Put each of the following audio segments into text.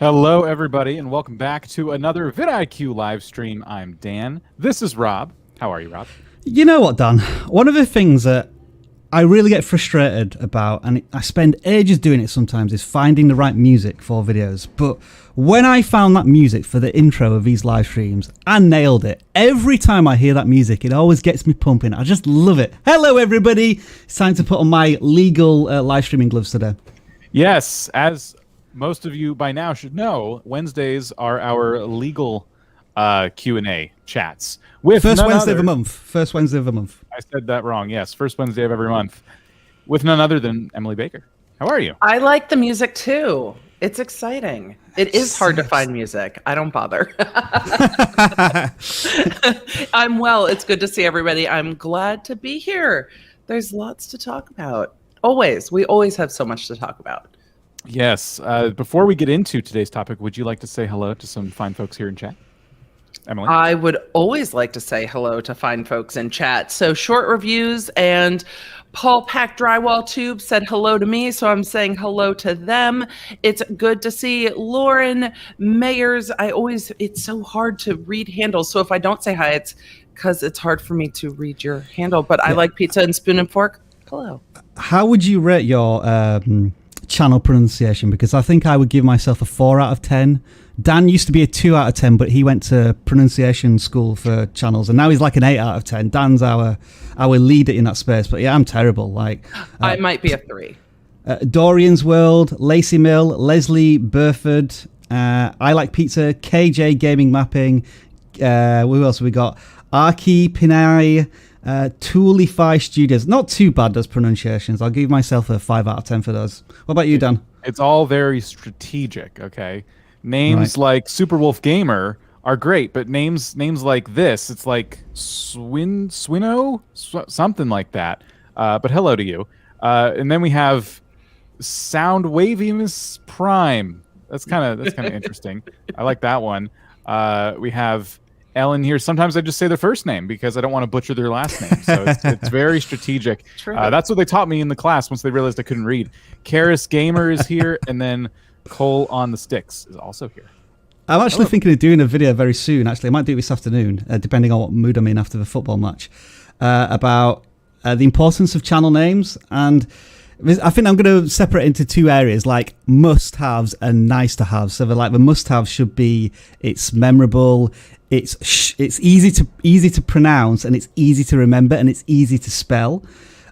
Hello, everybody, and welcome back to another vidIQ live stream. I'm Dan. This is Rob. How are you, Rob? You know what, Dan? One of the things that I really get frustrated about, and I spend ages doing it sometimes, is finding the right music for videos. But when I found that music for the intro of these live streams, I nailed it. Every time I hear that music, it always gets me pumping. I just love it. Hello, everybody. It's time to put on my legal live streaming gloves today. Yes, as most of you by now should know, Wednesdays are our legal Q&A chats. With First Wednesday of the month. First Wednesday of the month. I said that wrong. Yes, first Wednesday of every month. With none other than Emily Baker. How are you? I like the music too. It's exciting. It is hard to find music. I don't bother. I'm well. It's good to see everybody. I'm glad to be here. There's lots to talk about. Always. We always have so much to talk about. Yes. Before we get into today's topic, would you like to say hello to some fine folks here in chat? Emily? I would always like to say hello to fine folks in chat. So Short Reviews and Paul Pack Drywall Tube said hello to me, so I'm saying hello to them. It's good to see Lauren Mayers. It's so hard to read handles, so if I don't say hi, it's because it's hard for me to read your handle, but I like pizza and spoon and fork. Hello. How would you rate your channel pronunciation? Because I think I would give myself a 4 out of 10. Dan used to be a 2 out of 10, but he went to pronunciation school for channels, and now he's like an 8 out of 10. Dan's our leader in that space, but yeah, I'm terrible. I might be a 3. Dorian's World, Lacey Mill, Leslie Burford, I Like Pizza, KJ Gaming Mapping. Who else have we got? Arki Pinay, Toolify Studios. Not too bad, those pronunciations. I'll give myself a 5 out of 10 for those. What about you, Dan? It's all very strategic, okay? Names like Superwolf Gamer are great, but names like this, it's like Swino? Something like that. But hello to you. And then we have Soundwavimus Prime. That's kind of interesting. I like that one. We have Ellen here. Sometimes I just say their first name because I don't want to butcher their last name. So it's very strategic. That's what they taught me in the class once they realized I couldn't read. Karis Gamer is here, and then Cole on the Sticks is also here. I'm actually thinking of doing a video very soon. Actually, I might do it this afternoon, depending on what mood I'm in after the football match, about the importance of channel names. And I think I'm going to separate into 2 areas, like must-haves and nice-to-haves. So the must-haves should be it's memorable, it's easy to pronounce, and it's easy to remember, and it's easy to spell.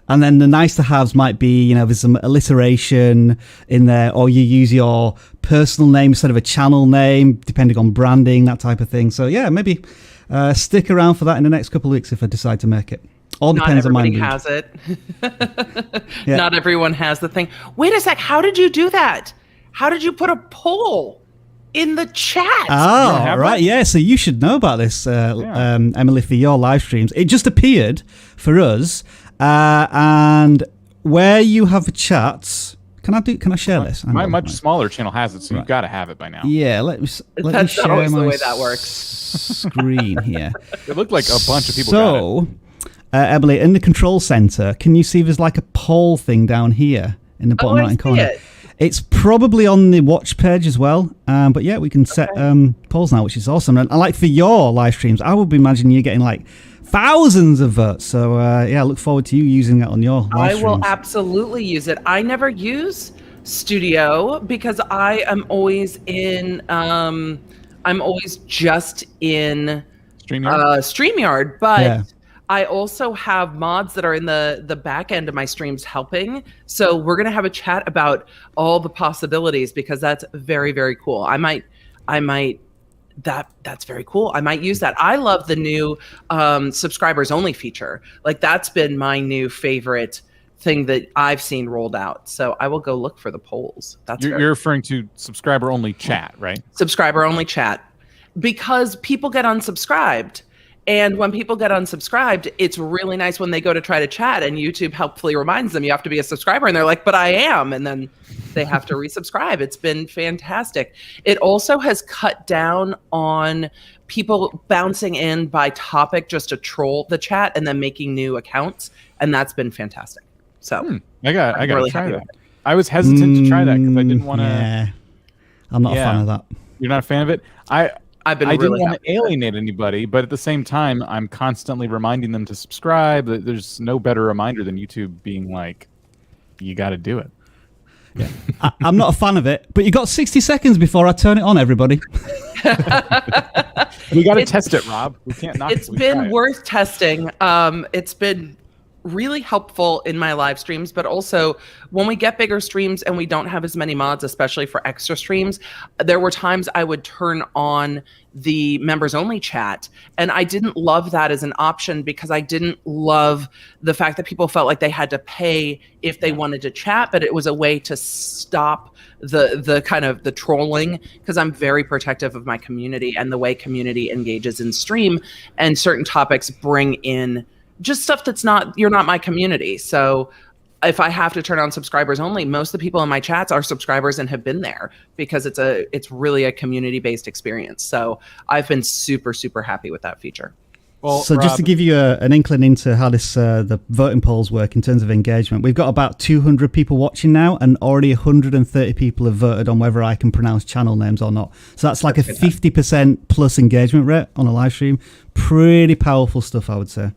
And then the nice-to-haves might be, there's some alliteration in there, or you use your personal name instead of a channel name, depending on branding, that type of thing. So yeah, maybe stick around for that in the next couple of weeks if I decide to make it. All depends on my mood. Not everybody has it. Yeah. Not everyone has the thing. Wait a sec. How did you do that? How did you put a poll in the chat? Oh, right. Yeah, so you should know about this, Emily, for your live streams. It just appeared for us. And where you have chats, can I share this? My much smaller channel has it, so you've got to have it by now. Yeah, let me share always my the way that works. screen here. It looked like a bunch of people got it. Emily, in the control center, can you see there's like a poll thing down here in the bottom right-hand corner? It's probably on the watch page as well. But yeah, we can set polls now, which is awesome. And like for your live streams, I would imagine you're getting like thousands of votes. So yeah, I look forward to you using that on your live streams. I will absolutely use it. I never use Studio because I am always in I'm always just in StreamYard, but yeah. I also have mods that are in the back end of my streams helping. So we're going to have a chat about all the possibilities because that's very, very cool. That's very cool. I might use that. I love the new subscribers only feature. Like that's been my new favorite thing that I've seen rolled out. So I will go look for the polls. You're referring to subscriber only chat, right? Subscriber only chat. Because people get unsubscribed. And when people get unsubscribed, it's really nice when they go to try to chat and YouTube helpfully reminds them you have to be a subscriber. And they're like, but I am. And then they have to resubscribe. It's been fantastic. It also has cut down on people bouncing in by topic just to troll the chat and then making new accounts. And that's been fantastic. So I got to try that. I was hesitant to try that because I didn't want to. Yeah. I'm not a fan of that. You're not a fan of it? I really didn't want to alienate anybody, but at the same time, I'm constantly reminding them to subscribe. There's no better reminder than YouTube being like, you got to do it. Yeah. I'm not a fan of it, but you got 60 seconds before I turn it on, everybody. We got to test it, Rob. We can't not. It's been worth testing. It's been really helpful in my live streams, but also when we get bigger streams and we don't have as many mods, especially for extra streams, there were times I would turn on the members only chat, and I didn't love that as an option because I didn't love the fact that people felt like they had to pay if they wanted to chat, but it was a way to stop the kind of the trolling, because I'm very protective of my community and the way community engages in stream, and certain topics bring in just stuff that's you're not my community. So if I have to turn on subscribers only, most of the people in my chats are subscribers and have been there because it's really a community-based experience. So I've been super, super happy with that feature. Well, so Rob, just to give you an inkling into how the voting polls work in terms of engagement, we've got about 200 people watching now, and already 130 people have voted on whether I can pronounce channel names or not. So that's like a 50% plus engagement rate on a live stream. Pretty powerful stuff, I would say.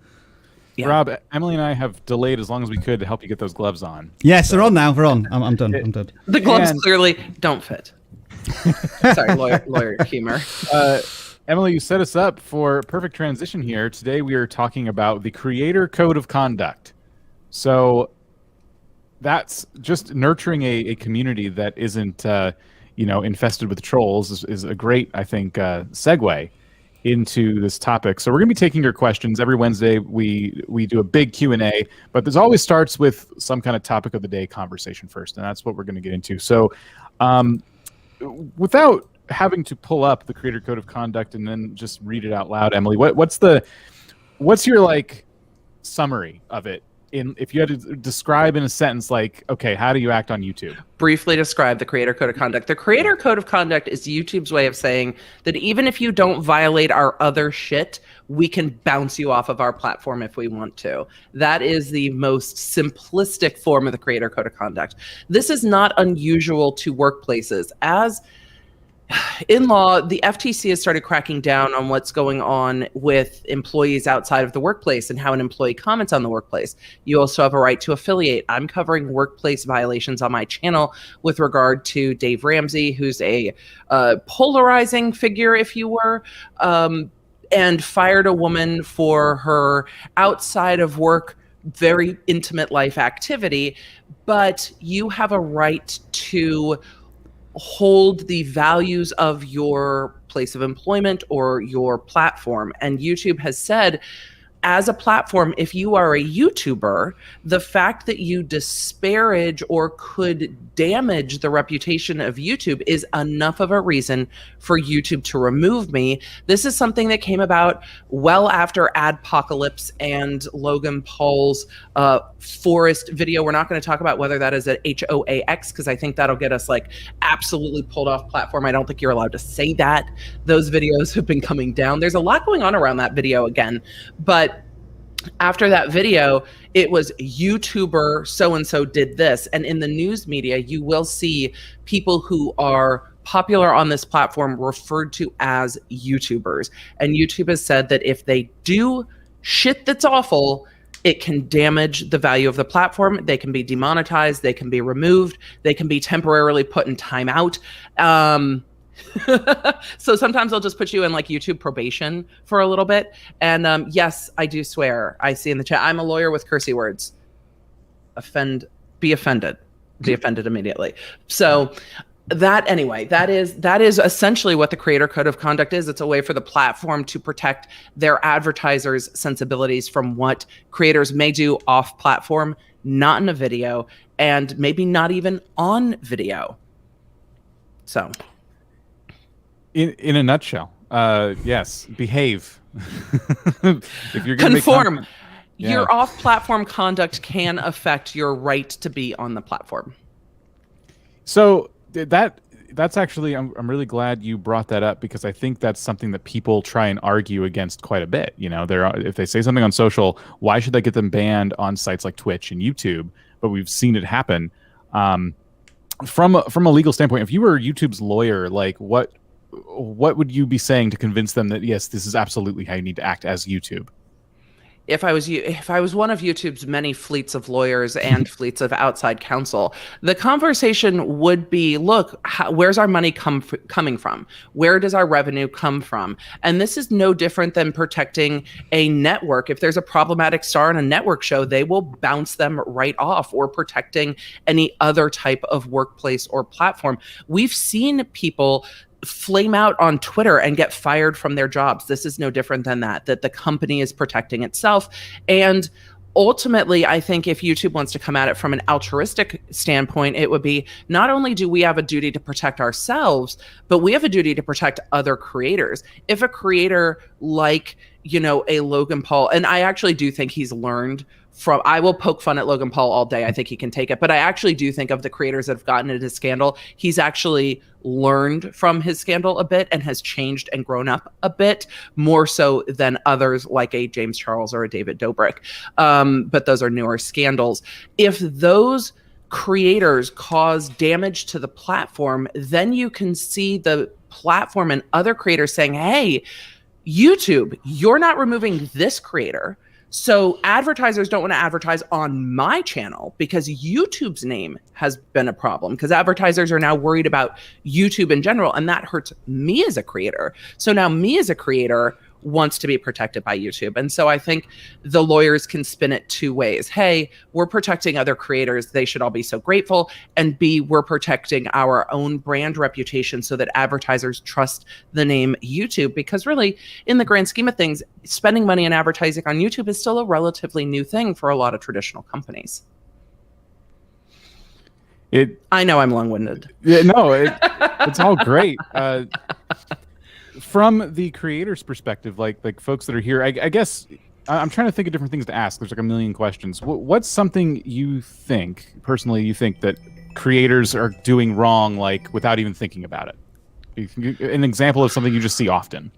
Yeah. Rob, Emily and I have delayed as long as we could to help you get those gloves on. Yes, they're on now. We're on. I'm done. I'm done. The gloves clearly don't fit. Sorry, lawyer humor. Emily, you set us up for perfect transition here. Today we are talking about the Creator Code of Conduct. So that's just nurturing a community that isn't infested with trolls is a great, I think, segue into this topic. So we're going to be taking your questions every Wednesday. We do a big Q&A, but this always starts with some kind of topic of the day conversation first, and that's what we're going to get into. So without having to pull up the Creator Code of Conduct and then just read it out loud, Emily, what's your like summary of it? If you had to describe in a sentence, like, okay, how do you act on YouTube? Briefly describe the Creator Code of Conduct. The Creator Code of Conduct is YouTube's way of saying that even if you don't violate our other shit, we can bounce you off of our platform if we want to. That is the most simplistic form of the Creator Code of Conduct. This is not unusual to workplaces. As in law, the FTC has started cracking down on what's going on with employees outside of the workplace and how an employee comments on the workplace. You also have a right to affiliate. I'm covering workplace violations on my channel with regard to Dave Ramsey, who's a polarizing figure, if you were, and fired a woman for her outside of work, very intimate life activity. But you have a right to hold the values of your place of employment or your platform. And YouTube has said, as a platform, if you are a YouTuber, the fact that you disparage or could damage the reputation of YouTube is enough of a reason for YouTube to remove me. This is something that came about well after Adpocalypse and Logan Paul's Forest video. We're not going to talk about whether that is an HOAX, because I think that'll get us like absolutely pulled off platform. I don't think you're allowed to say that. Those videos have been coming down. There's a lot going on around that video again, but after that video, it was YouTuber so-and-so did this. And in the news media, you will see people who are popular on this platform referred to as YouTubers. And YouTube has said that if they do shit that's awful, it can damage the value of the platform. They can be demonetized. They can be removed. They can be temporarily put in timeout. So sometimes I'll just put you in like YouTube probation for a little bit. And yes, I do swear. I see in the chat, I'm a lawyer with cursey words. Be offended immediately. So that is essentially what the Creator Code of Conduct is. It's a way for the platform to protect their advertisers' sensibilities from what creators may do off platform, not in a video, and maybe not even on video. So in a nutshell, yes, behave. If you're gonna conform. Your off-platform conduct can affect your right to be on the platform. So that's actually, I'm really glad you brought that up, because I think that's something that people try and argue against quite a bit. You know, if they say something on social, why should they get them banned on sites like Twitch and YouTube? But we've seen it happen. from a legal standpoint, if you were YouTube's lawyer, like what would you be saying to convince them that yes, this is absolutely how you need to act as YouTube? If I was one of YouTube's many fleets of lawyers and fleets of outside counsel, the conversation would be, look, where's our money coming from? Where does our revenue come from? And this is no different than protecting a network. If there's a problematic star on a network show, they will bounce them right off, or protecting any other type of workplace or platform. We've seen people flame out on Twitter and get fired from their jobs. This is no different than that the company is protecting itself. And ultimately, I think if YouTube wants to come at it from an altruistic standpoint, it would be, not only do we have a duty to protect ourselves, but we have a duty to protect other creators. If a creator like, a Logan Paul, and I actually do think he's learned from, I will poke fun at Logan Paul all day. I think he can take it. But I actually do think of the creators that have gotten into his scandal, he's actually learned from his scandal a bit and has changed and grown up a bit more so than others like a James Charles or a David Dobrik. But those are newer scandals. If those creators cause damage to the platform, then you can see the platform and other creators saying, hey, YouTube, you're not removing this creator. So advertisers don't want to advertise on my channel because YouTube's name has been a problem, because advertisers are now worried about YouTube in general, and that hurts me as a creator. So now me as a creator wants to be protected by YouTube. And so I think the lawyers can spin it two ways. Hey, we're protecting other creators. They should all be so grateful. And B, we're protecting our own brand reputation so that advertisers trust the name YouTube. Because really, in the grand scheme of things, spending money on advertising on YouTube is still a relatively new thing for a lot of traditional companies. I know I'm long-winded. Yeah, no, it's all great. From the creator's perspective, like folks that are here, I guess I'm trying to think of different things to ask. There's like a million questions. What's something you think that creators are doing wrong, like without even thinking about it? An example of something you just see often.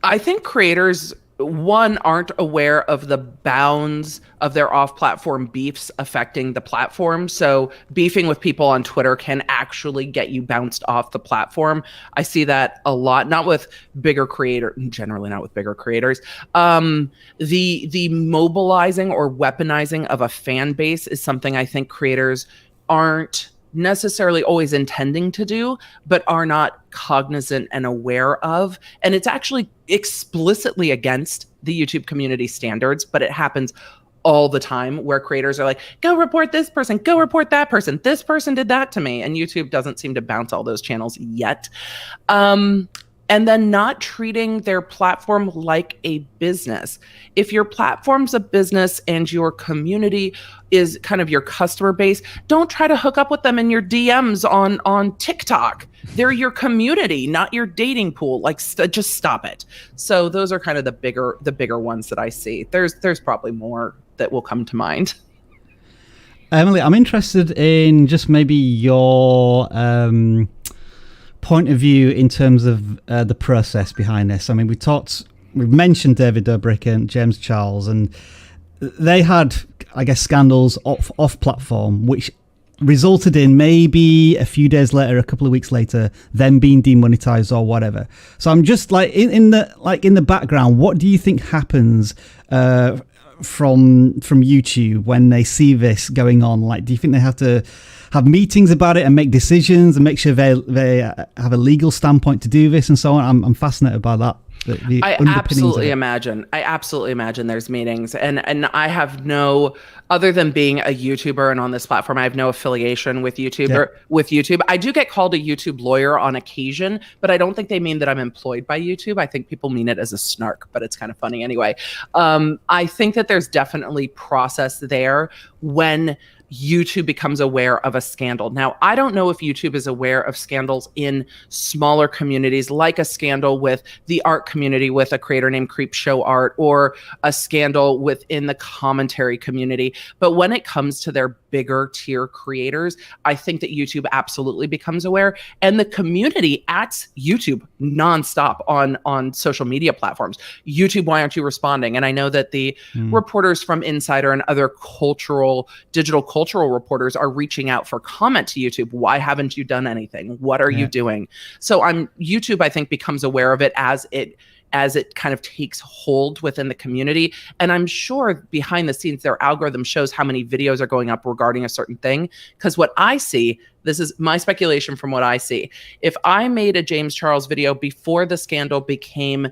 I think creators, one, aren't aware of the bounds of their off-platform beefs affecting the platform. So beefing with people on Twitter can actually get you bounced off the platform. I see that a lot, not with bigger creators, generally not with bigger creators. The mobilizing or weaponizing of a fan base is something I think creators aren't necessarily always intending to do, but are not cognizant and aware of. And it's actually explicitly against the YouTube community standards, but it happens all the time where creators are like, go report this person, go report that person, this person did that to me. And YouTube doesn't seem to bounce all those channels yet. And then not treating their platform like a business. If your platform's a business and your community is kind of your customer base, don't try to hook up with them in your DMs on TikTok. They're your community, not your dating pool. Like, just stop it. So those are kind of the bigger ones that I see. There's probably more that will come to mind. Emily, I'm interested in just maybe your point of view in terms of the process behind this. I mean, we've mentioned David Dobrik and James Charles, and they had, I guess, scandals off platform, which resulted in maybe a few days later, a couple of weeks later, them being demonetized or whatever. So I'm just like in the background, what do you think happens from YouTube when they see this going on? Like, do you think they have to have meetings about it and make decisions and make sure they have a legal standpoint to do this and so on? I'm fascinated by that. I absolutely imagine there's meetings, and I have no, other than being a YouTuber and on this platform, I have no affiliation with YouTube. I do get called a YouTube lawyer on occasion, but I don't think they mean that I'm employed by YouTube. I think people mean it as a snark, but it's kind of funny anyway. I think that there's definitely process there when YouTube becomes aware of a scandal. Now, I don't know if YouTube is aware of scandals in smaller communities, like a scandal with the art community with a creator named Creep Show Art, or a scandal within the commentary community. But when it comes to their bigger tier creators, I think that YouTube absolutely becomes aware, and the community at YouTube nonstop on social media platforms. YouTube, why aren't you responding? And I know that the reporters from Insider and other digital cultural reporters are reaching out for comment to YouTube. Why haven't you done anything? What are you doing? So YouTube, I think, becomes aware of it as it kind of takes hold within the community. And I'm sure behind the scenes, their algorithm shows how many videos are going up regarding a certain thing. Because what I see, this is my speculation from what I see, if I made a James Charles video before the scandal became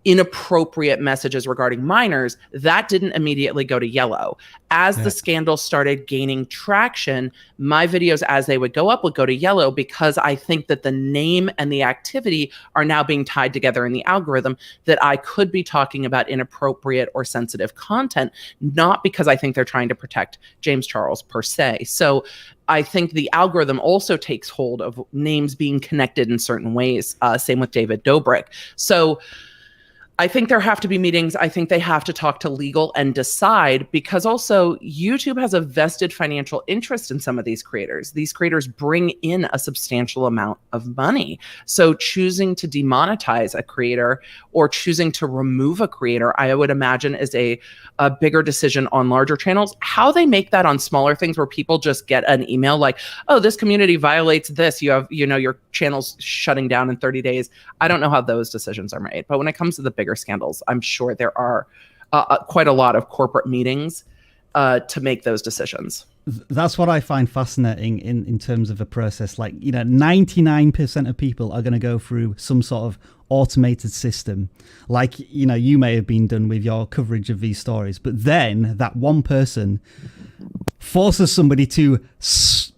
inappropriate messages regarding minors, that didn't immediately go to yellow. As the scandal started gaining traction, my videos, as they would go up, would go to yellow, because I think that the name and the activity are now being tied together in the algorithm, that I could be talking about inappropriate or sensitive content, not because I think they're trying to protect James Charles per se. So I think the algorithm also takes hold of names being connected in certain ways. Same with David Dobrik. So I think there have to be meetings. I think they have to talk to legal and decide, because also YouTube has a vested financial interest in some of these creators. These creators bring in a substantial amount of money. So choosing to demonetize a creator or choosing to remove a creator, I would imagine, is a bigger decision on larger channels. How they make that on smaller things where people just get an email like, oh, this community violates this, you have, your channel's shutting down in 30 days. I don't know how those decisions are made. But when it comes to the bigger scandals, I'm sure there are quite a lot of corporate meetings to make those decisions. That's what I find fascinating in terms of a process. Like, 99% of people are going to go through some sort of automated system, like, you may have been done with your coverage of these stories. But then that one person forces somebody to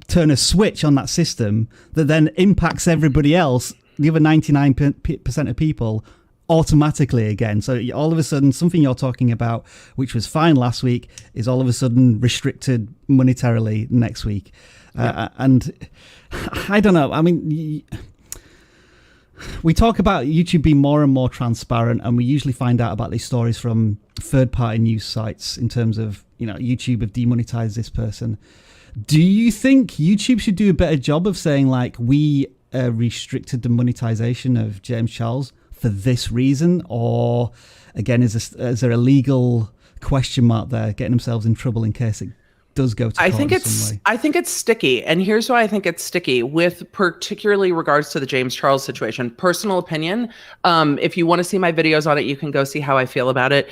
turn a switch on that system that then impacts everybody else, the other 99% of people, automatically again. So all of a sudden, something you're talking about, which was fine last week, is all of a sudden restricted monetarily next week. And I don't know. I mean, we talk about YouTube being more and more transparent, and we usually find out about these stories from third-party news sites in terms of, YouTube have demonetized this person. Do you think YouTube should do a better job of saying, like, we restricted the monetization of James Charles for this reason? Or again, is there a legal question mark there, getting themselves in trouble in case it does go to court I think it's sticky. And here's why I think it's sticky, with particularly regards to the James Charles situation. Personal opinion, if you want to see my videos on it, you can go see how I feel about it.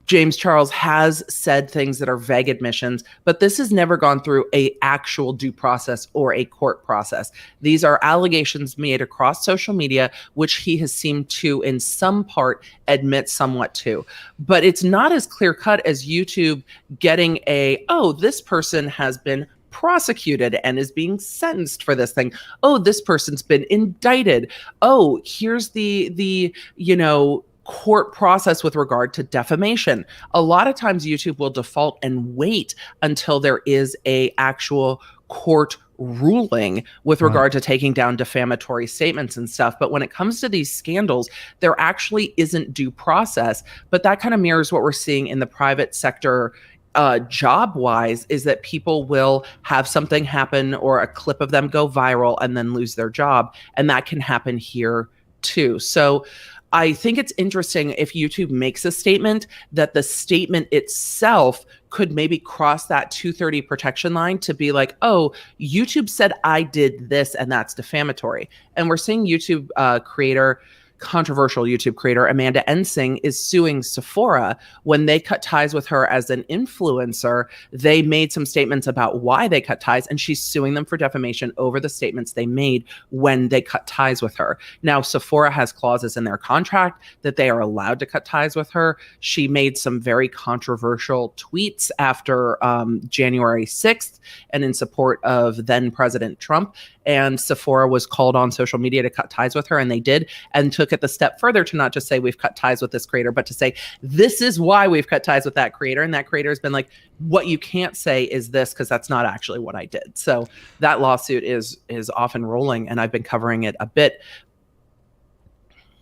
James Charles has said things that are vague admissions, but this has never gone through a actual due process or a court process. These are allegations made across social media, which he has seemed to, in some part, admit somewhat to. But it's not as clear cut as YouTube getting this person has been prosecuted and is being sentenced for this thing. Oh, this person's been indicted. Oh, here's the court process with regard to defamation. A lot of times YouTube will default and wait until there is a actual court ruling with regard to taking down defamatory statements and stuff. But when it comes to these scandals, there actually isn't due process. But that kind of mirrors what we're seeing in the private sector job wise, is that people will have something happen or a clip of them go viral and then lose their job. And that can happen here too. So I think it's interesting if YouTube makes a statement, that the statement itself could maybe cross that 230 protection line to be like, oh, YouTube said I did this and that's defamatory. And we're seeing controversial YouTube creator Amanda Ensing is suing Sephora. When they cut ties with her as an influencer, they made some statements about why they cut ties, and she's suing them for defamation over the statements they made when they cut ties with her. Now, Sephora has clauses in their contract that they are allowed to cut ties with her. She made some very controversial tweets after January 6th and in support of then President Trump. And Sephora was called on social media to cut ties with her, and they did, and took it the step further to not just say we've cut ties with this creator, but to say this is why we've cut ties with that creator. And that creator has been like, what you can't say is this, because that's not actually what I did. So that lawsuit is off and rolling, and I've been covering it a bit.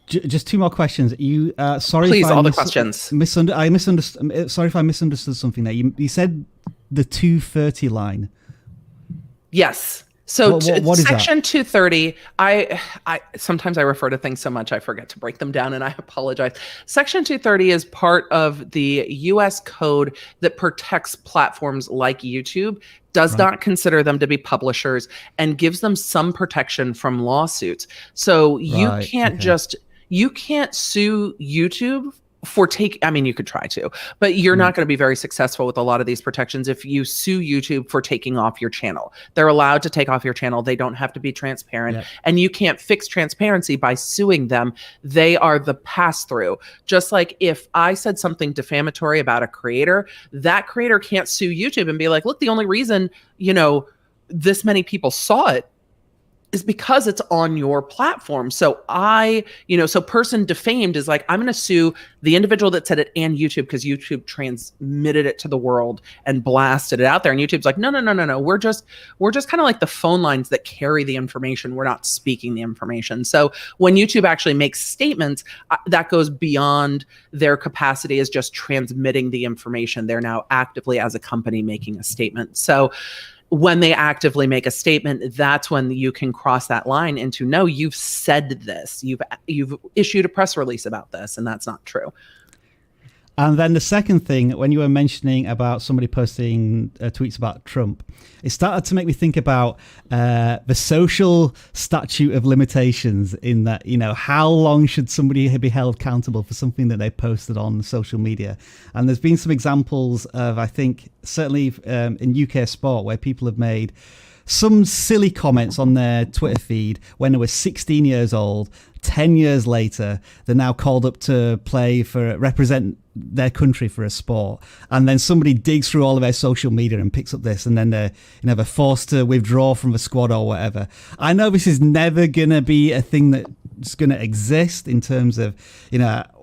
Just two more questions. You sorry, please, if all the questions. I misunderstood. Sorry if I misunderstood something there. You said the 230 line. Yes. So what is Section that? 230, I sometimes I refer to things so much I forget to break them down, and I apologize. Section 230 is part of the US code that protects platforms like YouTube, does not consider them to be publishers, and gives them some protection from lawsuits. So you you can't sue YouTube for I mean, you could try to, but you're not going to be very successful with a lot of these protections if you sue YouTube for taking off your channel. They're allowed to take off your channel. They don't have to be transparent, and you can't fix transparency by suing them. They are the pass-through. Just like if I said something defamatory about a creator, that creator can't sue YouTube and be like, look, the only reason, this many people saw it is because it's on your platform. So so person defamed is like, I'm going to sue the individual that said it and YouTube because YouTube transmitted it to the world and blasted it out there. And YouTube's like, no. We're just kind of like the phone lines that carry the information. We're not speaking the information. So when YouTube actually makes statements, that goes beyond their capacity as just transmitting the information. They're now actively, as a company, making a statement. So when they actively make a statement, that's when you can cross that line into, no, you've said this, you've issued a press release about this, and that's not true. And then the second thing, when you were mentioning about somebody posting tweets about Trump, it started to make me think about the social statute of limitations in that, how long should somebody be held accountable for something that they posted on social media? And there's been some examples of, I think, certainly in UK sport, where people have made some silly comments on their Twitter feed when they were 16 years old. 10 years later, they're now called up to represent their country for a sport, and then somebody digs through all of their social media and picks up this, and then they're forced to withdraw from the squad or whatever. I know this is never gonna be a thing that's gonna exist in terms of,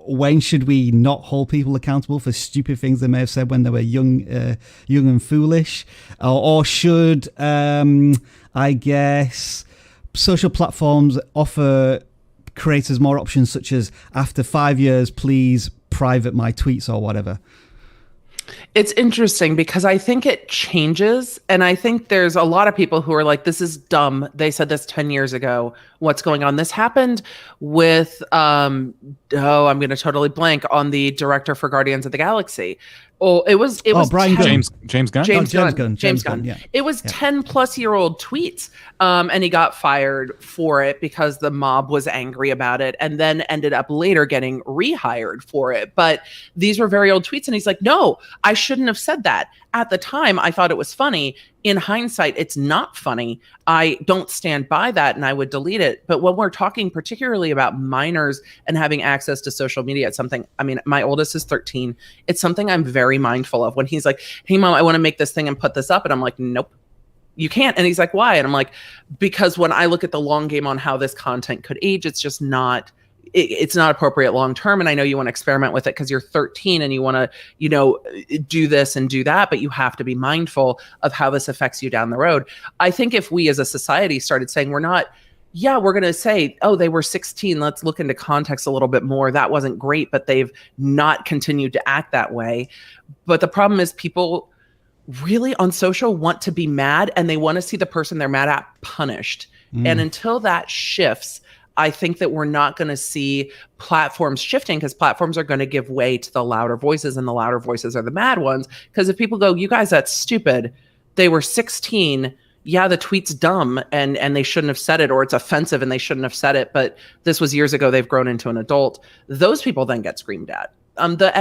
when should we not hold people accountable for stupid things they may have said when they were young and foolish, or should I guess social platforms offer creators more options, such as after 5 years, please private my tweets or whatever? It's interesting because I think it changes. And I think there's a lot of people who are like, this is dumb. They said this 10 years ago. What's going on? This happened with, I'm going to totally blank on the director for Guardians of the Galaxy. Oh, it was Brian Gunn. James Gunn. James Gunn. Yeah. It was 10-plus-year-old tweets, and he got fired for it because the mob was angry about it, and then ended up later getting rehired for it. But these were very old tweets, and he's like, "No, I shouldn't have said that." At the time, I thought it was funny. In hindsight, it's not funny. I don't stand by that, and I would delete it. But when we're talking particularly about minors and having access to social media, it's something, I mean, my oldest is 13. It's something I'm very mindful of. When he's like, hey, Mom, I want to make this thing and put this up. And I'm like, nope, you can't. And he's like, why? And I'm like, because when I look at the long game on how this content could age, it's just not, it's not appropriate long term. And I know you want to experiment with it because you're 13 and you want to, do this and do that, but you have to be mindful of how this affects you down the road. I think if we as a society started saying we're going to say, oh, they were 16. Let's look into context a little bit more. That wasn't great, but they've not continued to act that way. But the problem is people really on social want to be mad, and they want to see the person they're mad at punished. And until that shifts, I think that we're not going to see platforms shifting, because platforms are going to give way to the louder voices, and the louder voices are the mad ones. Because if people go, you guys, that's stupid. They were 16. Yeah, the tweet's dumb and they shouldn't have said it, or it's offensive and they shouldn't have said it. But this was years ago. They've grown into an adult. Those people then get screamed at. The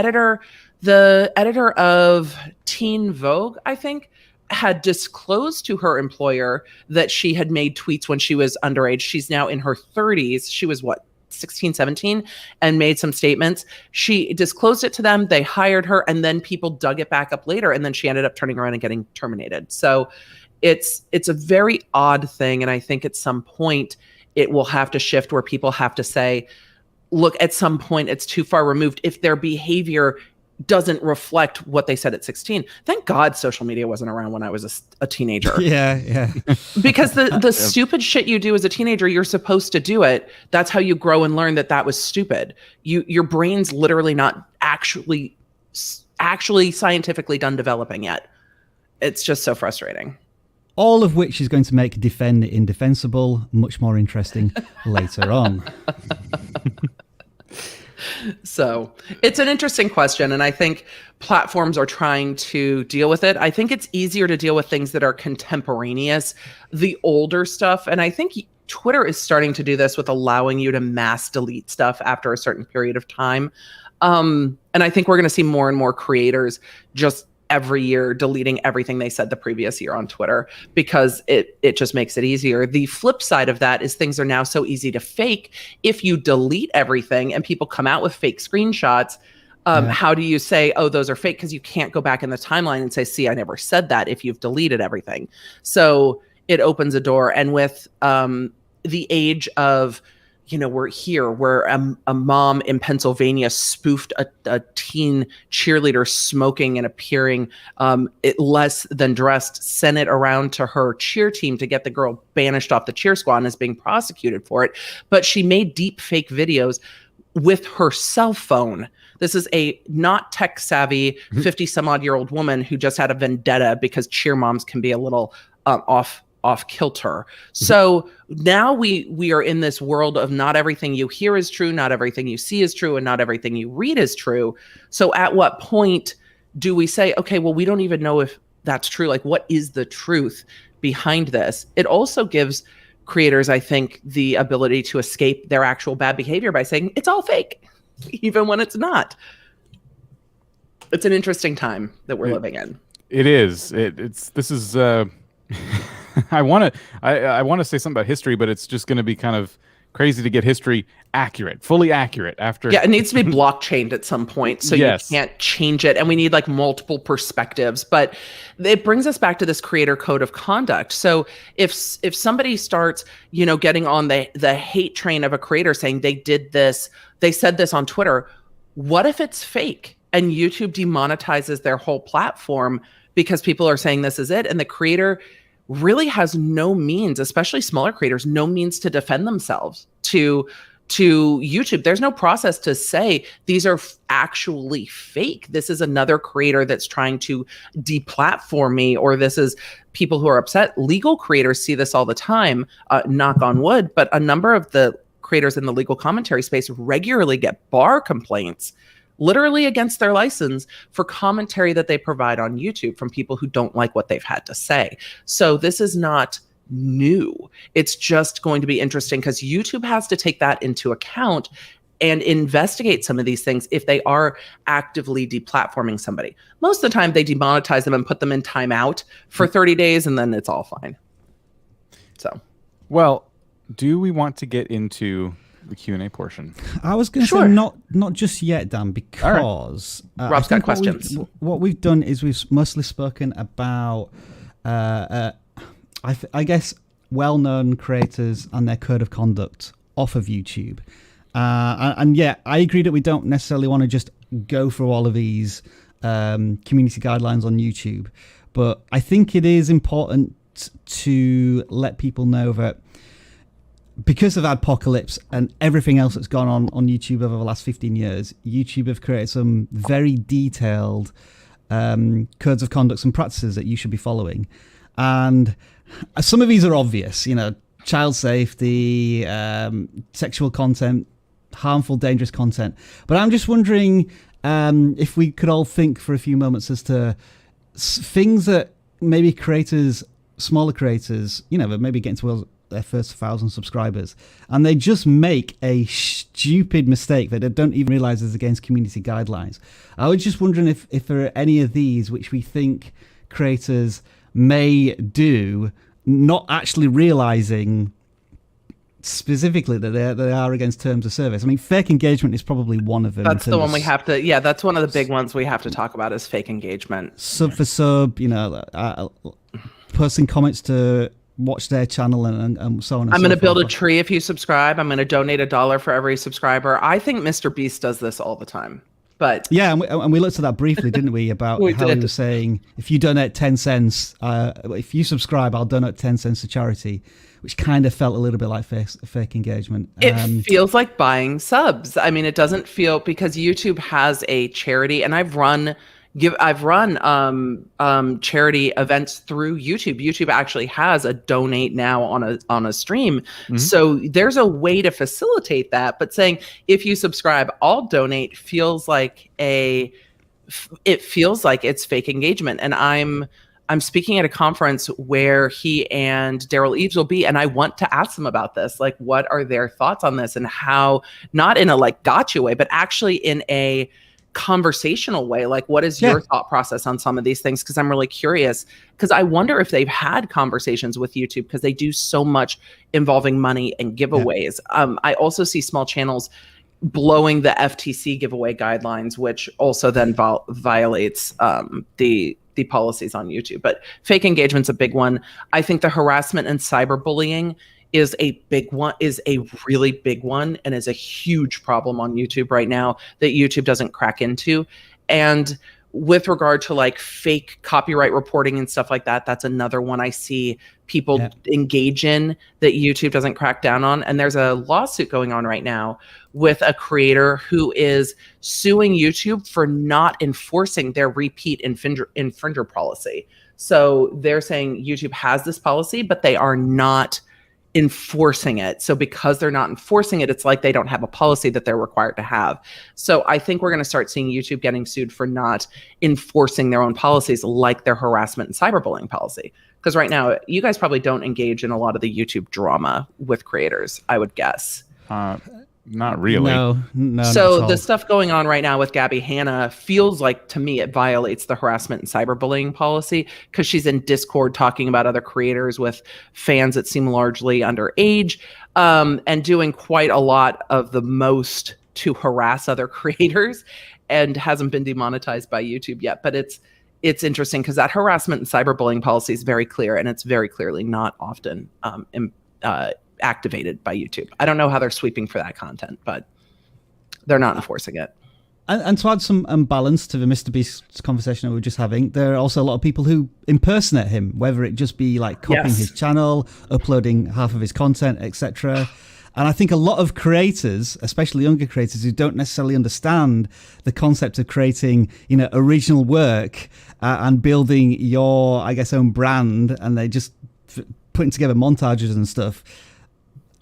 editor of Teen Vogue, I think, had disclosed to her employer that she had made tweets when she was underage. She's now in her 30s. She was 16, 17, and made some statements. She disclosed it to them. They hired her, and then people dug it back up later. And then she ended up turning around and getting terminated. So it's a very odd thing. And I think at some point it will have to shift, where people have to say, look, at some point it's too far removed if their behavior doesn't reflect what they said at 16. Thank God social media wasn't around when I was a teenager. Yeah. Because the stupid shit you do as a teenager, you're supposed to do it. That's how you grow and learn that was stupid. Your brain's literally not actually scientifically done developing yet. It's just so frustrating. all of which is going to make Defend It Indefensible much more interesting later on. So it's an interesting question, and I think platforms are trying to deal with it. I think it's easier to deal with things that are contemporaneous, the older stuff, and I think Twitter is starting to do this with allowing you to mass delete stuff after a certain period of time. And I think we're going to see more and more creators just every year deleting everything they said the previous year on Twitter because it just makes it easier. The flip side of that is things are now so easy to fake. If you delete everything and people come out with fake screenshots, how do you say, oh, those are fake? Because you can't go back in the timeline and say, see, I never said that if you've deleted everything. So it opens a door. And with the age of, we're here where a mom in Pennsylvania spoofed a teen cheerleader smoking and appearing less than dressed, sent it around to her cheer team to get the girl banished off the cheer squad and is being prosecuted for it. But she made deep fake videos with her cell phone. This is a not tech savvy 50 some odd year old woman who just had a vendetta because cheer moms can be a little off kilter. So now we are in this world of not everything you hear is true, not everything you see is true, and not everything you read is true. So at what point do we say, okay, well, we don't even know if that's true? Like, what is the truth behind this? It also gives creators, I think, the ability to escape their actual bad behavior by saying it's all fake, even when it's not. It's an interesting time that we're living in. It is. This is. I want to say something about history, but it's just going to be kind of crazy to get history accurate, fully accurate after. Yeah, it needs to be blockchained at some point, so yes. You can't change it, and we need like multiple perspectives. But it brings us back to this creator code of conduct. So if somebody starts, getting on the hate train of a creator saying they did this, they said this on Twitter, what if it's fake and YouTube demonetizes their whole platform because people are saying this is it, and the creator really has no means, especially smaller creators, no means to defend themselves to YouTube. There's no process to say these are actually fake. This is another creator that's trying to deplatform me, or this is people who are upset. Legal creators see this all the time, knock on wood, but a number of the creators in the legal commentary space regularly get bar complaints literally against their license for commentary that they provide on YouTube from people who don't like what they've had to say. So this is not new. It's just going to be interesting because YouTube has to take that into account and investigate some of these things if they are actively deplatforming somebody. Most of the time they demonetize them and put them in timeout for 30 days and then it's all fine. So, well, do we want to get into the Q&A portion? I was going to say not just yet, Dan, because Rob's got questions. What we've done is we've mostly spoken about, I guess, well-known creators and their code of conduct off of YouTube. And yeah, I agree that we don't necessarily want to just go through all of these community guidelines on YouTube, but I think it is important to let people know that because of Adpocalypse and everything else that's gone on YouTube over the last 15 years, YouTube have created some very detailed codes of conduct and practices that you should be following. And some of these are obvious, child safety, sexual content, harmful, dangerous content. But I'm just wondering if we could all think for a few moments as to things that maybe creators, smaller creators, that maybe getting towards their first 1,000 subscribers, and they just make a stupid mistake that they don't even realize is against community guidelines. I was just wondering if there are any of these which we think creators may do, not actually realizing specifically that they are against terms of service. I mean, fake engagement is probably one of them. That's the one we have to, that's one of the big ones we have to talk about is fake engagement. Sub for sub, posting comments to watch their channel and so on and I'm so going to build a forth. tree if you subscribe. I'm going to donate $1 for every subscriber. I think Mr. Beast does this all the time. But yeah, and we looked at that briefly, didn't we, about how he was saying, if you donate 10 cents, if you subscribe, I'll donate 10 cents to charity, which kind of felt a little bit like fake engagement. It feels like buying subs. I mean, it doesn't feel, because YouTube has a charity, and I've run I've run charity events through YouTube. YouTube actually has a donate now on a stream. So there's a way to facilitate that, but saying if you subscribe, I'll donate feels like it's fake engagement. And I'm speaking at a conference where he and Daryl Eves will be, and I want to ask them about this. Like, what are their thoughts on this, and how, not in a like gotcha way, but actually in a conversational way. Like, what is your thought process on some of these things? Because I'm really curious, because I wonder if they've had conversations with YouTube, because they do so much involving money and giveaways. I also see small channels blowing the FTC giveaway guidelines, which also then violates the policies on YouTube. But fake engagement's a big one. I think the harassment and cyberbullying is a really big one, and is a huge problem on YouTube right now that YouTube doesn't crack into. And with regard to like fake copyright reporting and stuff like that, that's another one I see people engage in that YouTube doesn't crack down on. And there's a lawsuit going on right now with a creator who is suing YouTube for not enforcing their repeat infringer policy. So they're saying YouTube has this policy, but they are not enforcing it. So because they're not enforcing it, it's like they don't have a policy that they're required to have. So I think we're going to start seeing YouTube getting sued for not enforcing their own policies, like their harassment and cyberbullying policy. Because right now, you guys probably don't engage in a lot of the YouTube drama with creators, I would guess. Not really. No. So the stuff going on right now with Gabby Hanna feels like, to me, it violates the harassment and cyberbullying policy, because she's in Discord talking about other creators with fans that seem largely underage, and doing quite a lot of the most to harass other creators, and hasn't been demonetized by YouTube yet. But it's interesting, because that harassment and cyberbullying policy is very clear, and it's very clearly not often activated by YouTube. I don't know how they're sweeping for that content, but they're not enforcing it. And to add some balance to the Mr. Beast conversation that we were just having, there are also a lot of people who impersonate him, whether it just be like copying his channel, uploading half of his content, etc. And I think a lot of creators, especially younger creators, who don't necessarily understand the concept of creating, original work and building your, I guess, own brand, and they just putting together montages and stuff,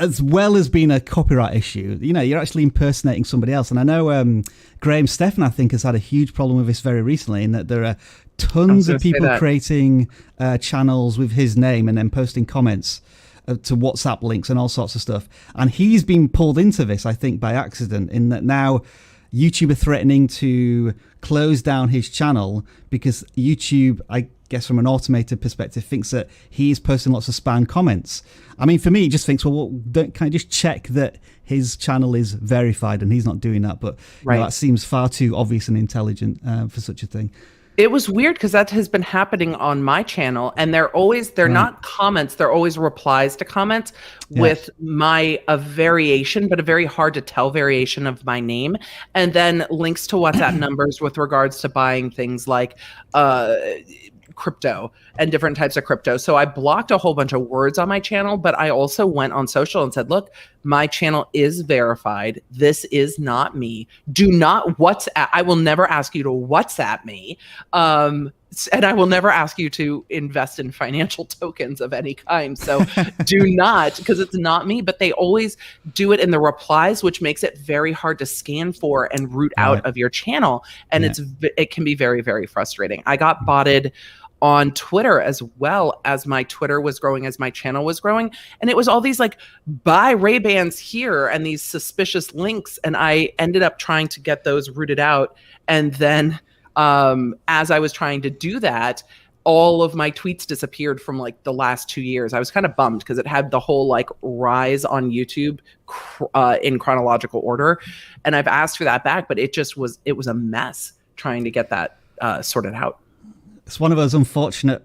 as well as being a copyright issue, you're actually impersonating somebody else. And I know Graham Stephan, I think, has had a huge problem with this very recently, in that there are tons of people creating channels with his name and then posting comments to WhatsApp links and all sorts of stuff. And he's been pulled into this, I think, by accident, in that now YouTube are threatening to close down his channel because YouTube, I guess from an automated perspective, thinks that he's posting lots of spam comments. I mean, for me, it just thinks, well, can I just check that his channel is verified, and he's not doing that. But that seems far too obvious and intelligent for such a thing. It was weird, because that has been happening on my channel, and they're not comments, they're always replies to comments with a variation, but a very hard to tell variation of my name, and then links to WhatsApp numbers with regards to buying things like crypto and different types of crypto. So I blocked a whole bunch of words on my channel, but I also went on social and said, look, my channel is verified. This is not me. Do not WhatsApp. I will never ask you to WhatsApp me. And I will never ask you to invest in financial tokens of any kind. So do not, because it's not me. But they always do it in the replies, which makes it very hard to scan for and root out of your channel. And it can be very, very frustrating. I got botted on Twitter as well, as my Twitter was growing, as my channel was growing. And it was all these like, buy Ray-Bans here, and these suspicious links. And I ended up trying to get those rooted out. And then as I was trying to do that, all of my tweets disappeared from like the last 2 years. I was kind of bummed, because it had the whole like rise on YouTube in chronological order. And I've asked for that back, but it was a mess trying to get that sorted out. It's one of those unfortunate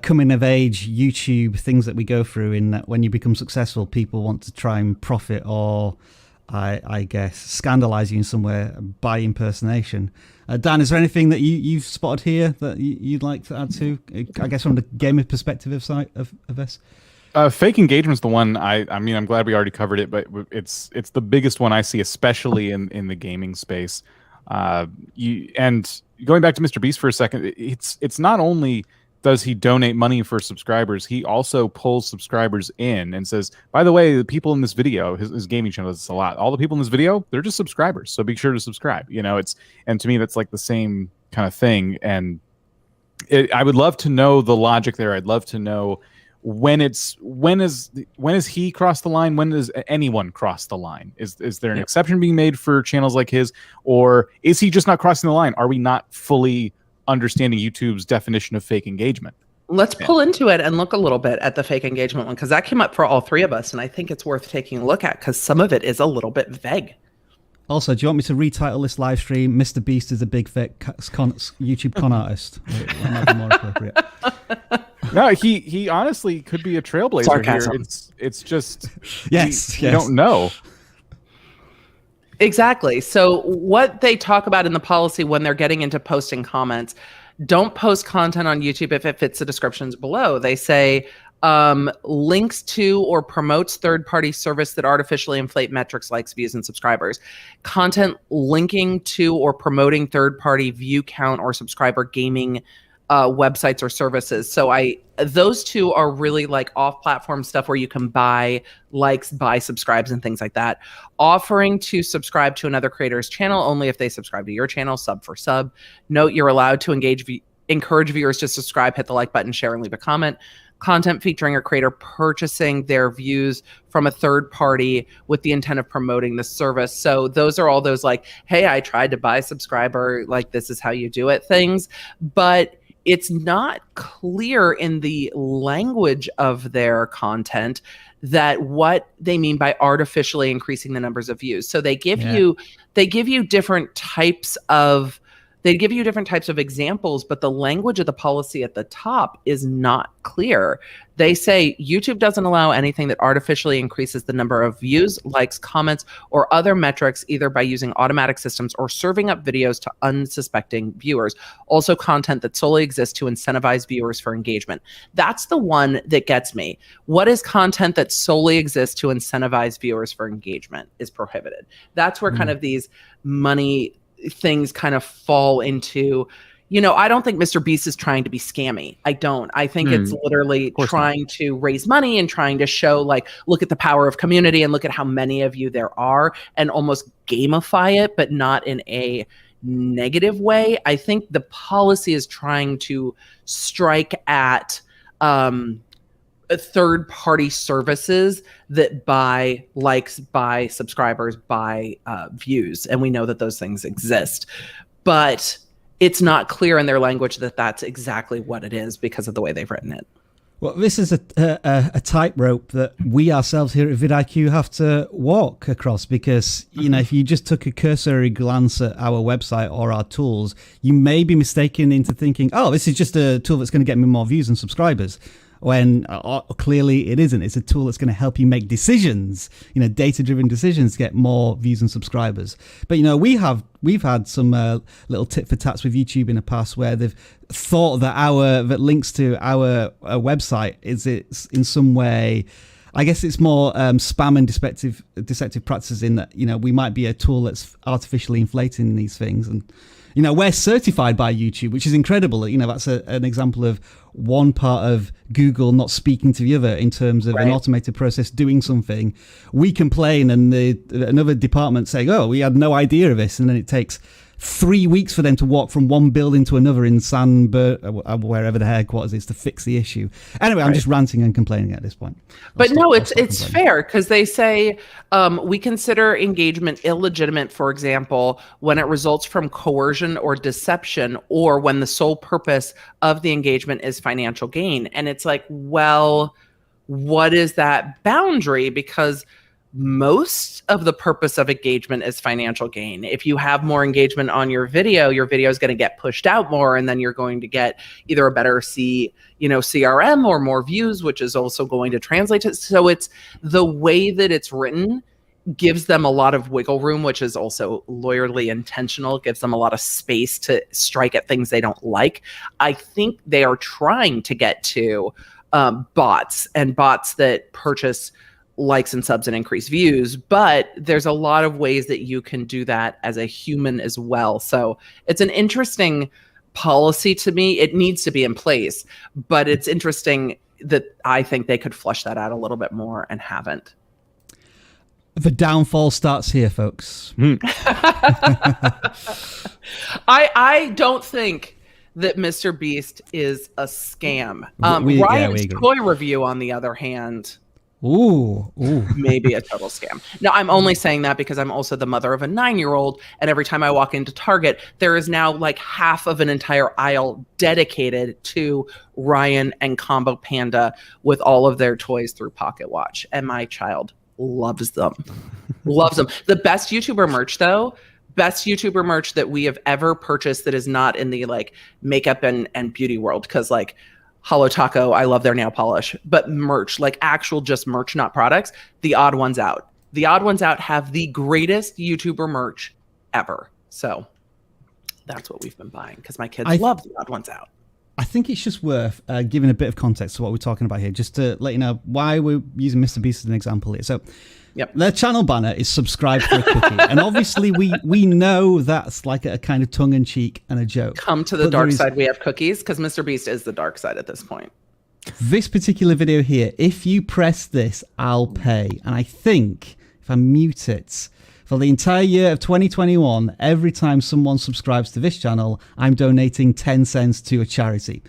coming of age YouTube things that we go through, in that when you become successful, people want to try and profit, or I guess scandalize you in some way by impersonation. Dan, is there anything that you've spotted here that you'd like to add to, I guess, from the gamer perspective of this? Fake engagement's the one. I mean, I'm glad we already covered it, but it's the biggest one I see, especially in the gaming space. going back to Mr. Beast for a second, it's not only does he donate money for subscribers, he also pulls subscribers in and says, by the way, the people in this video, his gaming channel does this a lot. All the people in this video, they're just subscribers, so be sure to subscribe. And to me, that's like the same kind of thing. And I would love to know the logic there. I'd love to know when is he crossed the line? When does anyone cross the line? Is there an exception being made for channels like his, or is he just not crossing the line? Are we not fully understanding YouTube's definition of fake engagement? Let's pull into it and look a little bit at the fake engagement one, because that came up for all three of us, and I think it's worth taking a look at because some of it is a little bit vague. Also, do you want me to retitle this live stream, Mr. Beast is a big fake YouTube con artist? That might be more appropriate. No, he honestly could be a trailblazer Sarcasm. here. It's just yes. You don't know. Exactly. So what they talk about in the policy when they're getting into posting comments, don't post content on YouTube if it fits the descriptions below. They say links to or promotes third-party service that artificially inflate metrics, likes, views, and subscribers. Content linking to or promoting third-party view count or subscriber gaming websites or services. So those two are really like off-platform stuff where you can buy likes, buy subscribes, and things like that. Offering to subscribe to another creator's channel only if they subscribe to your channel, sub for sub. Note you're allowed to encourage viewers to subscribe, hit the like button, share, and leave a comment. Content featuring a creator purchasing their views from a third party with the intent of promoting the service. So those are all those like, hey, I tried to buy a subscriber, like this is how you do it things. But it's not clear in the language of their content that what they mean by artificially increasing the numbers of views. So they give you different types of examples, but the language of the policy at the top is not clear. They say YouTube doesn't allow anything that artificially increases the number of views, likes, comments, or other metrics, either by using automatic systems or serving up videos to unsuspecting viewers. Also, content that solely exists to incentivize viewers for engagement. That's the one that gets me. What is content that solely exists to incentivize viewers for engagement is prohibited. That's where kind of these money things kind of fall into, I don't think Mr. Beast is trying to be scammy. I don't. I think it's literally trying to raise money and trying to show like, look at the power of community and look at how many of you there are, and almost gamify it, but not in a negative way. I think the policy is trying to strike at third-party services that buy likes, buy subscribers, buy views, and we know that those things exist, but it's not clear in their language that that's exactly what it is because of the way they've written it. Well, this is a tightrope that we ourselves here at vidIQ have to walk across, because if you just took a cursory glance at our website or our tools, you may be mistaken into thinking, oh, this is just a tool that's going to get me more views and subscribers, when clearly it isn't. It's a tool that's going to help you make decisions, data-driven decisions to get more views and subscribers. But we've had some little tit for tats with YouTube in the past where they've thought that links to our website is in some way, I guess it's more spam and deceptive practices, in that we might be a tool that's artificially inflating these things. And we're certified by YouTube, which is incredible. That's an example of one part of Google not speaking to the other in terms of an automated process doing something. We complain, and another department saying, oh, we had no idea of this. And then it takes 3 weeks for them to walk from one building to another in wherever the headquarters is, to fix the issue. Anyway, I'm just ranting and complaining at this point. But no, it's fair, because they say we consider engagement illegitimate, for example, when it results from coercion or deception, or when the sole purpose of the engagement is financial gain. And it's like, well, what is that boundary? Because most of the purpose of engagement is financial gain. If you have more engagement on your video is going to get pushed out more, and then you're going to get either a better CRM or more views, which is also going to translate to. So it's the way that it's written gives them a lot of wiggle room, which is also lawyerly intentional. It gives them a lot of space to strike at things they don't like. I think they are trying to get to bots that purchase likes and subs and increase views, but there's a lot of ways that you can do that as a human as well. So it's an interesting policy to me. It needs to be in place, but it's interesting that I think they could flush that out a little bit more and haven't. The downfall starts here, folks. I don't think that Mr. Beast is a scam. Ryan's toy review, on the other hand, maybe a total scam. Now, I'm only saying that because I'm also the mother of a 9-year-old, and every time I walk into Target, there is now like half of an entire aisle dedicated to Ryan and Combo Panda with all of their toys through Pocket Watch, and my child loves them. Loves them. The best YouTuber merch, though, best YouTuber merch that we have ever purchased that is not in the like makeup and beauty world, because like Holo Taco, I love their nail polish, but merch, like actual just merch, not products, The Odd Ones Out. The Odd Ones Out have the greatest YouTuber merch ever. So that's what we've been buying, because my kids love The Odd Ones Out. I think it's just worth giving a bit of context to what we're talking about here, just to let you know why we're using Mr. Beast as an example here. So their channel banner is subscribe for a cookie. And obviously we know that's like a kind of tongue-in-cheek and a joke. Come to the dark side, we have cookies, because Mr. Beast is the dark side at this point. This particular video here, if you press this, I'll pay. And I think, if I mute it, for the entire year of 2021, every time someone subscribes to this channel, I'm donating 10 cents to a charity.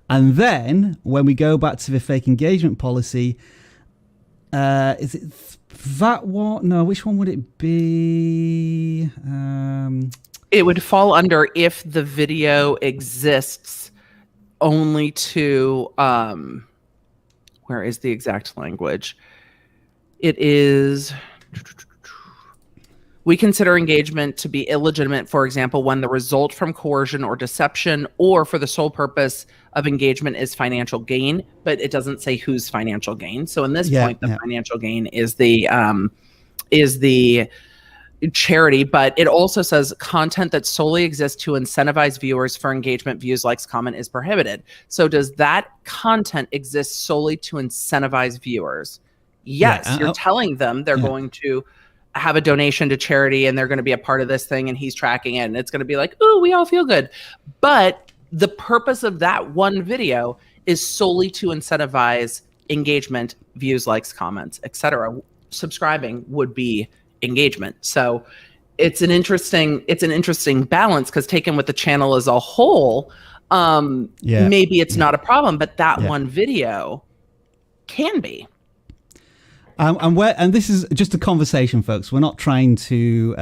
And then, when we go back to the fake engagement policy, is it that one? No, which one would it be? It would fall under if the video exists only to, where is the exact language? It is... We consider engagement to be illegitimate, for example, when the result from coercion or deception or for the sole purpose of engagement is financial gain, but it doesn't say whose financial gain. So in this point, the financial gain is the charity, but it also says content that solely exists to incentivize viewers for engagement, views, likes, comment is prohibited. So does that content exist solely to incentivize viewers? Yes, you're telling them they're going to have a donation to charity and they're going to be a part of this thing, and he's tracking it, and it's going to be like, ooh, we all feel good. But the purpose of that one video is solely to incentivize engagement, views, likes, comments, etc. Subscribing would be engagement. So it's an interesting balance, because taken with the channel as a whole, maybe it's not a problem, but that one video can be. And this is just a conversation, folks. We're not trying to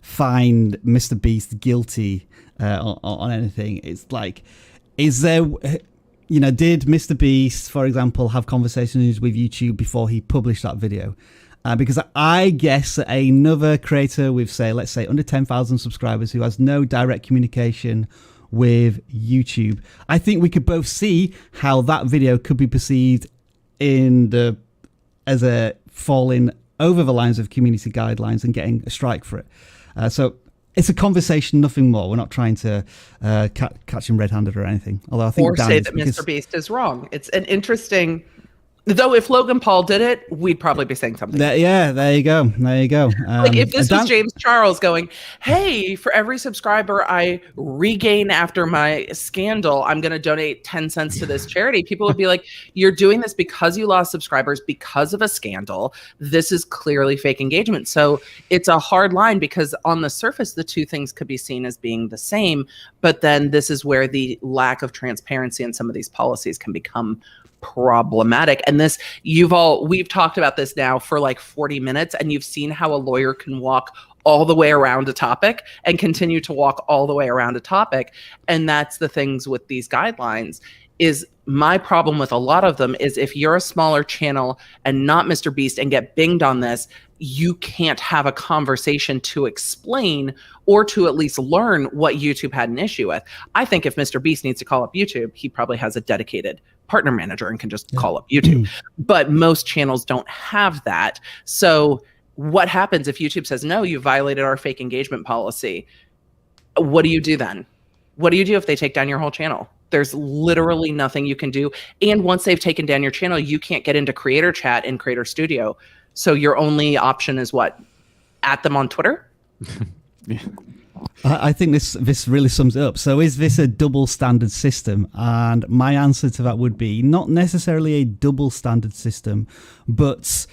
find Mr. Beast guilty on anything. It's like, is there, did Mr. Beast, for example, have conversations with YouTube before he published that video? Because I guess another creator with, let's say, under 10,000 subscribers who has no direct communication with YouTube, I think we could both see how that video could be perceived as a falling over the lines of community guidelines and getting a strike for it. So it's a conversation, nothing more. We're not trying to catch him red-handed or anything. Although I think or say that Mr. Beast is wrong. It's an interesting... Though if Logan Paul did it, we'd probably be saying something. There you go. Like if this was James Charles going, hey, for every subscriber I regain after my scandal, I'm going to donate 10 cents to this charity. People would be like, you're doing this because you lost subscribers because of a scandal. This is clearly fake engagement. So it's a hard line, because on the surface, the two things could be seen as being the same. But then this is where the lack of transparency in some of these policies can become problematic. And this, we've talked about this now for like 40 minutes, and you've seen how a lawyer can walk all the way around a topic and continue to walk all the way around a topic. And that's the things with these guidelines. Is my problem with a lot of them is if you're a smaller channel and not Mr. Beast and get binged on this, you can't have a conversation to explain or to at least learn what YouTube had an issue with. I think if Mr. Beast needs to call up YouTube, he probably has a dedicated partner manager and can just call up YouTube. But most channels don't have that. So what happens if YouTube says, no, you violated our fake engagement policy? What do you do then? What do you do if they take down your whole channel? There's literally nothing you can do. And once they've taken down your channel, you can't get into creator chat in Creator Studio. So your only option is what? At them on Twitter? Yeah. I think this really sums it up. So is this a double standard system? And my answer to that would be not necessarily a double standard system, but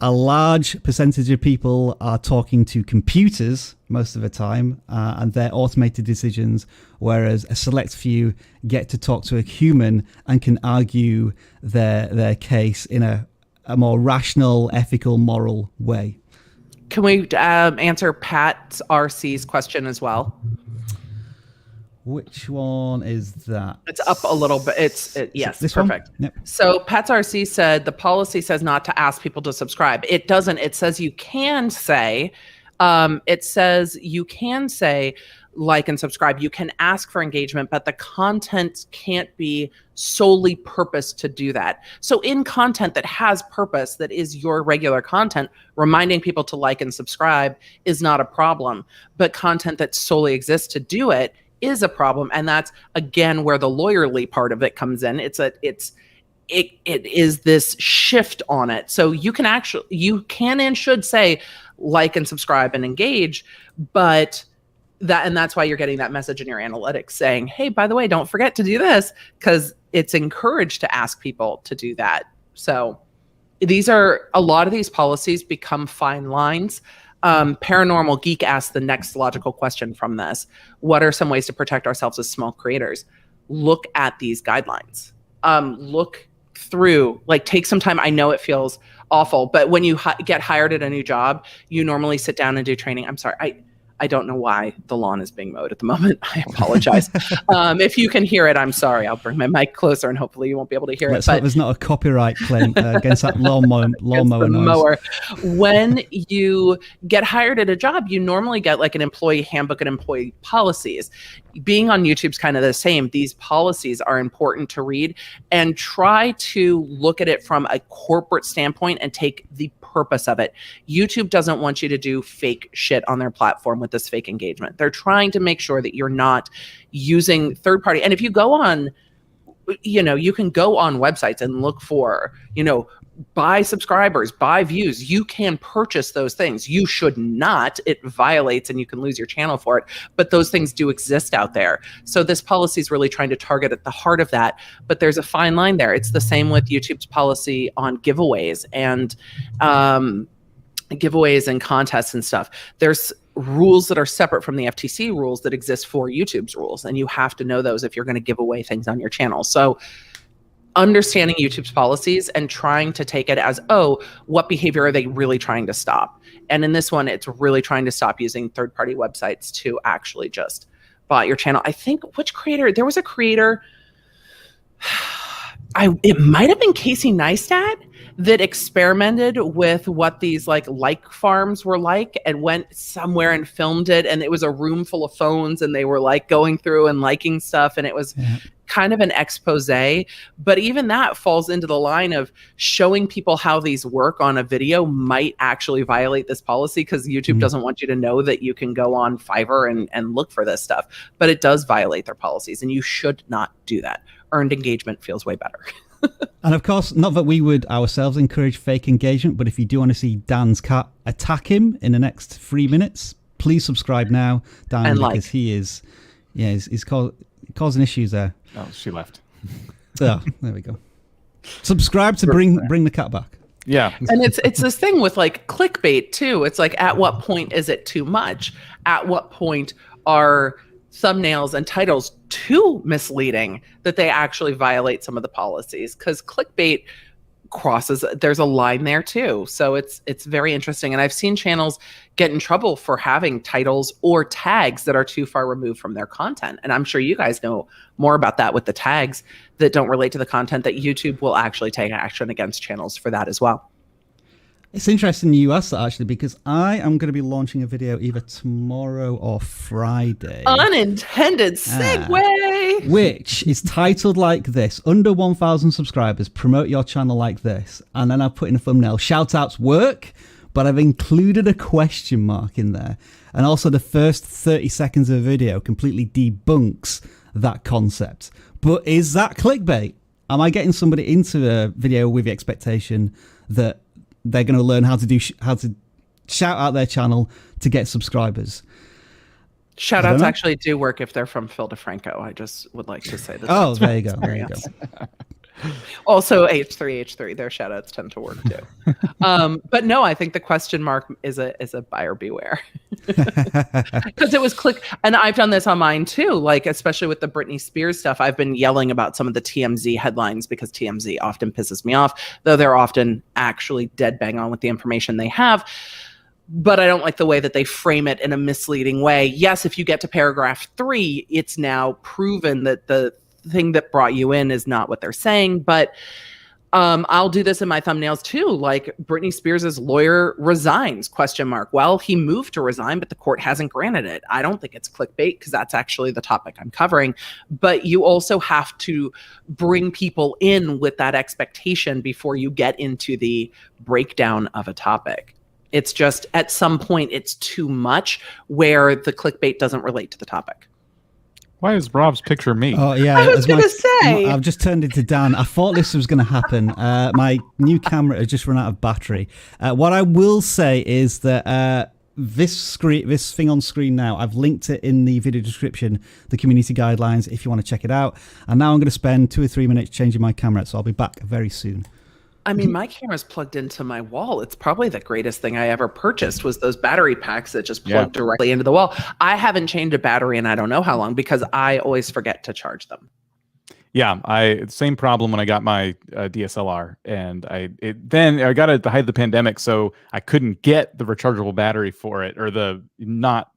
a large percentage of people are talking to computers most of the time and their automated decisions, whereas a select few get to talk to a human and can argue their case in a more rational, ethical, moral way. Can we answer Pat RC's question as well? Which one is that? It's up a little bit. Yes, this perfect. Yep. So Pat's RC said the policy says not to ask people to subscribe. It doesn't. It says you can say, like and subscribe. You can ask for engagement, but the content can't be solely purposed to do that. So in content that has purpose, that is your regular content, reminding people to like and subscribe is not a problem. But content that solely exists to do it is a problem. And that's, again, where the lawyerly part of it comes in. It is this shift on it. So you can and should say like and subscribe and engage, but that's why you're getting that message in your analytics saying, hey, by the way, don't forget to do this, because it's encouraged to ask people to do that. So a lot of these policies become fine lines. Paranormal Geek asked the next logical question from this. What are some ways to protect ourselves as small creators? Look at these guidelines. Look through, take some time. I know it feels awful, but when you get hired at a new job, you normally sit down and do training. I'm sorry. I don't know why the lawn is being mowed at the moment. I apologize. If you can hear it, I'm sorry. I'll bring my mic closer and hopefully you won't be able to hear it. Let's hope there's not a copyright claim against that lawnmower noise. When you get hired at a job, you normally get an employee handbook and employee policies. Being on YouTube's kind of the same. These policies are important to read and try to look at it from a corporate standpoint and take the purpose of it. YouTube doesn't want you to do fake shit on their platform with this fake engagement. They're trying to make sure that you're not using third party. And if you go on, you can go on websites and look for, buy subscribers, buy views. You can purchase those things. You should not. It violates and you can lose your channel for it. But those things do exist out there. So this policy is really trying to target at the heart of that. But there's a fine line there. It's the same with YouTube's policy on giveaways and contests and stuff. There's rules that are separate from the FTC rules that exist for YouTube's rules. And you have to know those if you're going to give away things on your channel. So understanding YouTube's policies and trying to take it as, what behavior are they really trying to stop? And in this one, it's really trying to stop using third-party websites to actually just bot your channel. I think there was a creator, it might have been Casey Neistat, that experimented with what these like farms were like and went somewhere and filmed it. And it was a room full of phones and they were going through and liking stuff. And it was kind of an expose. But even that falls into the line of showing people how these work on a video might actually violate this policy, because YouTube doesn't want you to know that you can go on Fiverr and look for this stuff. But it does violate their policies and you should not do that. Earned engagement feels way better. And of course, not that we would ourselves encourage fake engagement, but if you do want to see Dan's cat attack him in the next 3 minutes, please subscribe now, Dan, because he is, he's causing issues there. Oh, she left. There we go. Subscribe to bring the cat back. Yeah. And it's this thing with clickbait too. It's at what point is it too much? At what point are thumbnails and titles too misleading that they actually violate some of the policies? Because clickbait there's a line there too. So it's very interesting. And I've seen channels get in trouble for having titles or tags that are too far removed from their content. And I'm sure you guys know more about that with the tags that don't relate to the content, that YouTube will actually take action against channels for that as well. It's interesting you asked that, actually, because I am going to be launching a video either tomorrow or Friday. Unintended segue! Which is titled like this: under 1,000 subscribers, promote your channel like this. And then I put in a thumbnail, shout outs work, but I've included a question mark in there. And also the first 30 seconds of a video completely debunks that concept. But is that clickbait? Am I getting somebody into a video with the expectation that they're going to learn how to shout out their channel to get subscribers? Shout-outs actually do work if they're from Phil DeFranco. I just would like to say that. Oh, there you go. There you go. Also, H3, their shout-outs tend to work too. But no, I think the question mark is a buyer beware. Because it was and I've done this on mine too, like especially with the Britney Spears stuff. I've been yelling about some of the TMZ headlines because TMZ often pisses me off, though they're often actually dead bang on with the information they have. But I don't like the way that they frame it in a misleading way. Yes, if you get to paragraph 3, it's now proven that the thing that brought you in is not what they're saying. But I'll do this in my thumbnails too. Like Britney Spears' lawyer resigns, ? Well, he moved to resign, but the court hasn't granted it. I don't think it's clickbait because that's actually the topic I'm covering. But you also have to bring people in with that expectation before you get into the breakdown of a topic. It's just at some point it's too much where the clickbait doesn't relate to the topic. Why is Rob's picture me? Oh yeah, I was going to say. I've just turned it to Dan. I thought this was going to happen. My new camera has just run out of battery. What I will say is that this thing on screen now, I've linked it in the video description, the community guidelines, if you want to check it out. And now I'm going to spend 2 or 3 minutes changing my camera, so I'll be back very soon. I mean, my camera's plugged into my wall. It's probably the greatest thing I ever purchased was those battery packs that just plug directly into the wall. I haven't changed a battery in I don't know how long because I always forget to charge them. Yeah, same problem when I got my DSLR, and then I got it at the height of the pandemic, so I couldn't get the rechargeable battery for it, or the not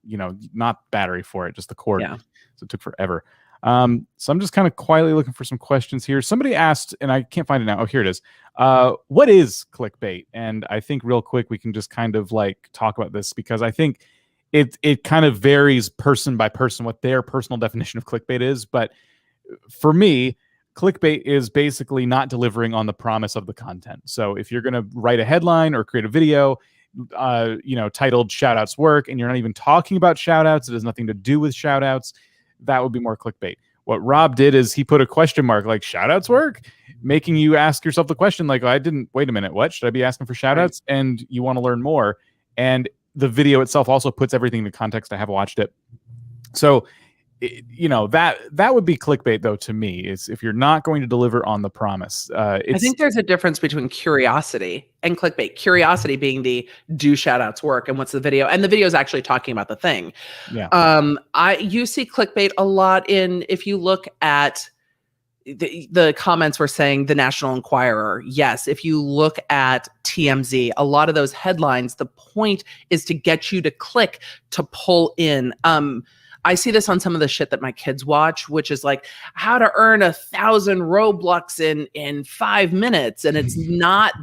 battery for it, just the cord. Yeah. So it took forever. So I'm just kind of quietly looking for some questions here. Somebody asked, and I can't find it now. Oh, here it is. What is clickbait? And I think real quick we can just kind of like talk about this because I think it kind of varies person by person what their personal definition of clickbait is. But for me, clickbait is basically not delivering on the promise of the content. So if you're going to write a headline or create a video, titled "Shoutouts Work," and you're not even talking about shoutouts, it has nothing to do with shoutouts, that would be more clickbait. What Rob did is he put a question mark like shoutouts work, making you ask yourself the question like, wait a minute, what should I be asking for shoutouts? Right. And you want to learn more. And the video itself also puts everything into context. I have watched it. So, that would be clickbait though to me, is if you're not going to deliver on the promise. I think there's a difference between curiosity and clickbait. Curiosity being the do shoutouts work and what's the video, and the video is actually talking about the thing. Yeah. You see clickbait a lot if you look at the comments were saying the National Enquirer. Yes. If you look at TMZ, a lot of those headlines, the point is to get you to click to pull in. I see this on some of the shit that my kids watch, which is like how to earn 1,000 Robux in 5 minutes. And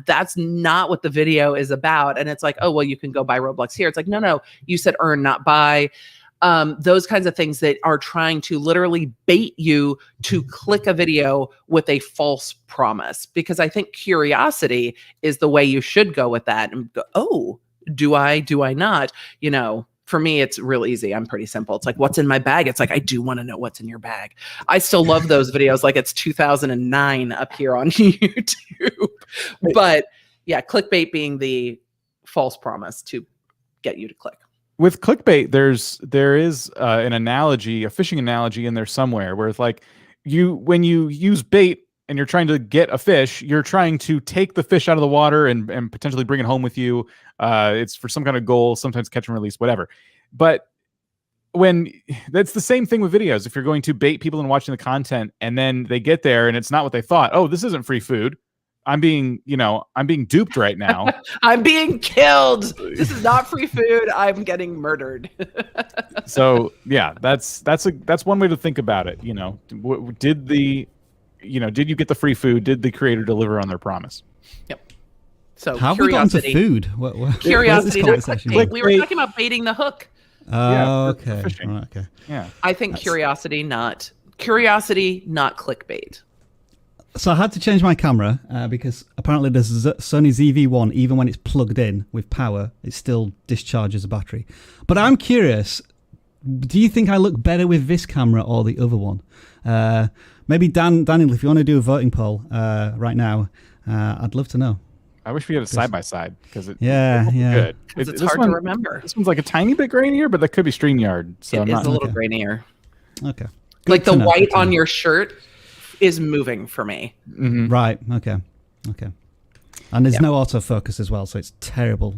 that's not what the video is about. And it's like, oh, well, you can go buy Robux here. It's like, no, you said earn, not buy. Those kinds of things that are trying to literally bait you to click a video with a false promise. Because I think curiosity is the way you should go with that. And go, oh, do I not? For me, it's real easy. I'm pretty simple. It's like, what's in my bag? It's like, I do want to know what's in your bag. I still love those videos like it's 2009 up here on YouTube. But yeah, clickbait being the false promise to get you to click. With clickbait, there is an analogy, a fishing analogy in there somewhere where it's like when you use bait and you're trying to get a fish, you're trying to take the fish out of the water and potentially bring it home with you. It's for some kind of goal, sometimes catch and release, whatever. But that's the same thing with videos. If you're going to bait people in watching the content and then they get there and it's not what they thought, oh, this isn't free food. I'm being duped right now. I'm being killed. This is not free food. I'm getting murdered. So yeah, that's one way to think about it. Did you get the free food? Did the creator deliver on their promise? Yep. So how have we gotten to food? Curiosity. We were talking about baiting the hook. Oh, okay. Right, okay. Yeah. I think curiosity, not clickbait. So I had to change my camera because apparently the Sony ZV-1, even when it's plugged in with power, it still discharges a battery. But I'm curious, do you think I look better with this camera or the other one? Maybe Daniel, if you want to do a voting poll right now, I'd love to know. I wish we had a side-by-side because it good. It's hard to remember. This one's like a tiny bit grainier, but that could be StreamYard. So it is a little grainier. Okay. Like the white on your shirt is moving for me. Mm-hmm. Right. Okay. And there's no autofocus as well, so it's terrible.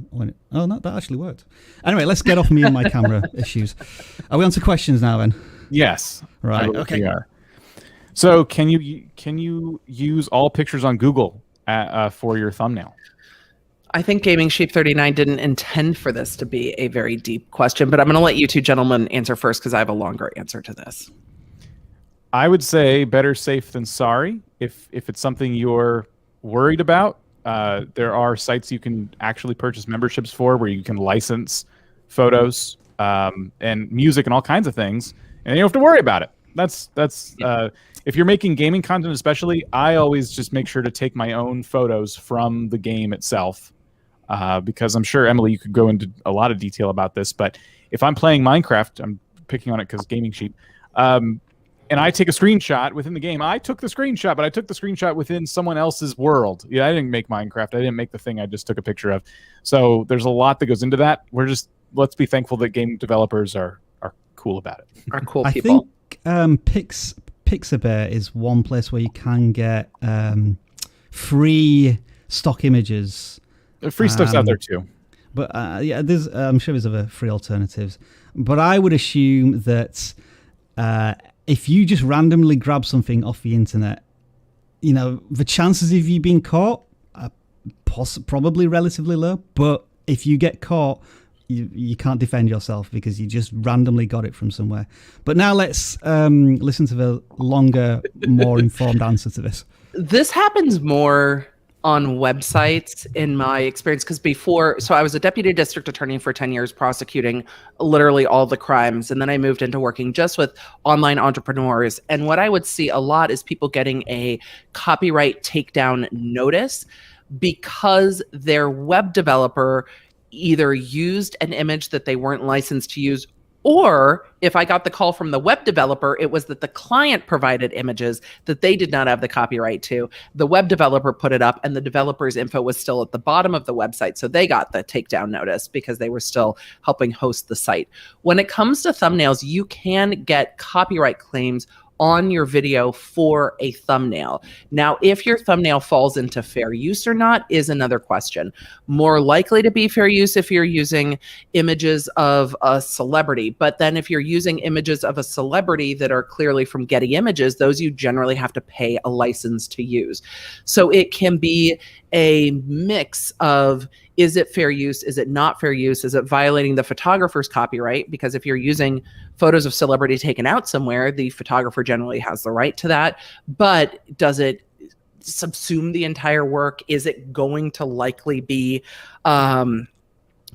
No, that actually worked. Anyway, let's get off me and my camera issues. Are we on to questions now then? Yes. Right. Okay. We are. So can you use all pictures on Google for your thumbnail? I think Gaming Sheep 39 didn't intend for this to be a very deep question, but I'm going to let you two gentlemen answer first because I have a longer answer to this. I would say better safe than sorry. If it's something you're worried about, there are sites you can actually purchase memberships for where you can license photos and music and all kinds of things, and you don't have to worry about it. That's if you're making gaming content, especially, I always just make sure to take my own photos from the game itself, because I'm sure, Emily, you could go into a lot of detail about this, but if I'm playing Minecraft, I'm picking on it because Gaming Sheep, and I take a screenshot within the game. I took the screenshot, but I took the screenshot within someone else's world. Yeah, I didn't make Minecraft. I didn't make the thing I just took a picture of. So there's a lot that goes into that. Let's be thankful that game developers are cool about it. Are cool people. I think Pixabay is one place where you can get free stock images. Free stuff's out there too. But I'm sure there's other free alternatives. But I would assume that if you just randomly grab something off the internet, the chances of you being caught are probably relatively low. But if you get caught, you can't defend yourself because you just randomly got it from somewhere. But now let's listen to the longer, more informed answer to this. This happens more on websites in my experience, because so I was a deputy district attorney for 10 years prosecuting literally all the crimes, and then I moved into working just with online entrepreneurs, and what I would see a lot is people getting a copyright takedown notice because their web developer either used an image that they weren't licensed to use, or if I got the call from the web developer, it was that the client provided images that they did not have the copyright to. The web developer put it up and the developer's info was still at the bottom of the website. So they got the takedown notice because they were still helping host the site. When it comes to thumbnails, you can get copyright claims on your video for a thumbnail. Now, if your thumbnail falls into fair use or not is another question. More likely to be fair use if you're using images of a celebrity, but then if you're using images of a celebrity that are clearly from Getty Images, those you generally have to pay a license to use. So it can be a mix of, is it fair use? Is it not fair use? Is it violating the photographer's copyright? Because if you're using photos of celebrity taken out somewhere, the photographer generally has the right to that. But does it subsume the entire work? Is it going to likely be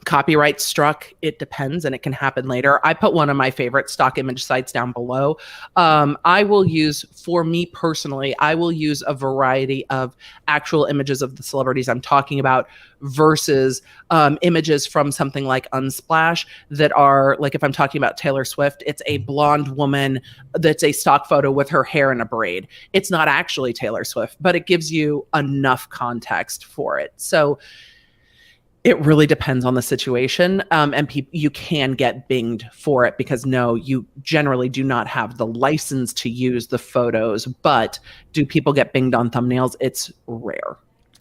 copyright struck? It depends, and it can happen later. I put one of my favorite stock image sites down below. I will use, for me personally, I will use a variety of actual images of the celebrities I'm talking about versus images from something like Unsplash that are, like if I'm talking about Taylor Swift, it's a blonde woman that's a stock photo with her hair in a braid. It's not actually Taylor Swift, but it gives you enough context for it. So it really depends on the situation, and you can get binged for it because no, you generally do not have the license to use the photos, but do people get binged on thumbnails? It's rare.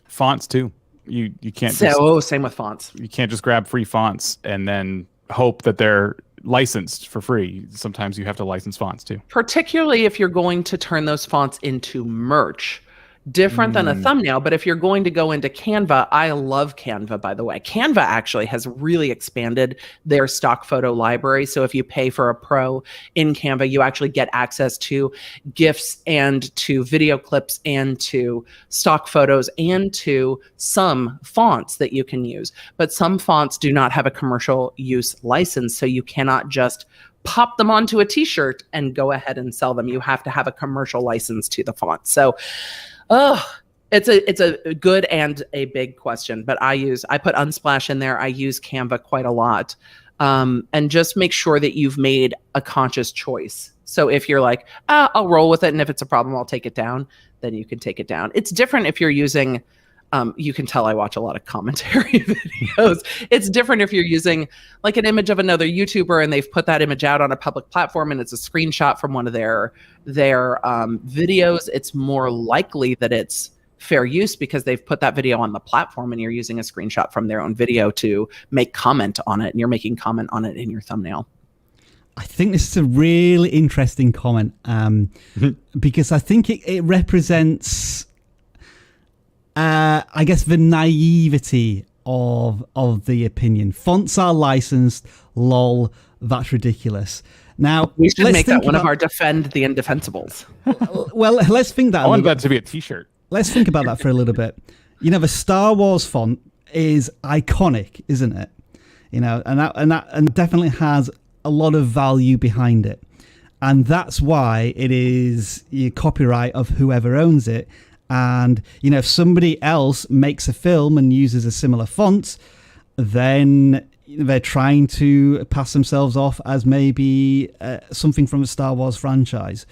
Fonts too. You can't same with fonts. You can't just grab free fonts and then hope that they're licensed for free. Sometimes you have to license fonts too. Particularly if you're going to turn those fonts into merch. Different than a thumbnail, but if you're going to go into Canva, I love Canva, by the way. Canva actually has really expanded their stock photo library. So if you pay for a pro in Canva, you actually get access to GIFs and to video clips and to stock photos and to some fonts that you can use. But some fonts do not have a commercial use license, so you cannot just pop them onto a t-shirt and go ahead and sell them. You have to have a commercial license to the font. So Oh, it's a good and a big question, but I put Unsplash in there. I use Canva quite a lot. And just make sure that you've made a conscious choice. So if you're like, I'll roll with it, and if it's a problem, I'll take it down, then you can take it down. It's different if you're using, you can tell I watch a lot of commentary videos. It's different if you're using like an image of another YouTuber and they've put that image out on a public platform and it's a screenshot from one of their videos. It's more likely that it's fair use because they've put that video on the platform and you're using a screenshot from their own video to make comment on it, and you're making comment on it in your thumbnail. I think this is a really interesting comment because I think it represents, I guess, the naivety of the opinion. Fonts are licensed, lol, that's ridiculous. Now, we should make that one of our defend the indefensibles. Well, let's think that. I want that to be a t-shirt. Let's think about that for a little bit. You know, the Star Wars font is iconic, isn't it? You know, and that definitely has a lot of value behind it. And that's why it is your copyright of whoever owns it. And, you know, if somebody else makes a film and uses a similar font, then they're trying to pass themselves off as maybe something from the Star Wars franchise.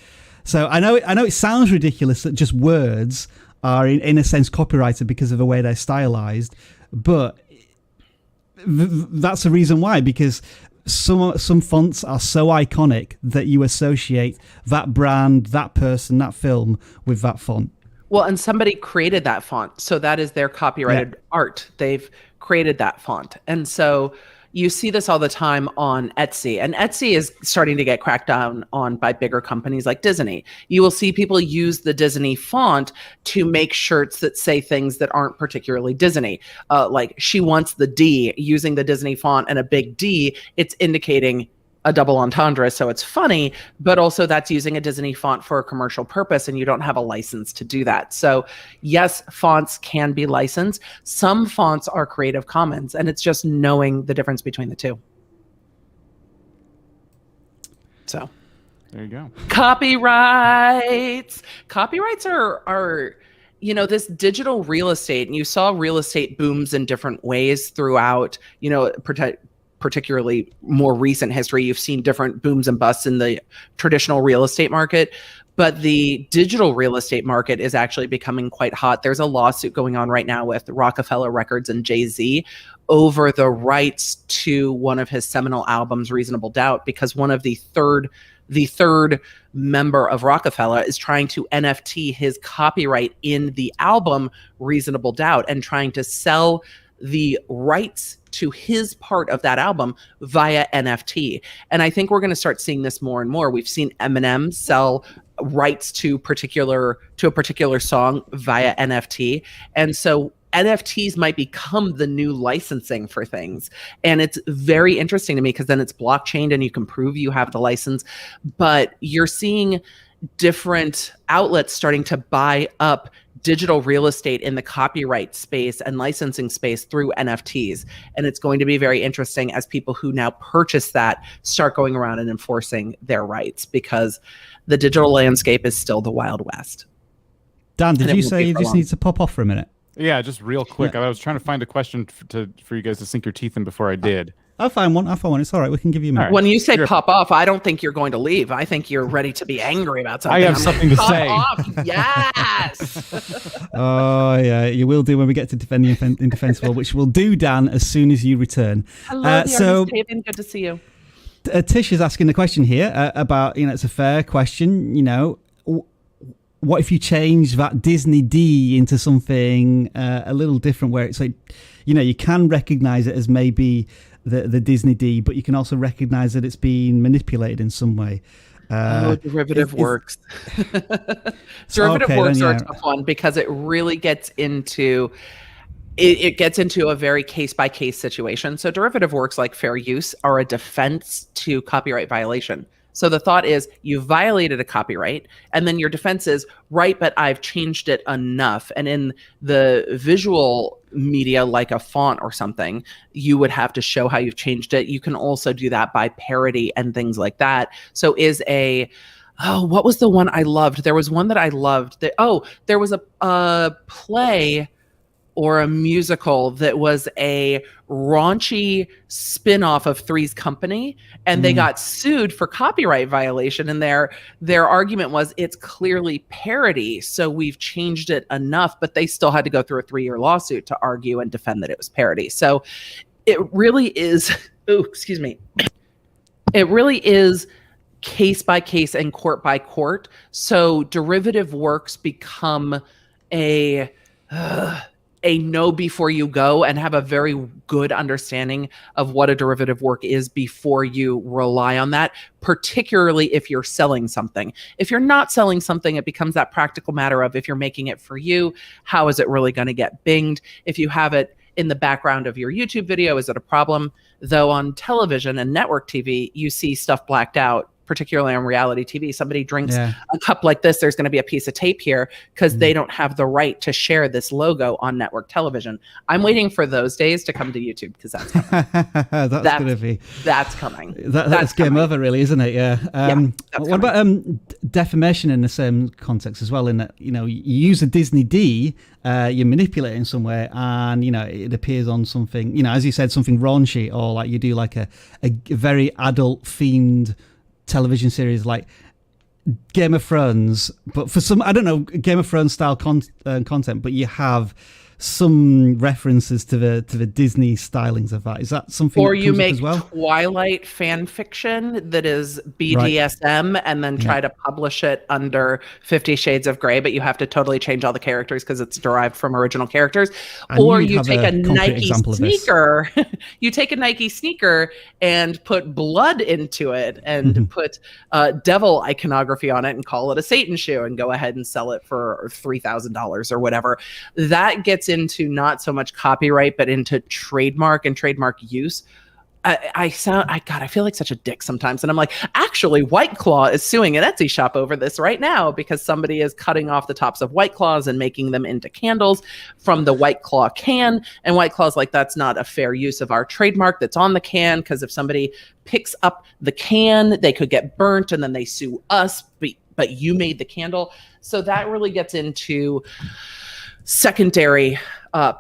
So I know it sounds ridiculous that just words are in a sense copyrighted because of the way they're stylized, but that's the reason why, because some fonts are so iconic that you associate that brand, that person, that film with that font. Well, and somebody created that font, so that is their copyrighted art. They've created that font. And so you see this all the time on Etsy, and Etsy is starting to get cracked down on by bigger companies like Disney. You will see people use the Disney font to make shirts that say things that aren't particularly Disney. Like she wants the D, using the Disney font and a big D, it's indicating a double entendre, so it's funny, but also that's using a Disney font for a commercial purpose, and you don't have a license to do that. So yes, fonts can be licensed. Some fonts are Creative Commons, and it's just knowing the difference between the two. So there you go. Copyrights are you know, this digital real estate, and you saw real estate booms in different ways throughout, you know, particularly more recent history. You've seen different booms and busts in the traditional real estate market, but the digital real estate market is actually becoming quite hot. There's a lawsuit going on right now with Rockefeller Records and Jay-Z over the rights to one of his seminal albums, Reasonable Doubt, because one of the third member of Rockefeller is trying to NFT his copyright in the album Reasonable Doubt and trying to sell the rights to his part of that album via NFT. And I think we're going to start seeing this more and more. We've seen Eminem sell rights to a particular song via NFT. And so NFTs might become the new licensing for things. And it's very interesting to me because then it's blockchained and you can prove you have the license. But you're seeing different outlets starting to buy up digital real estate in the copyright space and licensing space through NFTs. And it's going to be very interesting as people who now purchase that start going around and enforcing their rights, because the digital landscape is still the Wild West. Dan, did you say you just need to pop off for a minute? Yeah, just real quick. Yeah. I was trying to find a question for you guys to sink your teeth in before I did. I'll find one. It's all right. We can give you a minute. Right. When you say pop off, I don't think you're going to leave. I think you're ready to be angry about something. I have something to say. Off. Yes. Oh, yeah. You will do when we get to Defending Indefensible, which we'll do, Dan, as soon as you return. Hello, Taven. Good to see you. Tish is asking the question here about, it's a fair question, what if you change that Disney D into something a little different, where it's like, you can recognize it as maybe the Disney D, but you can also recognize that it's being manipulated in some way. Derivative works. Derivative works are a tough one because it really gets into it gets into a very case-by-case situation. So derivative works like fair use are a defense to copyright violation. So the thought is you violated a copyright, and then your defense is, right, but I've changed it enough. And in the visual media, like a font or something, you would have to show how you've changed it. You can also do that by parody and things like that. So is a Oh, what was the one I loved? There was one that I loved. There was a play or a musical that was a raunchy spin-off of Three's Company, and they got sued for copyright violation, and their argument was it's clearly parody, so we've changed it enough, but they still had to go through a 3-year lawsuit to argue and defend that it was parody. So it really is it really is case by case and court by court. So derivative works become a know before you go, and have a very good understanding of what a derivative work is before you rely on that, particularly if you're selling something. If you're not selling something, it becomes that practical matter of, if you're making it for you, how is it really going to get binged? If you have it in the background of your YouTube video, is it a problem? Though on television and network TV, you see stuff blacked out, particularly on reality TV. Somebody drinks a cup like this, there's going to be a piece of tape here because they don't have the right to share this logo on network television. I'm waiting for those days to come to YouTube, because that's coming. That's going to be... That's coming. That's game over, really, isn't it? Yeah. What about defamation in the same context as well? In that, you use a Disney D, you manipulate it in some way, and it appears on something, as you said, something raunchy, or like you do like a very adult themed television series like Game of Thrones, but for some, I don't know, Game of Thrones style content, but you have some references to the Disney stylings of that. Is that something? Or that you comes up make as well? Twilight fan fiction that is BDSM, and then try to publish it under 50 Shades of Grey, but you have to totally change all the characters because it's derived from original characters. Or you take a Nike sneaker, you take a Nike sneaker and put blood into it, and put devil iconography on it, and call it a Satan shoe, and go ahead and sell it for $3,000 or whatever. That gets into not so much copyright, but into trademark and trademark use. I feel like such a dick sometimes. And I'm like, actually, White Claw is suing an Etsy shop over this right now, because somebody is cutting off the tops of White Claws and making them into candles from the White Claw can. And White Claw's like, that's not a fair use of our trademark that's on the can, because if somebody picks up the can, they could get burnt, and then they sue us, but you made the candle. So that really gets into secondary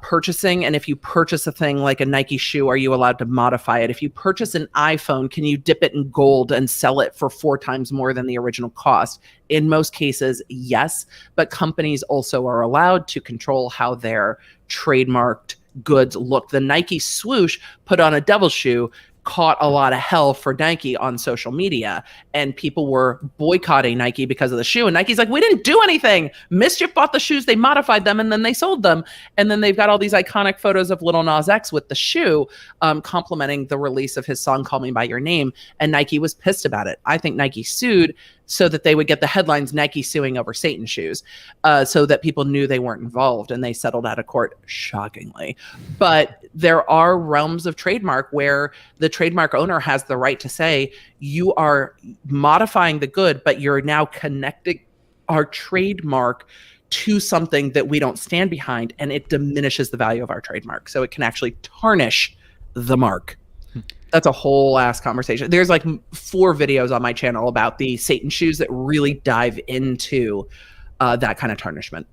purchasing. And if you purchase a thing like a Nike shoe, are you allowed to modify it? If you purchase an iPhone, can you dip it in gold and sell it for 4 times more than the original cost? In most cases, yes, but companies also are allowed to control how their trademarked goods look. The Nike swoosh put on a devil shoe caught a lot of hell for Nike on social media, and people were boycotting Nike because of the shoe. And Nike's like, we didn't do anything. Mischief bought the shoes, they modified them, and then they sold them. And then they've got all these iconic photos of Lil Nas X with the shoe, complimenting the release of his song Call Me By Your Name. And Nike was pissed about it. I think Nike sued so that they would get the headlines, Nike suing over Satan shoes, so that people knew they weren't involved, and they settled out of court, shockingly. But there are realms of trademark where the trademark owner has the right to say, you are modifying the good, but you're now connecting our trademark to something that we don't stand behind, and it diminishes the value of our trademark. So it can actually tarnish the mark. That's a whole ass conversation. There's like 4 videos on my channel about the Satan shoes that really dive into that kind of tarnishment.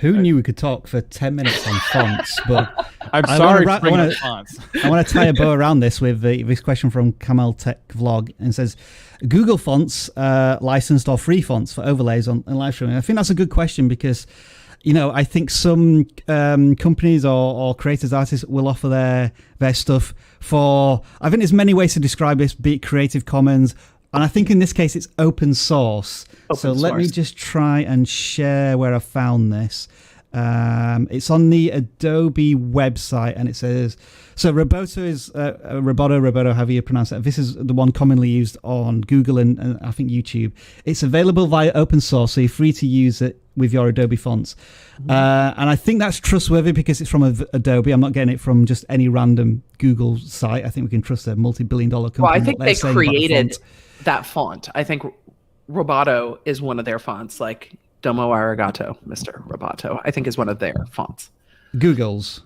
Who knew we could talk for 10 minutes on fonts? But I'm sorry to bring up fonts. I want to tie a bow around this with this question from Camel Tech Vlog, and says, Google Fonts licensed or free fonts for overlays on live streaming? I think that's a good question, because I think some companies or creators, artists will offer their stuff for, I think there's many ways to describe this, be it Creative Commons, and I think in this case it's open source. Let me just try and share where I found this. It's on the Adobe website, and it says, so Roboto is Roboto, however you pronounce it. This is the one commonly used on Google and I think YouTube. It's available via open source, so you're free to use it with your Adobe fonts. And I think that's trustworthy because it's from Adobe. I'm not getting it from just any random Google site. I think we can trust a multi-billion-dollar company. Well, I think they created that font. I think Roboto is one of their fonts, like Domo Arigato, Mr. Roboto, I think is one of their fonts. Google's?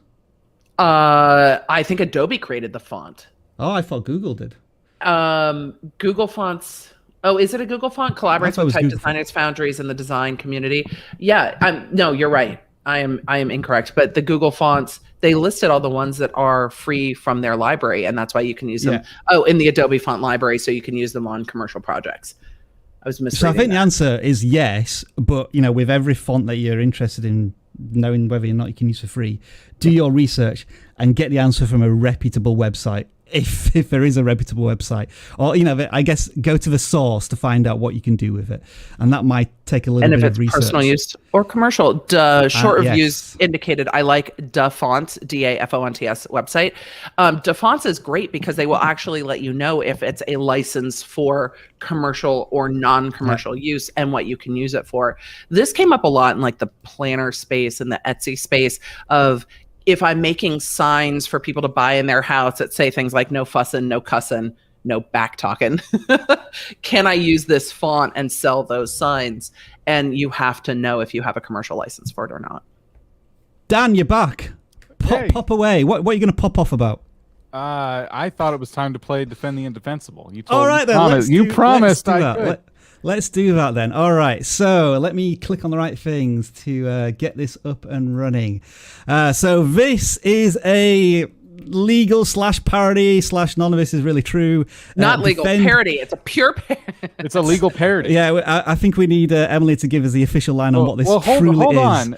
I think Adobe created the font. Oh, I thought Google did. Google fonts, Oh, is it a Google font? Collaborates with type Google designers, foundries, and the design community. Yeah, no, you're right. I am incorrect. But the Google fonts, they listed all the ones that are free from their library, and that's why you can use them. Yeah. Oh, in the Adobe font library, so you can use them on commercial projects. I was misreading. So I think the answer is yes, but with every font that you're interested in knowing whether or not you can use for free, do your research and get the answer from a reputable website. If there is a reputable website, or I guess go to the source to find out what you can do with it, and that might take a little bit of research. And if it's personal use or commercial, short reviews indicated. I like DaFonts, DaFonts website. DaFonts is great because they will actually let you know if it's a license for commercial or non-commercial use and what you can use it for. This came up a lot in like the planner space and the Etsy space of, if I'm making signs for people to buy in their house that say things like no fussin', no cussin', no back talking, can I use this font and sell those signs? And you have to know if you have a commercial license for it or not. Dan, you're back. Pop away. What are you going to pop off about? I thought it was time to play Defend the Indefensible. All right, then. You promised I could. Let's do that then. All right. So let me click on the right things to get this up and running. So this is a legal / parody / none of this is really true. Not legal parody. It's a pure parody. It's a legal parody. Yeah, I think we need Emily to give us the official line on what this truly is. Hold on.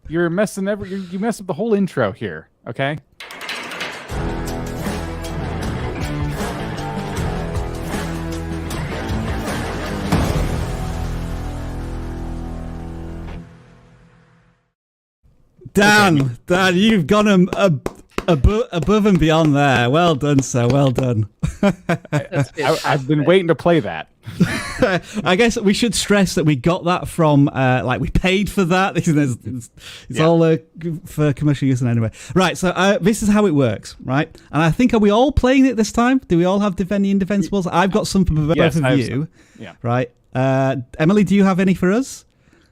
You're messing you messed up the whole intro here. Okay. Dan, you've gone above and beyond there. Well done, sir. Well done. I've been waiting to play that. I guess we should stress that we got that from, we paid for that. It's all for commercial use anyway. Right, so this is how it works, right? And I think, are we all playing it this time? Do we all have Defend the Indefensibles? I've got some for both of you. Yeah. Right. Emily, do you have any for us?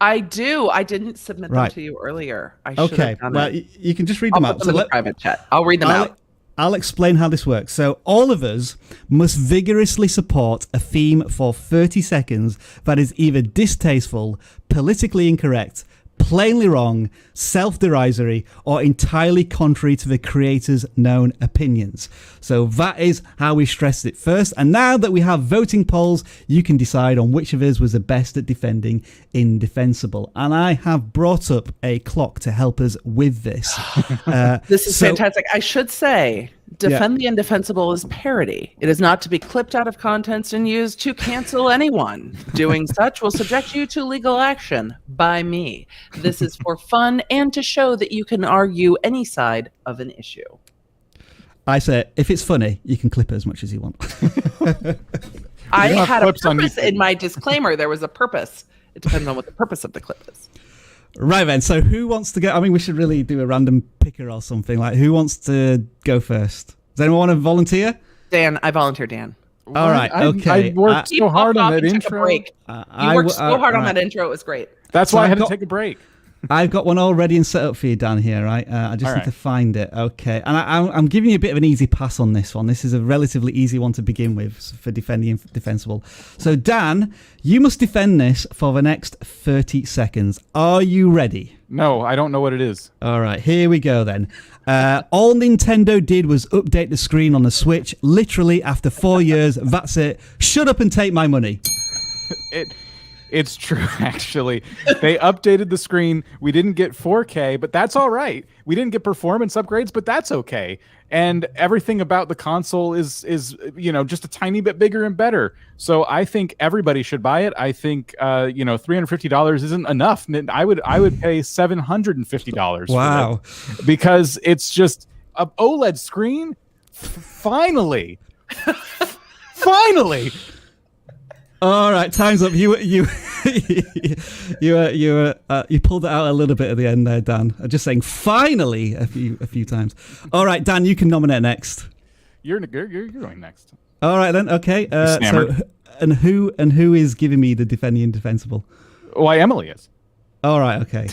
I do. I didn't submit them to you earlier. I should have done it. You can just read them out. I'll put them in the private chat. I'll read them out. I'll explain how this works. So all of us must vigorously support a theme for 30 seconds that is either distasteful, politically incorrect, plainly wrong, self-derisory, or entirely contrary to the creator's known opinions. So that is how we stressed it first. And now that we have voting polls, you can decide on which of us was the best at defending indefensible. And I have brought up a clock to help us with this. This is fantastic. I should say, Defend the Indefensible is parody. It is not to be clipped out of context and used to cancel anyone. Doing such will subject you to legal action by me. This is for fun and to show that you can argue any side of an issue. I say, if it's funny, you can clip it as much as you want. I had a purpose in my disclaimer. There was a purpose. It depends on what the purpose of the clip is. Right then, so who wants to go? I mean, we should really do a random picker or something. Like, who wants to go first? Does anyone want to volunteer? Dan, I volunteer, Dan. All right, okay. I worked so hard on that intro. You worked so hard on that intro, it was great. That's why I had to take a break. I've got one all ready and set up for you, Dan, here, right? I just need to find it. Okay. And I'm giving you a bit of an easy pass on this one. This is a relatively easy one to begin with for defending indefensible. So, Dan, you must defend this for the next 30 seconds. Are you ready? No, I don't know what it is. All right, here we go then. All Nintendo did was update the screen on the Switch. Literally, after 4 years, that's it. Shut up and take my money. It's true, actually. They updated the screen. We didn't get 4K, but that's all right. We didn't get performance upgrades, but that's okay. And everything about the console is just a tiny bit bigger and better. So I think everybody should buy it. I think $350 isn't enough. I would pay $750. Wow. For it because it's just an OLED screen. Finally. Finally. All right, time's up. You pulled it out a little bit at the end there, Dan. I'm just saying finally a few times. All right, Dan, you can nominate next. You're going next. All right then. Okay. Who is giving me the Defend the Indefensible? Why, Emily is. All right. Okay.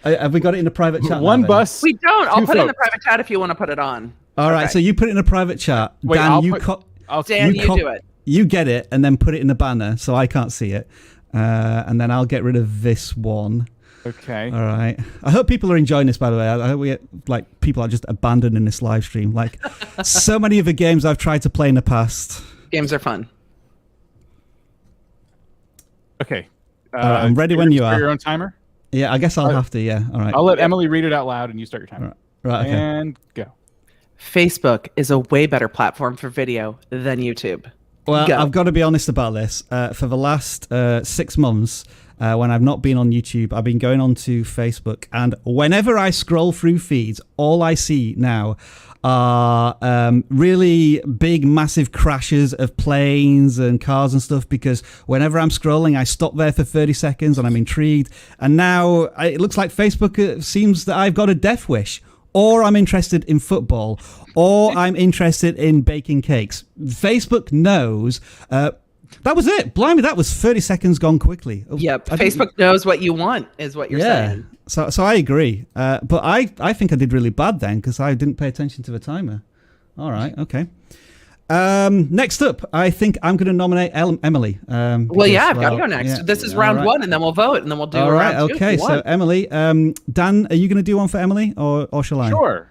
Have we got it in a private chat? One bus. We don't. I'll put it in the private chat if you want to put it on. All right. So you put it in a private chat. Wait, Dan, Dan, you do it. you get it and then put it in the banner so I can't see it. And then I'll get rid of this one. Okay. All right. I hope people are enjoying this, by the way. I hope we get, people are just abandoning this live stream. Like so many of the games I've tried to play in the past. Games are fun. Okay. I'm ready when you are. Your own timer? Yeah, I guess I'll have to. Yeah. All right. I'll let Emily read it out loud and you start your timer. Right. Okay. And go. Facebook is a way better platform for video than YouTube. Well, Go. I've got to be honest about this. For the last 6 months, when I've not been on YouTube, I've been going on to Facebook. And whenever I scroll through feeds, all I see now are really big, massive crashes of planes and cars and stuff, because whenever I'm scrolling, I stop there for 30 seconds and I'm intrigued. And now it looks like Facebook seems that I've got a death wish. Or I'm interested in football, or I'm interested in baking cakes. Facebook knows. That was it. Blimey, that was 30 seconds gone quickly. Yep. Facebook knows what you want, is what you're saying. So I agree. But I think I did really bad then because I didn't pay attention to the timer. All right. Okay. Next up, I think I'm going to nominate Emily. I've got to go next. Yeah. This is round one, and then we'll vote, and then we'll do round two. Okay, so Emily, Dan, are you going to do one for Emily, or shall I? Sure.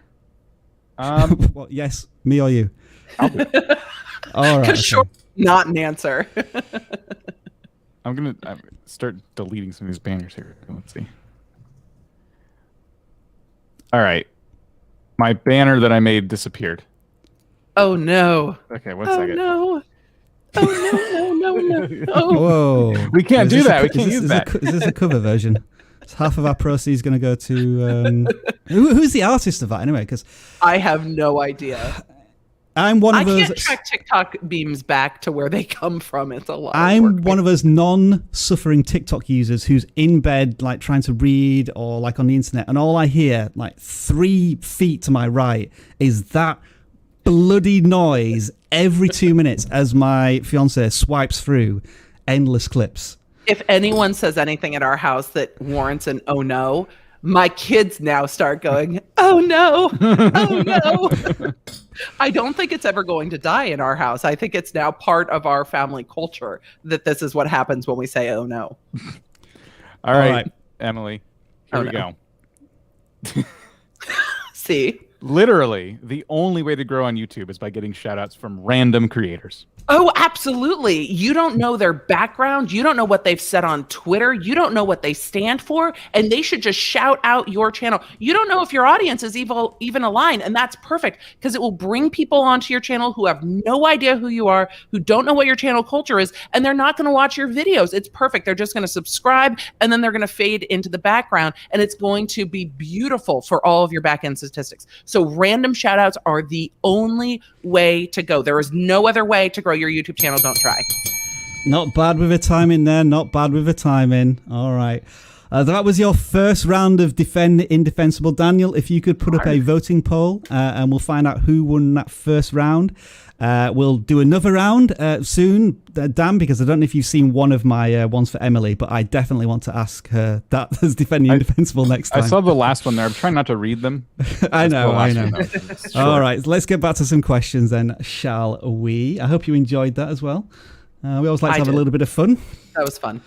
Well, yes, me or you? I'll do it. All right. Sure, not an answer. I'm going to start deleting some of these banners here. Let's see. All right. My banner that I made disappeared. Oh no! Okay, one second. No! Oh no! Whoa! We can't do that. We can't use that. Is this a cover version? It's half of our proceeds going to go to who's the artist of that anyway? Because I have no idea. I'm one of those. I can't track TikTok beams back to where they come from. It's a lot. I'm one of those non-suffering TikTok users who's in bed, like trying to read or like on the internet, and all I hear, like 3 feet to my right, is that bloody noise every 2 minutes as my fiance swipes through endless clips. If anyone says anything at our house that warrants an oh no, my kids now start going, oh no, oh no. I don't think it's ever going to die in our house. I think it's now part of our family culture that this is what happens when we say oh no. All right. Emily, here we go. See? Literally, the only way to grow on YouTube is by getting shout-outs from random creators. Oh, absolutely. You don't know their background. You don't know what they've said on Twitter. You don't know what they stand for. And they should just shout out your channel. You don't know if your audience is even aligned. And that's perfect because it will bring people onto your channel who have no idea who you are, who don't know what your channel culture is, and they're not going to watch your videos. It's perfect. They're just going to subscribe and then they're going to fade into the background. And it's going to be beautiful for all of your back-end statistics. So random shout outs are the only way to go. There is no other way to grow your YouTube channel. Don't try. Not bad with the timing there. Not bad with the timing. All right. That was your first round of Defend Indefensible. Daniel, if you could put up a voting poll and we'll find out who won that first round. We'll do another round soon, Dan, because I don't know if you've seen one of my ones for Emily, but I definitely want to ask her that as Defending Indefensible next time. I saw the last one there. I'm trying not to read them. I know. All right, let's get back to some questions then, shall we? I hope you enjoyed that as well. We always like to have a little bit of fun. That was fun.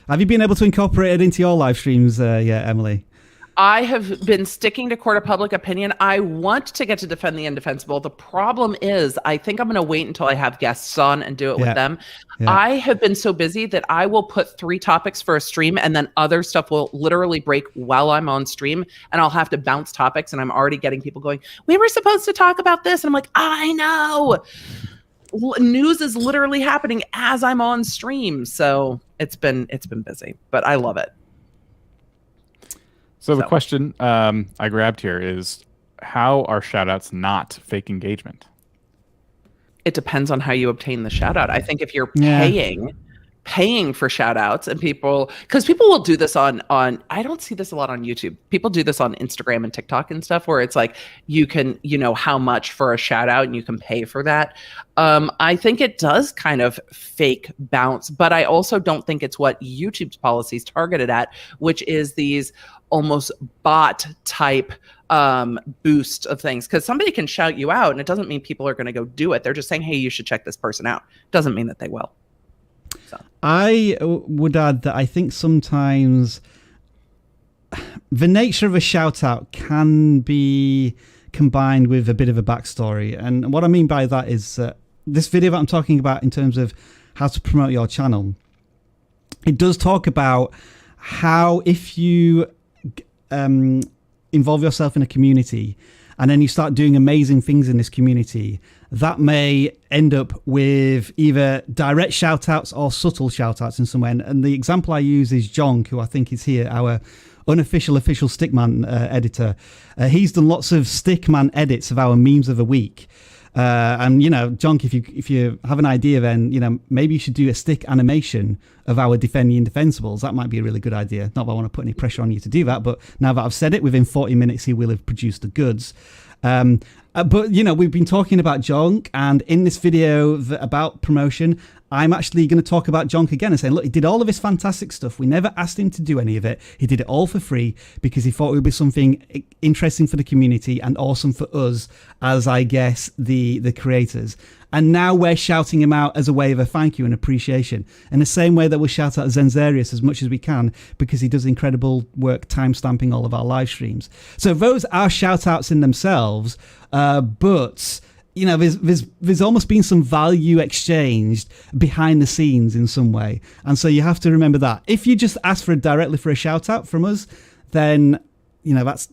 Have you been able to incorporate it into your live streams yet, Emily? I have been sticking to court of public opinion. I want to get to Defend the Indefensible. The problem is I think I'm going to wait until I have guests on and do it with them. Yeah. I have been so busy that I will put 3 topics for a stream and then other stuff will literally break while I'm on stream and I'll have to bounce topics and I'm already getting people going, we were supposed to talk about this. And I'm like, I know. News is literally happening as I'm on stream. So it's been busy, but I love it. So the question I grabbed here is, how are shoutouts not fake engagement? It depends on how you obtain the shoutout. I think if you're paying for shoutouts and because people will do this on, I don't see this a lot on YouTube. People do this on Instagram and TikTok and stuff where it's like, you can, how much for a shout out and you can pay for that. I think it does kind of fake bounce, but I also don't think it's what YouTube's policies targeted at, which is these almost bot type boost of things, because somebody can shout you out and it doesn't mean people are going to go do it. They're just saying, hey, you should check this person out. Doesn't mean that they will. So I would add that I think sometimes the nature of a shout out can be combined with a bit of a backstory. And what I mean by that is this video that I'm talking about in terms of how to promote your channel, it does talk about how if you involve yourself in a community and then you start doing amazing things in this community, that may end up with either direct shout outs or subtle shout outs in some way. And the example I use is Jonk, who I think is here, our unofficial official Stickman editor. He's done lots of Stickman edits of our memes of the week. And Jonk, if you have an idea, then maybe you should do a stick animation of our Defending Indefensibles. That might be a really good idea. Not that I want to put any pressure on you to do that, but now that I've said it, within 40 minutes he will have produced the goods. But we've been talking about Jonk, and in this video about promotion, I'm actually going to talk about Jonk again and saying, look, he did all of this fantastic stuff. We never asked him to do any of it. He did it all for free because he thought it would be something interesting for the community and awesome for us as, I guess, the creators. And now we're shouting him out as a way of a thank you and appreciation. In the same way that we'll shout out Zenzarius as much as we can because he does incredible work timestamping all of our live streams. So those are shout outs in themselves, but there's almost been some value exchanged behind the scenes in some way. And so you have to remember that. If you just ask directly for a shout out from us, then, that's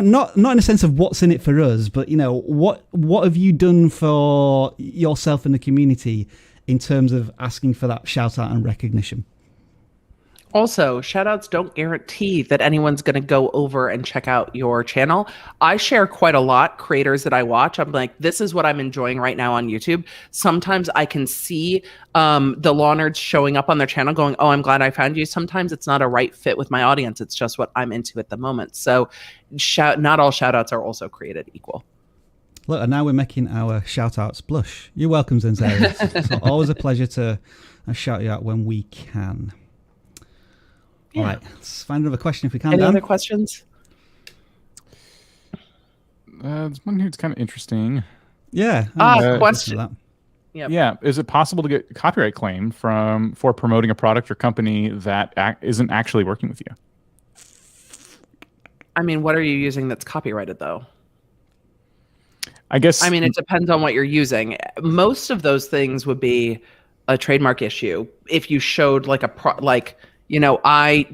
not in a sense of what's in it for us, but, what have you done for yourself and the community in terms of asking for that shout out and recognition? Also, shoutouts don't guarantee that anyone's going to go over and check out your channel. I share quite a lot creators that I watch. I'm like, this is what I'm enjoying right now on YouTube. Sometimes I can see the law nerds showing up on their channel going, oh, I'm glad I found you. Sometimes it's not a right fit with my audience. It's just what I'm into at the moment. So not all shoutouts are also created equal. Look, and now we're making our shout-outs blush. You're welcome, Zenzarius. It's always a pleasure to shout you out when we can. Yeah. All right, let's find another question if we can. Any other questions? There's one here that's kind of interesting. Yeah. Question. Yep. Yeah. Is it possible to get copyright claim for promoting a product or company that isn't actually working with you? I mean, what are you using that's copyrighted, though? I guguess. I mean, it depends on what you're using. Most of those things would be a trademark issue. If you showed I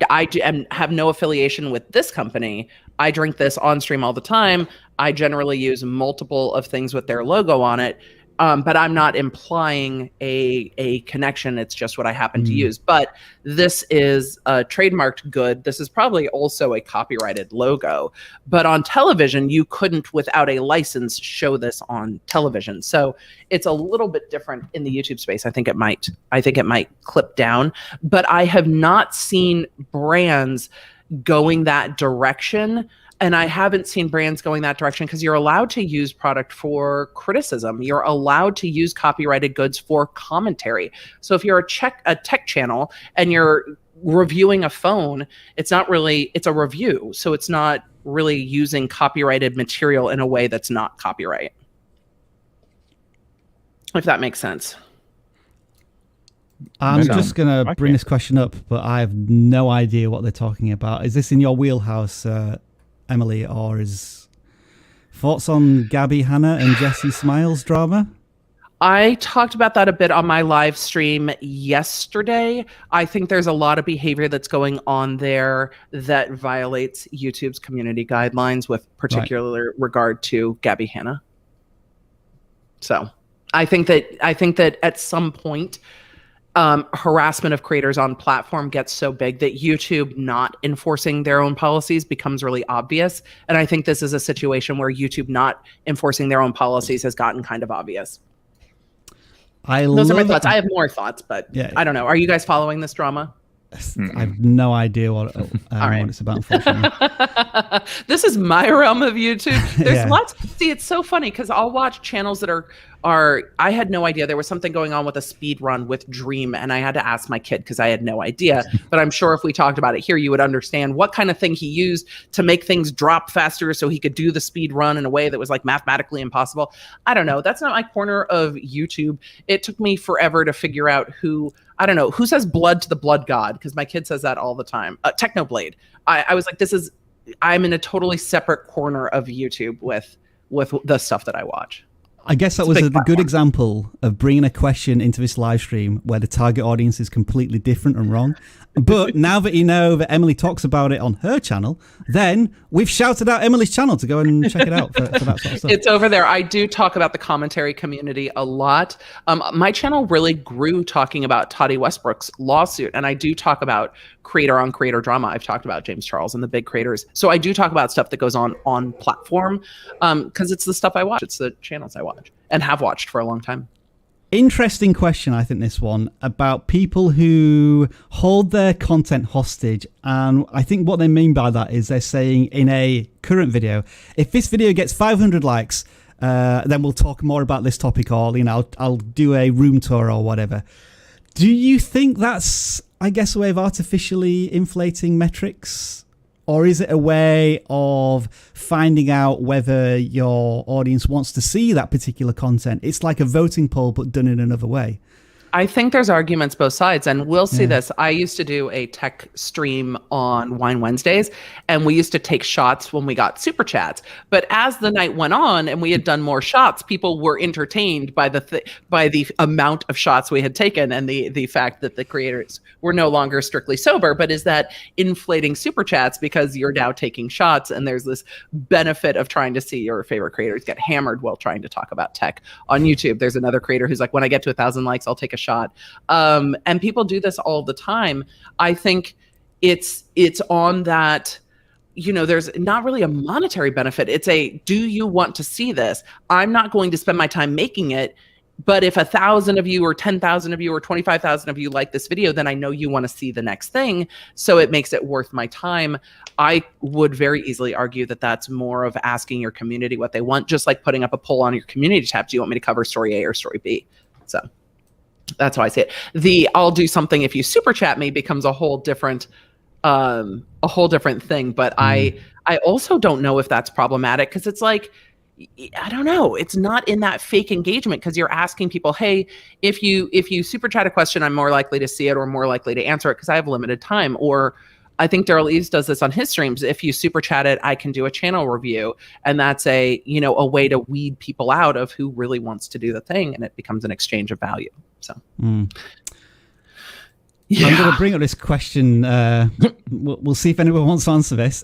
have no affiliation with this company. I drink this on stream all the time. I generally use multiple of things with their logo on it. But I'm not implying a connection. It's just what I happen to use. But this is a trademarked good. This is probably also a copyrighted logo. But on television, you couldn't, without a license, show this on television. So it's a little bit different in the YouTube space. I think it might clip down. But I have not seen brands going that direction. And I haven't seen brands going that direction because you're allowed to use product for criticism. You're allowed to use copyrighted goods for commentary. So if you're a tech channel and you're reviewing a phone, it's a review. So it's not really using copyrighted material in a way that's not copyright. If that makes sense. I'm just going to bring this question up, but I have no idea what they're talking about. Is this in your wheelhouse, Emily, or is thoughts on Gabby, Hannah, and Jesse Smiles drama? I talked about that a bit on my live stream yesterday. I think there's a lot of behavior that's going on there that violates YouTube's community guidelines with particular regard to Gabby, Hannah. So I think that at some point, harassment of creators on platform gets so big that YouTube not enforcing their own policies becomes really obvious. And I think this is a situation where YouTube not enforcing their own policies has gotten kind of obvious. Those are my thoughts. I have more thoughts, but yeah. I don't know. Are you guys following this drama? I have no idea what it's about, unfortunately. This is my realm of YouTube. There's lots. See, it's so funny because I'll watch channels that are I had no idea there was something going on with a speed run with Dream, and I had to ask my kid because I had no idea. But I'm sure if we talked about it here, you would understand what kind of thing he used to make things drop faster so he could do the speed run in a way that was like mathematically impossible. I don't know. That's not my corner of YouTube. It took me forever to figure out who says blood to the blood god, because my kid says that all the time. Technoblade. I was like, I'm in a totally separate corner of YouTube with the stuff that I watch. I guess that was a good example of bringing a question into this live stream where the target audience is completely different and wrong. But now that you know that Emily talks about it on her channel, then we've shouted out Emily's channel to go and check it out for that sort of stuff. It's over there. I do talk about the commentary community a lot. My channel really grew talking about Toddy Westbrook's lawsuit, and I do talk about creator-on-creator drama. I've talked about James Charles and the big creators. So I do talk about stuff that goes on platform because it's the stuff I watch. It's the channels I watch and have watched for a long time. Interesting question, I think, this one, about people who hold their content hostage. And I think what they mean by that is they're saying in a current video, if this video gets 500 likes, then we'll talk more about this topic, or, I'll do a room tour or whatever. Do you think that's, I guess, a way of artificially inflating metrics? Or is it a way of finding out whether your audience wants to see that particular content? It's like a voting poll, but done in another way. I think there's arguments both sides, and we'll see this. I used to do a tech stream on Wine Wednesdays, and we used to take shots when we got super chats. But as the night went on and we had done more shots, people were entertained by the amount of shots we had taken, and the fact that the creators were no longer strictly sober. But is that inflating super chats because you're now taking shots, and there's this benefit of trying to see your favorite creators get hammered while trying to talk about tech on YouTube? There's another creator who's like, when I get to 1,000 likes, I'll take a shot. And people do this all the time. I think it's on that, there's not really a monetary benefit. It's do you want to see this? I'm not going to spend my time making it, but if 1,000 of you or 10,000 of you or 25,000 of you like this video, then I know you want to see the next thing. So it makes it worth my time. I would very easily argue that that's more of asking your community what they want, just like putting up a poll on your community tab. Do you want me to cover story A or story B? So that's how I see it. I'll do something if you super chat me becomes a whole different thing. But I also don't know if that's problematic, because it's like, I don't know. It's not in that fake engagement, because you're asking people, hey, if you super chat a question, I'm more likely to see it or more likely to answer it because I have limited time. Or I think Daryl Eves does this on his streams. If you super chat it, I can do a channel review. And that's a way to weed people out of who really wants to do the thing. And it becomes an exchange of value. So, yeah. I'm going to bring up this question. We'll see if anyone wants to answer this.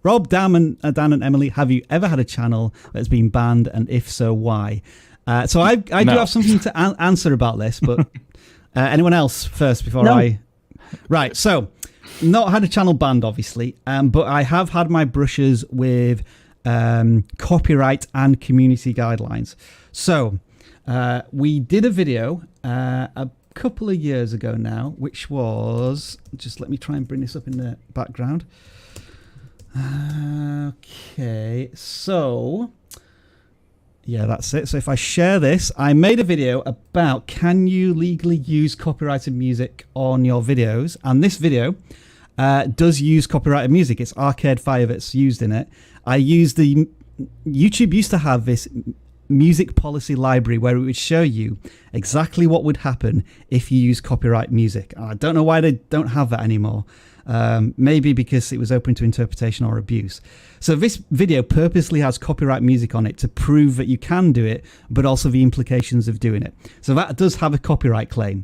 Rob, Dan, and Emily, have you ever had a channel that's been banned? And if so, why? So I do have something to answer about this, but anyone else first before Right, so not had a channel banned, obviously, but I have had my brushes with copyright and community guidelines. So we did a video a couple of years ago now, which was, just let me try and bring this up in the background. Okay, so yeah, that's it. So if I share this, I made a video about can you legally use copyrighted music on your videos, and this video does use copyrighted music. It's Arcade Fire that's used in it. I used YouTube used to have this music policy library where it would show you exactly what would happen if you use copyright music. I don't know why they don't have that anymore. Maybe because it was open to interpretation or abuse. So this video purposely has copyright music on it to prove that you can do it, but also the implications of doing it. So that does have a copyright claim.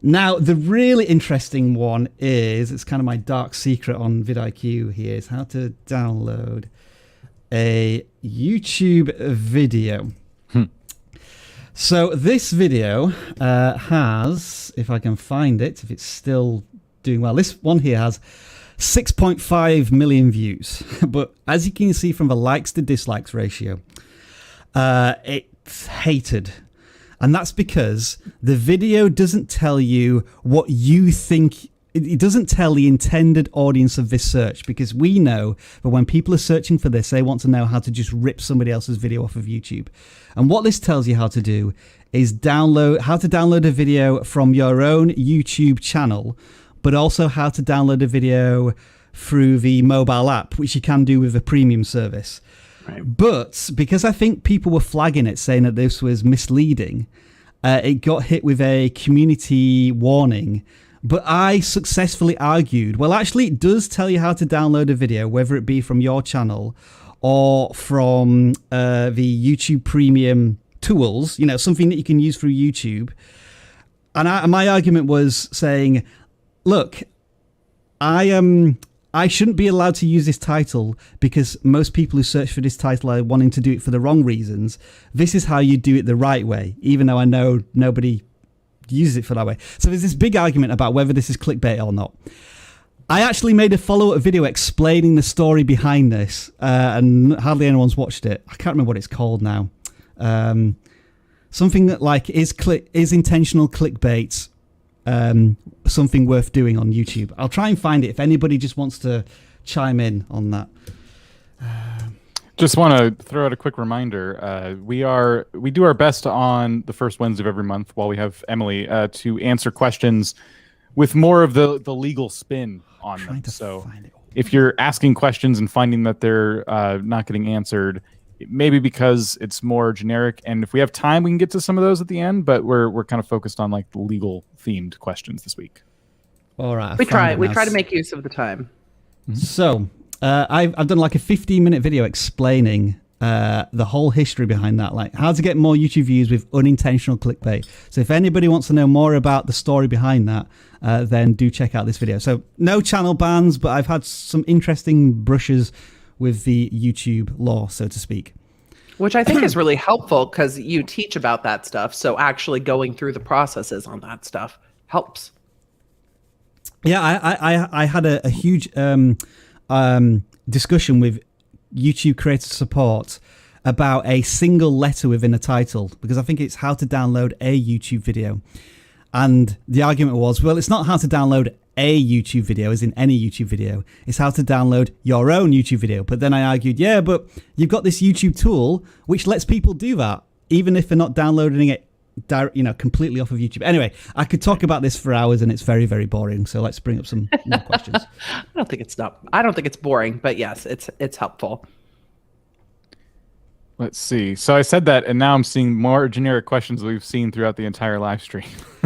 Now, the really interesting one is, it's kind of my dark secret on vidIQ here, is how to download a YouTube video. So this video has, if I can find it, if it's still doing well, this one here has 6.5 million views. But as you can see from the likes to dislikes ratio, it's hated. And that's because the video doesn't tell you what you think it doesn't tell the intended audience of this search, because we know that when people are searching for this, they want to know how to just rip somebody else's video off of YouTube. And what this tells you how to do is how to download a video from your own YouTube channel, but also how to download a video through the mobile app, which you can do with a premium service. Right. But because I think people were flagging it, saying that this was misleading, it got hit with a community warning. But I successfully argued, well, actually, it does tell you how to download a video, whether it be from your channel or from the YouTube Premium tools, something that you can use through YouTube. And my argument was saying, look, I shouldn't be allowed to use this title because most people who search for this title are wanting to do it for the wrong reasons. This is how you do it the right way, even though I know nobody uses it for that way. So there's this big argument about whether this is clickbait or not. I actually made a follow-up video explaining the story behind this, and hardly anyone's watched it. I can't remember what it's called now. Something like, is intentional clickbait something worth doing on YouTube? I'll try and find it if anybody just wants to chime in on that. Just want to throw out a quick reminder. We do our best on the first Wednesday of every month while we have Emily to answer questions with more of the legal spin on them. So if you're asking questions and finding that they're not getting answered, maybe because it's more generic, and if we have time, we can get to some of those at the end. But we're kind of focused on like the legal themed questions this week. All right, we try to make use of the time. Mm-hmm. So I've done like a 15-minute video explaining the whole history behind that, like how to get more YouTube views with unintentional clickbait. So if anybody wants to know more about the story behind that, then do check out this video. So no channel bans, but I've had some interesting brushes with the YouTube law, so to speak. Which I think is really helpful because you teach about that stuff. So actually going through the processes on that stuff helps. Yeah, I had a huge discussion with YouTube creator support about a single letter within a title, because I think it's how to download a YouTube video. And the argument was, well, it's not how to download a YouTube video, as in any YouTube video. It's how to download your own YouTube video. But then I argued, yeah, but you've got this YouTube tool which lets people do that, even if they're not downloading it completely off of YouTube. Anyway, I could talk about this for hours, and it's very, very boring. So let's bring up some more questions. I don't think it's boring, but yes, it's helpful. Let's see. So I said that, and now I'm seeing more generic questions we've seen throughout the entire live stream.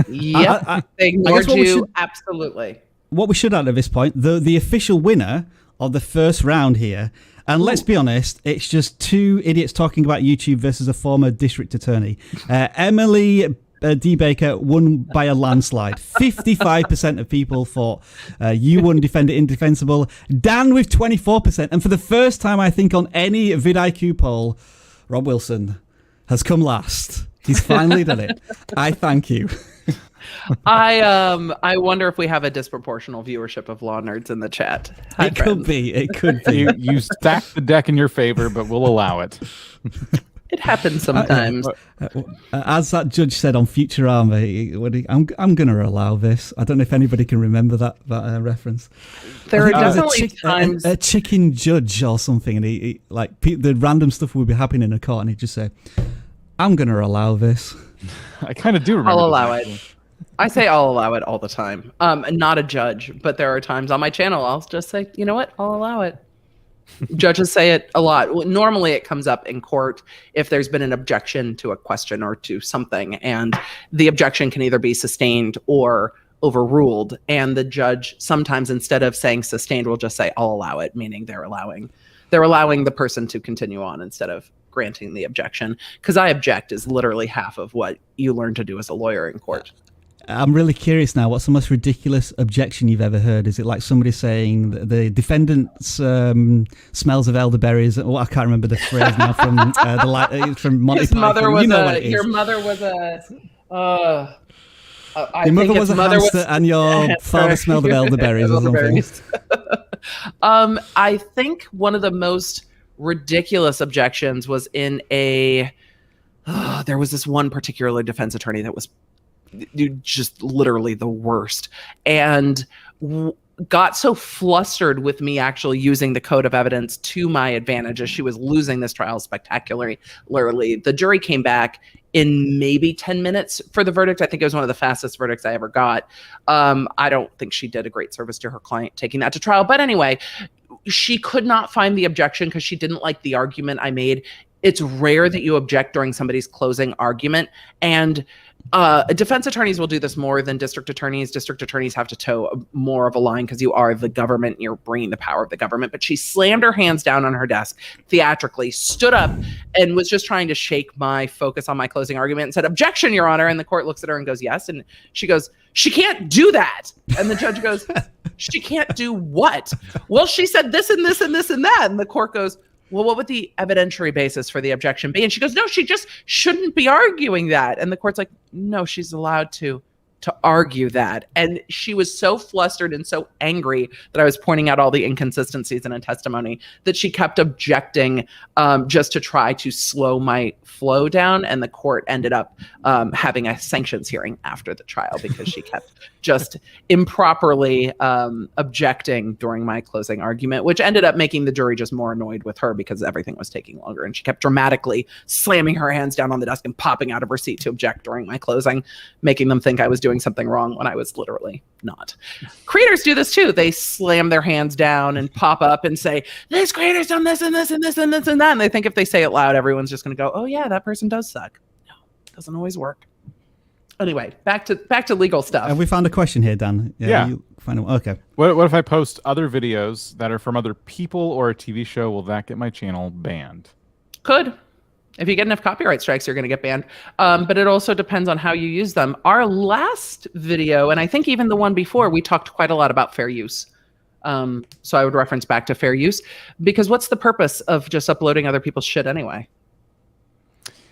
Yep, they ignored you. Absolutely. What we should add at this point, the official winner of the first round here, and let's be honest, it's just two idiots talking about YouTube versus a former district attorney. Emily D. Baker won by a landslide. 55% of people thought you wouldn't defend it indefensible. Dan with 24%. And for the first time, I think, on any vidIQ poll, Rob Wilson has come last. He's finally done it. I thank you. I wonder if we have a disproportional viewership of law nerds in the chat. Hi, it could be. It could be. You stacked the deck in your favor, but we'll allow it. It happens sometimes. As that judge said on Futurama, I'm going to allow this. I don't know if anybody can remember that reference. There are definitely times a chicken judge or something, and he like the random stuff would be happening in a court, and he'd just say, "I'm going to allow this." I kind of do remember. I'll allow it. I say I'll allow it all the time. Not a judge, but there are times on my channel I'll just say, you know what, I'll allow it. Judges say it a lot. Normally it comes up in court if there's been an objection to a question or to something, and the objection can either be sustained or overruled. And the judge sometimes, instead of saying sustained, will just say, I'll allow it, meaning they're allowing the person to continue on instead of granting the objection. Because I object is literally half of what you learn to do as a lawyer in court. I'm really curious now. What's the most ridiculous objection you've ever heard? Is it like somebody saying the defendant smells of elderberries? Well, I can't remember the phrase now from from Monty Python. You know what it is. Your mother was a. Your mother was a hamster, and your father smelled of elderberries or something. I think one of the most ridiculous objections was in a. There was this one particular defense attorney that was just literally the worst. And got so flustered with me actually using the code of evidence to my advantage as she was losing this trial spectacularly. The jury came back in maybe 10 minutes for the verdict. I think it was one of the fastest verdicts I ever got. I don't think she did a great service to her client taking that to trial. But anyway, she could not find the objection because she didn't like the argument I made. It's rare that you object during somebody's closing argument. And defense attorneys will do this more than district attorneys. District attorneys have to toe more of a line because you are the government and you're bringing the power of the government. But she slammed her hands down on her desk theatrically, stood up, and was just trying to shake my focus on my closing argument and said, "Objection, Your Honor." And the court looks at her and goes, "Yes." And she goes, "She can't do that." And the judge goes, "She can't do what?" "Well, she said this and this and this and that." And the court goes, "Well, what would the evidentiary basis for the objection be?" And she goes, "No, she just shouldn't be arguing that." And the court's like, "No, she's allowed to argue that." And she was so flustered and so angry that I was pointing out all the inconsistencies in a testimony that she kept objecting just to try to slow my flow down. And the court ended up having a sanctions hearing after the trial because she kept just improperly objecting during my closing argument, which ended up making the jury just more annoyed with her because everything was taking longer. And she kept dramatically slamming her hands down on the desk and popping out of her seat to object during my closing, making them think I was doing something wrong when I was literally not. Creators do this too. They slam their hands down and pop up and say, "This creator's done this and this and this and this and that." And they think if they say it loud, everyone's just going to go, "Oh yeah, that person does suck." No, it doesn't always work. Anyway, back to legal stuff. Have we found a question here, Dan? Yeah. Okay. What if I post other videos that are from other people or a TV show? Will that get my channel banned? Could. If you get enough copyright strikes, you're going to get banned. But it also depends on how you use them. Our last video, and I think even the one before, we talked quite a lot about fair use. So I would reference back to fair use, because what's the purpose of just uploading other people's shit anyway?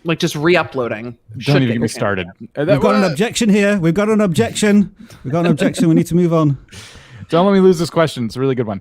Like just re-uploading. Don't even get me started. We've got an objection here. We've got an objection. We need to move on. Don't let me lose this question. It's a really good one.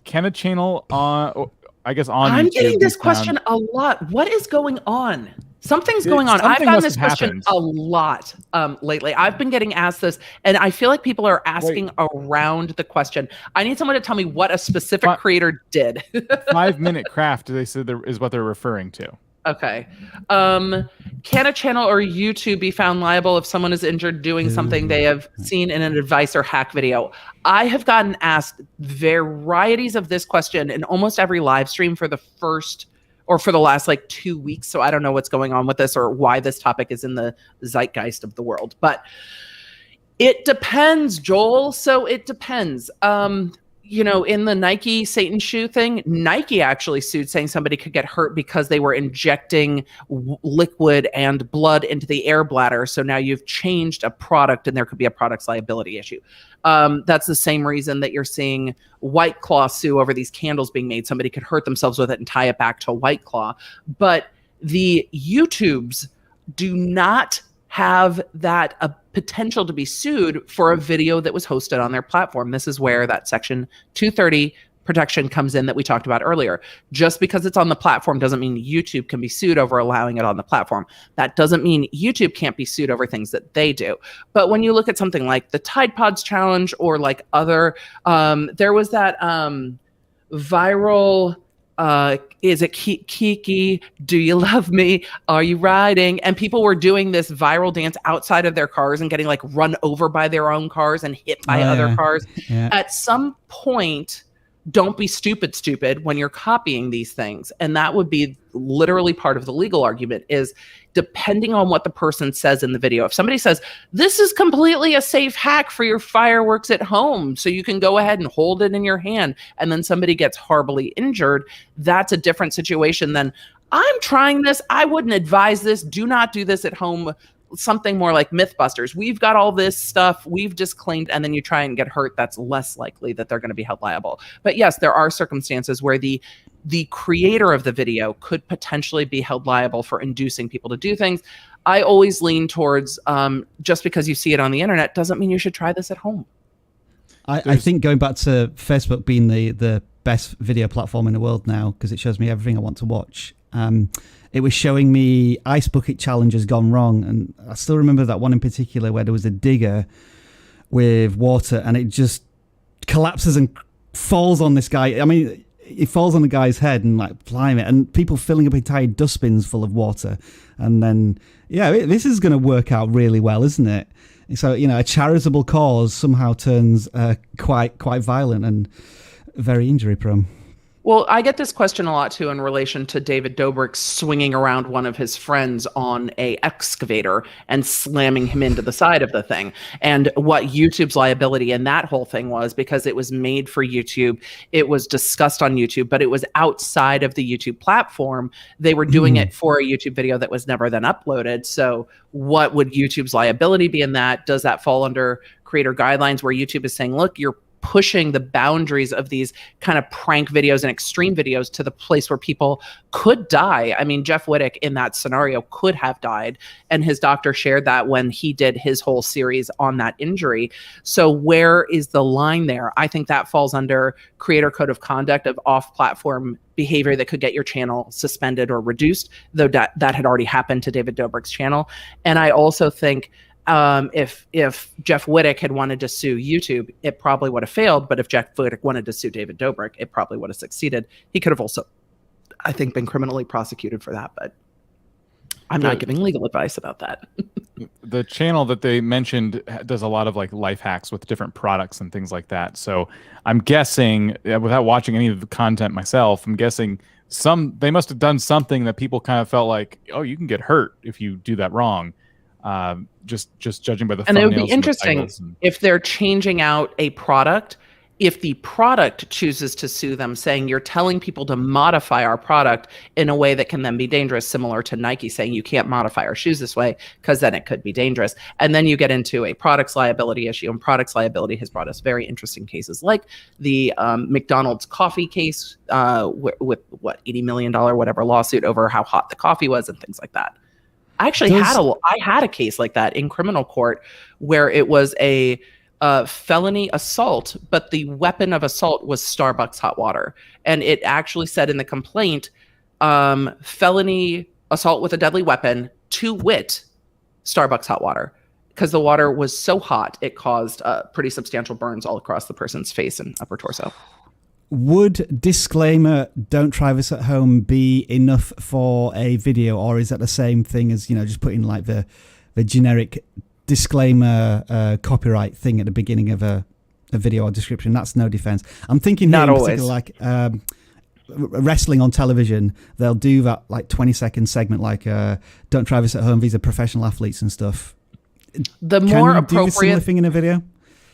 Can a channel on I'm YouTube getting this question a lot. What is going on? Something's going on. I've gotten this question a lot lately. I've been getting asked this, and I feel like people are asking around the question. I need someone to tell me what a specific creator did. 5-minute craft, they said, is what they're referring to. Okay. Can a channel or YouTube be found liable if someone is injured doing something they have seen in an advice or hack video? I have gotten asked varieties of this question in almost every live stream for the last like 2 weeks. So I don't know what's going on with this or why this topic is in the zeitgeist of the world. But it depends, Joel. So it depends. In the Nike Satan shoe thing, Nike actually sued, saying somebody could get hurt because they were injecting liquid and blood into the air bladder. So now you've changed a product and there could be a product's liability issue. That's the same reason that you're seeing White Claw sue over these candles being made. Somebody could hurt themselves with it and tie it back to White Claw. But the YouTubes do not have that potential to be sued for a video that was hosted on their platform. This is where that section 230 protection comes in that we talked about earlier. Just because it's on the platform doesn't mean YouTube can be sued over allowing it on the platform. That doesn't mean YouTube can't be sued over things that they do. But when you look at something like the Tide Pods challenge or like other, there was that viral, is it Kiki? Do you love me? Are you riding? And people were doing this viral dance outside of their cars and getting like run over by their own cars and hit by other cars. Yeah. At some point, don't be stupid when you're copying these things. And that would be literally part of the legal argument, is depending on what the person says in the video. If somebody says, "This is completely a safe hack for your fireworks at home, so you can go ahead and hold it in your hand," and then somebody gets horribly injured, that's a different situation than, "I'm trying this. I wouldn't advise this. Do not do this at home." Something more like Mythbusters. We've got all this stuff, we've disclaimed, and then you try and get hurt. That's less likely that they're going to be held liable. But yes, there are circumstances where the creator of the video could potentially be held liable for inducing people to do things. I always lean towards just because you see it on the internet doesn't mean you should try this at home. I think going back to Facebook being the best video platform in the world now, because it shows me everything I want to watch. It was showing me Ice Bucket Challenge has gone wrong. And I still remember that one in particular where there was a digger with water, and it just collapses and falls on this guy. I mean, it falls on the guy's head and like climb it, and people filling up entire dustbins full of water. And then, this is going to work out really well, isn't it? So, a charitable cause somehow turns quite violent and very injury prone. Well, I get this question a lot too in relation to David Dobrik swinging around one of his friends on a excavator and slamming him into the side of the thing. And what YouTube's liability in that whole thing was, because it was made for YouTube, it was discussed on YouTube, but it was outside of the YouTube platform. They were doing it for a YouTube video that was never then uploaded. So what would YouTube's liability be in that? Does that fall under creator guidelines where YouTube is saying, look, you're pushing the boundaries of these kind of prank videos and extreme videos to the place where people could die? I mean, Jeff Wittek in that scenario could have died, and his doctor shared that when he did his whole series on that injury. So where is the line there? I think that falls under creator code of conduct of off-platform behavior that could get your channel suspended or reduced, though that had already happened to David Dobrik's channel. And I also think if Jeff Wittek had wanted to sue YouTube, it probably would have failed. But if Jeff Wittek wanted to sue David Dobrik, it probably would have succeeded. He could have also, I think, been criminally prosecuted for that. But I'm not giving legal advice about that. The channel that they mentioned does a lot of like life hacks with different products and things like that. So I'm guessing, without watching any of the content myself, I'm guessing they must have done something that people kind of felt like, oh, you can get hurt if you do that wrong. Just judging by the thumbnails. And it would be interesting if they're changing out a product, if the product chooses to sue them, saying you're telling people to modify our product in a way that can then be dangerous, similar to Nike saying you can't modify our shoes this way because then it could be dangerous. And then you get into a products liability issue, and products liability has brought us very interesting cases like the McDonald's coffee case with what, $80 million whatever lawsuit over how hot the coffee was and things like that. I actually had a case like that in criminal court where it was a felony assault, but the weapon of assault was Starbucks hot water. And it actually said in the complaint, felony assault with a deadly weapon, to wit, Starbucks hot water, because the water was so hot, it caused pretty substantial burns all across the person's face and upper torso. Would disclaimer, don't try this at home, be enough for a video, or is that the same thing as, just putting like the generic disclaimer copyright thing at the beginning of a video or description? That's no defense. I'm thinking not always, like wrestling on television, they'll do that like 20-second segment like don't try this at home, these are professional athletes and stuff. The more appropriate do the thing in a video.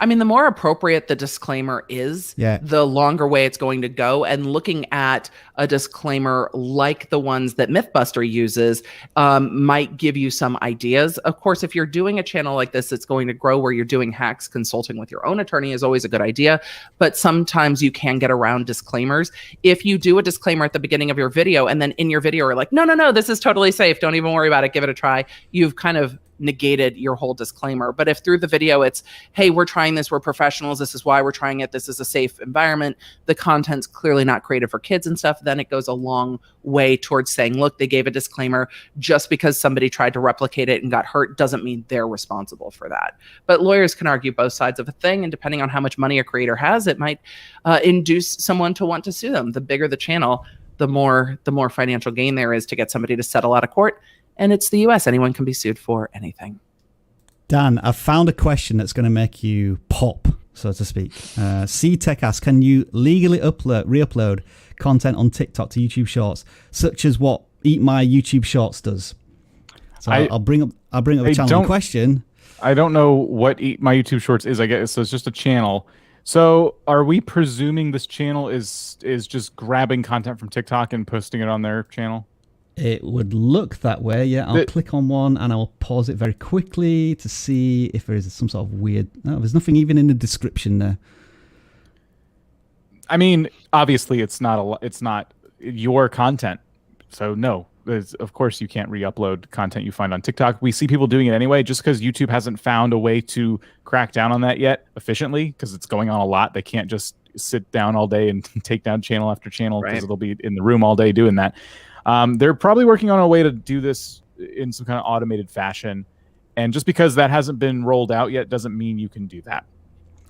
I mean, the more appropriate the disclaimer is, the longer way it's going to go. And looking at a disclaimer like the ones that Mythbuster uses might give you some ideas. Of course, if you're doing a channel like this, it's going to grow where you're doing hacks, consulting with your own attorney is always a good idea. But sometimes you can get around disclaimers. If you do a disclaimer at the beginning of your video and then in your video are like, no, this is totally safe, don't even worry about it, give it a try, you've kind of negated your whole disclaimer. But if through the video it's, hey, we're trying this, we're professionals, this is why we're trying it, this is a safe environment, the content's clearly not created for kids and stuff, then it goes a long way towards saying, look, they gave a disclaimer. Just because somebody tried to replicate it and got hurt doesn't mean they're responsible for that. But lawyers can argue both sides of a thing, and depending on how much money a creator has, it might induce someone to want to sue them. The bigger the channel, the more financial gain there is to get somebody to settle out of court. And it's the US. Anyone can be sued for anything. Dan, I've found a question that's going to make you pop, so to speak. C-Tech asks, can you legally re-upload content on TikTok to YouTube Shorts, such as what Eat My YouTube Shorts does? So I'll bring up a channel in question. I don't know what Eat My YouTube Shorts is, I guess. So it's just a channel. So are we presuming this channel is just grabbing content from TikTok and posting it on their channel? It would look that way, yeah. I'll click on one and I'll pause it very quickly to see if there is some sort of weird... No, there's nothing even in the description there. I mean, obviously it's not your content. So no, of course you can't re-upload content you find on TikTok. We see people doing it anyway, just because YouTube hasn't found a way to crack down on that yet efficiently, because it's going on a lot. They can't just sit down all day and take down channel after channel, because it'll be in the room all day doing that. They're probably working on a way to do this in some kind of automated fashion. And just because that hasn't been rolled out yet doesn't mean you can do that.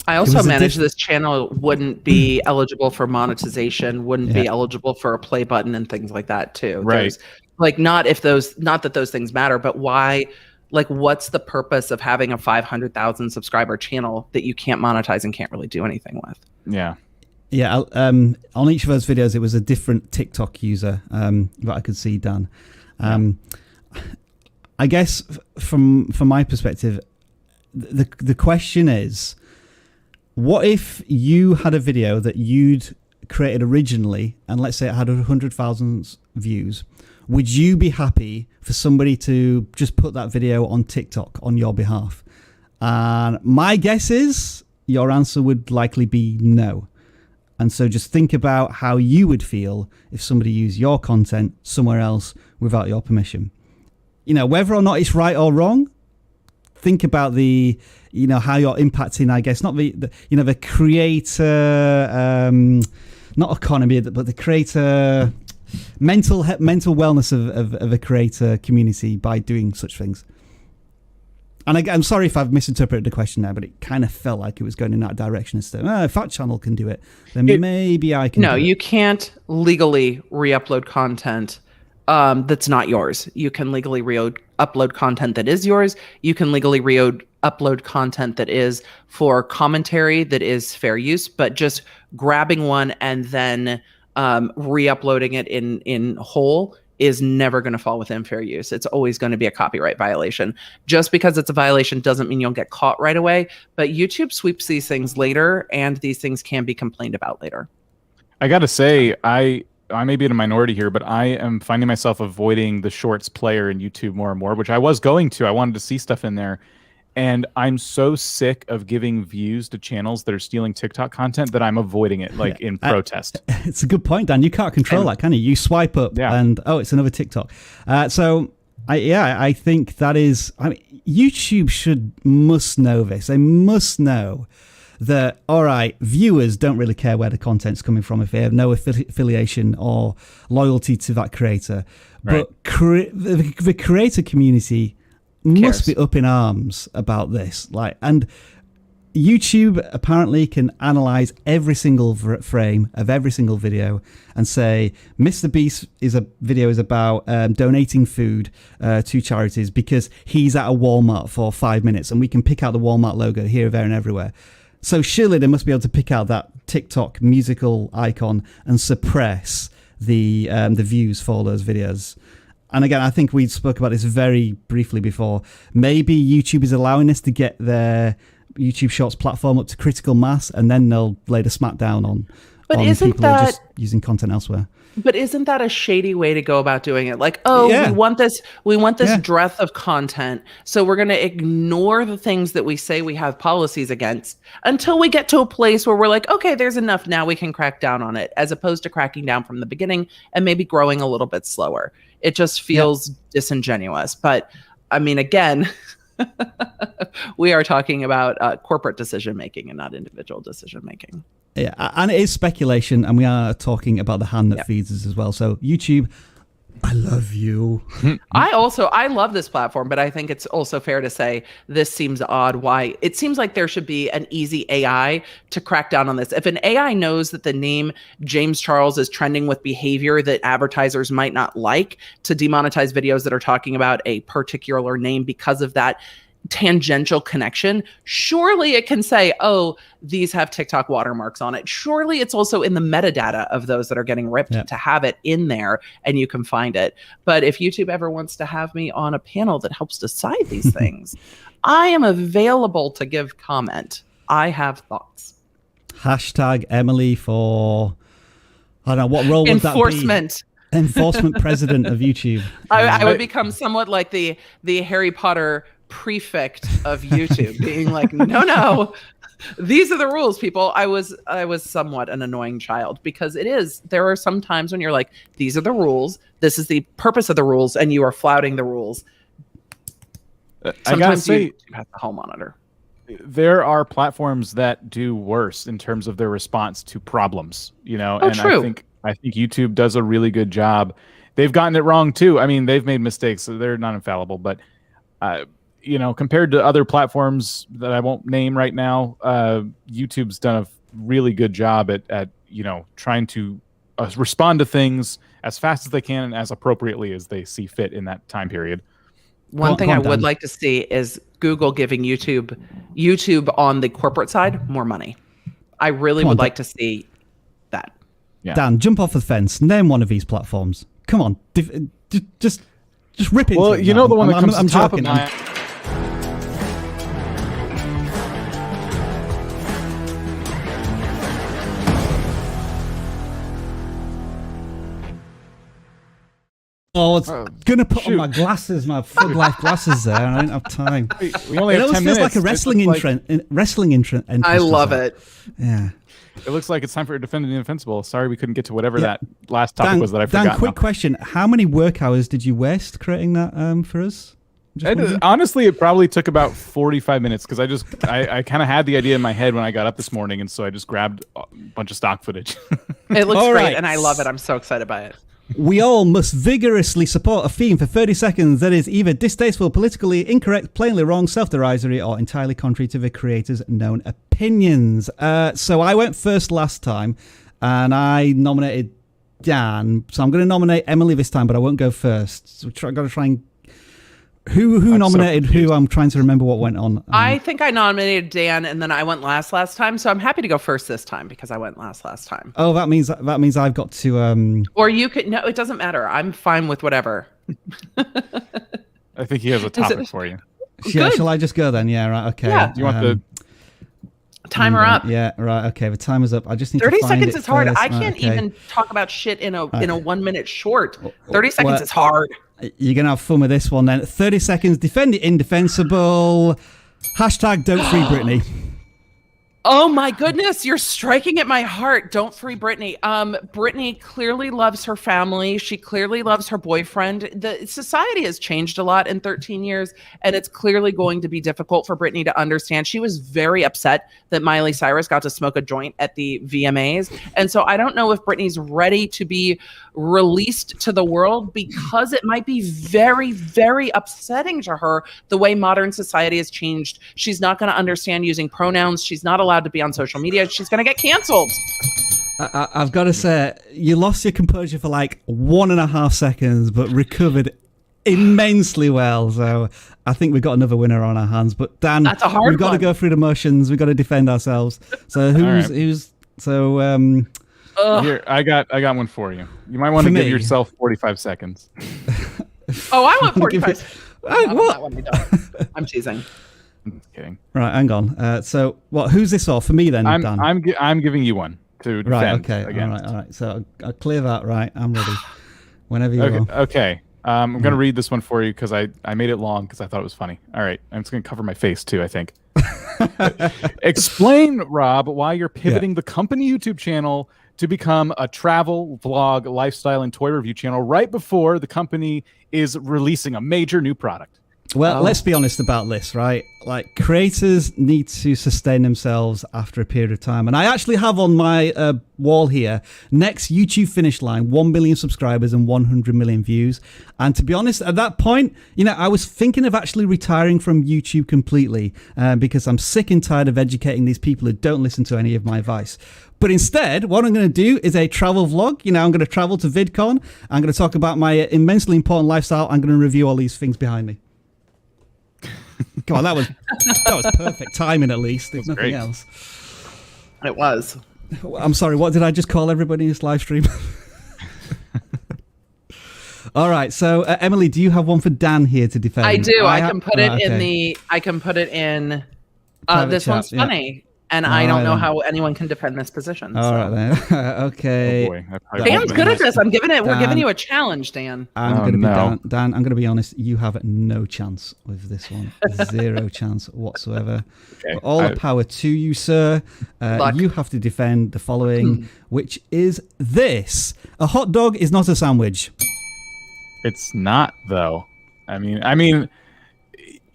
I also manage this channel wouldn't be eligible for monetization, wouldn't be eligible for a play button and things like that too. Right. There's like not that those things matter, but why, like what's the purpose of having a 500,000 subscriber channel that you can't monetize and can't really do anything with? Yeah. Yeah, on each of those videos, it was a different TikTok user that I could see, Dan. I guess from my perspective, the question is, what if you had a video that you'd created originally, and let's say it had 100,000 views? Would you be happy for somebody to just put that video on TikTok on your behalf? And my guess is your answer would likely be no. And so just think about how you would feel if somebody used your content somewhere else without your permission. You know, whether or not it's right or wrong, think about the, you know, how you're impacting, I guess, not the you know, the creator, not economy, but the creator mental wellness of a creator community by doing such things. And I'm sorry if I've misinterpreted the question there, but it kind of felt like it was going in that direction instead. If that channel can do it, then maybe I can. No, you can't legally re-upload content that's not yours. You can legally upload content that is yours. You can legally upload content that is for commentary that is fair use, but just grabbing one and then re-uploading it in whole is never going to fall within fair use. It's always going to be a copyright violation. Just because it's a violation doesn't mean you'll get caught right away, but YouTube sweeps these things later, and these things can be complained about later. I got to say, I may be in a minority here, but I am finding myself avoiding the shorts player in YouTube more and more, which I was going to. I wanted to see stuff in there. And I'm so sick of giving views to channels that are stealing TikTok content that I'm avoiding it, like in protest. It's a good point, Dan. You can't control that, can you? You swipe up and, it's another TikTok. I think that is, YouTube must know this. They must know that, all right, viewers don't really care where the content's coming from if they have no affiliation or loyalty to that creator. Right. But the creator community must be up in arms about this. And YouTube apparently can analyze every single frame of every single video and say Mr. Beast's video is about donating food to charities because he's at a Walmart for 5 minutes, and we can pick out the Walmart logo here, there, and everywhere. So surely they must be able to pick out that TikTok musical icon and suppress the views for those videos. And again, I think we spoke about this very briefly before. Maybe YouTube is allowing this to get their YouTube Shorts platform up to critical mass, and then they'll lay the smackdown on people who are just using content elsewhere. But isn't that a shady way to go about doing it? Like, we want this breadth of content, so we're going to ignore the things that we say we have policies against until we get to a place where we're like, okay, there's enough. Now we can crack down on it, as opposed to cracking down from the beginning and maybe growing a little bit slower. It just feels disingenuous. But I mean, again, we are talking about corporate decision-making and not individual decision-making. Yeah, and it is speculation, and we are talking about the hand that feeds us as well. So YouTube, I love you. I love this platform, but I think it's also fair to say this seems odd. Why? It seems like there should be an easy AI to crack down on this. If an AI knows that the name James Charles is trending with behavior that advertisers might not like, to demonetize videos that are talking about a particular name because of that tangential connection, surely it can say, oh, these have TikTok watermarks on it. Surely it's also in the metadata of those that are getting ripped to have it in there, and you can find it. But if YouTube ever wants to have me on a panel that helps decide these things, I am available to give comment. I have thoughts. Hashtag Emily for, I don't know, what role would that be? Enforcement president of YouTube. I would become somewhat like the Harry Potter prefect of YouTube, being like, no, these are the rules, people. I was somewhat an annoying child, because there are some times when you're like, these are the rules, this is the purpose of the rules, and you are flouting the rules. I gotta say, you have the home monitor. There are platforms that do worse in terms of their response to problems, and true. I think YouTube does a really good job. They've gotten it wrong too. I mean, they've made mistakes, so they're not infallible, but compared to other platforms that I won't name right now, YouTube's done a really good job at trying to respond to things as fast as they can and as appropriately as they see fit in that time period. One thing I would like to see is Google giving YouTube on the corporate side more money. I really would like to see that. Yeah. Dan, jump off the fence. Name one of these platforms. Come on, just rip into it. Well, you know the one that comes to top of my. Oh, it's gonna put on my glasses, my full life glasses there, and I don't have time. We only have 10 minutes. It feels like a wrestling entrance. I love it. Yeah. It looks like it's time for Defend the Indefensible. Sorry we couldn't get to whatever that last topic was that I forgot. Dan, quick question. How many work hours did you waste creating that for us? Honestly, it probably took about 45 minutes because I kind of had the idea in my head when I got up this morning, and so I just grabbed a bunch of stock footage. It looks great, and I love it. I'm so excited by it. We all must vigorously support a theme for 30 seconds that is either distasteful, politically incorrect, plainly wrong, self-derisory, or entirely contrary to the creator's known opinions. So I went first last time, and I nominated Dan. So I'm going to nominate Emily this time, but I won't go first. So I've got to try and... Who nominated who? I'm trying to remember what went on. I think I nominated Dan, and then I went last time. So I'm happy to go first this time because I went last time. Oh, that means I've got to. Or you could. No, it doesn't matter. I'm fine with whatever. I think he has a topic for you. Yeah, shall I just go then? Yeah, right. Okay. Yeah. Do you want the timer up? Yeah, right. Okay, the timer's up. I just need 30 to find seconds is hard. I can't okay. even talk about shit in a 1 minute short. 30 seconds is hard. You're going to have fun with this one then. 30 seconds, defend it indefensible. Hashtag don't free Britney. Oh my goodness, you're striking at my heart. Don't free Britney. Britney clearly loves her family. She clearly loves her boyfriend. The society has changed a lot in 13 years, and it's clearly going to be difficult for Britney to understand. She was very upset that Miley Cyrus got to smoke a joint at the VMAs. And so I don't know if Britney's ready to be released to the world because it might be very, very upsetting to her the way modern society has changed. She's not going to understand using pronouns. She's not allowed to be on social media. She's going to get canceled. I've got to say, you lost your composure for like 1.5 seconds, but recovered immensely well. So I think we've got another winner on our hands. But Dan, that's a hard we've got to go through the motions. We've got to defend ourselves. So here, I got one for you. You might want to give yourself 45 seconds. Oh, I want 45. What? I'm teasing. I'm kidding. Right, hang on. So, who's this for? For me then, Dan? I'm giving you one to defend. Right, okay. Against. All right. So I'll clear that. Right, I'm ready. Whenever you are. Okay. I'm going to read this one for you because I made it long because I thought it was funny. All right. I'm just going to cover my face too, I think. Explain, Rob, why you're pivoting the company YouTube channel to become a travel, vlog, lifestyle, and toy review channel right before the company is releasing a major new product. Well, let's be honest about this, right? Like, creators need to sustain themselves after a period of time. And I actually have on my wall here, next YouTube finish line, 1 million subscribers and 100 million views. And to be honest, at that point, I was thinking of actually retiring from YouTube completely because I'm sick and tired of educating these people who don't listen to any of my advice. But instead, what I'm going to do is a travel vlog. I'm going to travel to VidCon. I'm going to talk about my immensely important lifestyle. I'm going to review all these things behind me. Come on, that was perfect timing, at least. There's nothing else. It was. I'm sorry, what did I just call everybody in this live stream? All right, so Emily, do you have one for Dan here to defend? I do. I can put it in. This one's funny. And I don't know how anyone can defend this position. All right, then. Okay. Oh boy. Dan's good at this. We're giving you a challenge, Dan. Dan, I'm going to be honest. You have no chance with this one. Zero chance whatsoever. Okay. All the power to you, sir. You have to defend the following, which is this. A hot dog is not a sandwich. It's not, though. I mean,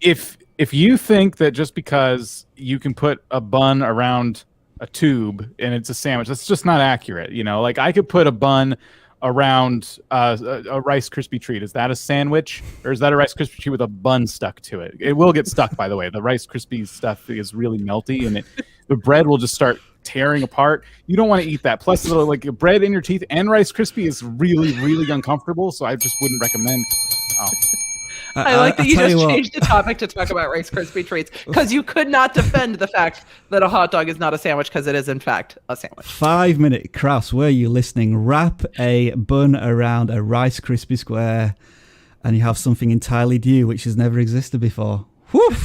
if you think that just because you can put a bun around a tube and it's a sandwich, that's just not accurate. Like, I could put a bun around a Rice Krispie treat. Is that a sandwich, or is that a Rice Krispie treat with a bun stuck to it? It will get stuck, by the way. The Rice Krispie stuff is really melty, and the bread will just start tearing apart. You don't want to eat that. Plus, like bread in your teeth and Rice Krispie is really, really uncomfortable. So I just wouldn't recommend. Oh. I like that you just changed the topic to talk about Rice Krispie treats, because you could not defend the fact that a hot dog is not a sandwich, because it is in fact a sandwich. 5 minute Kraus, were you listening? Wrap a bun around a Rice Krispie square and you have something entirely new which has never existed before. Whew.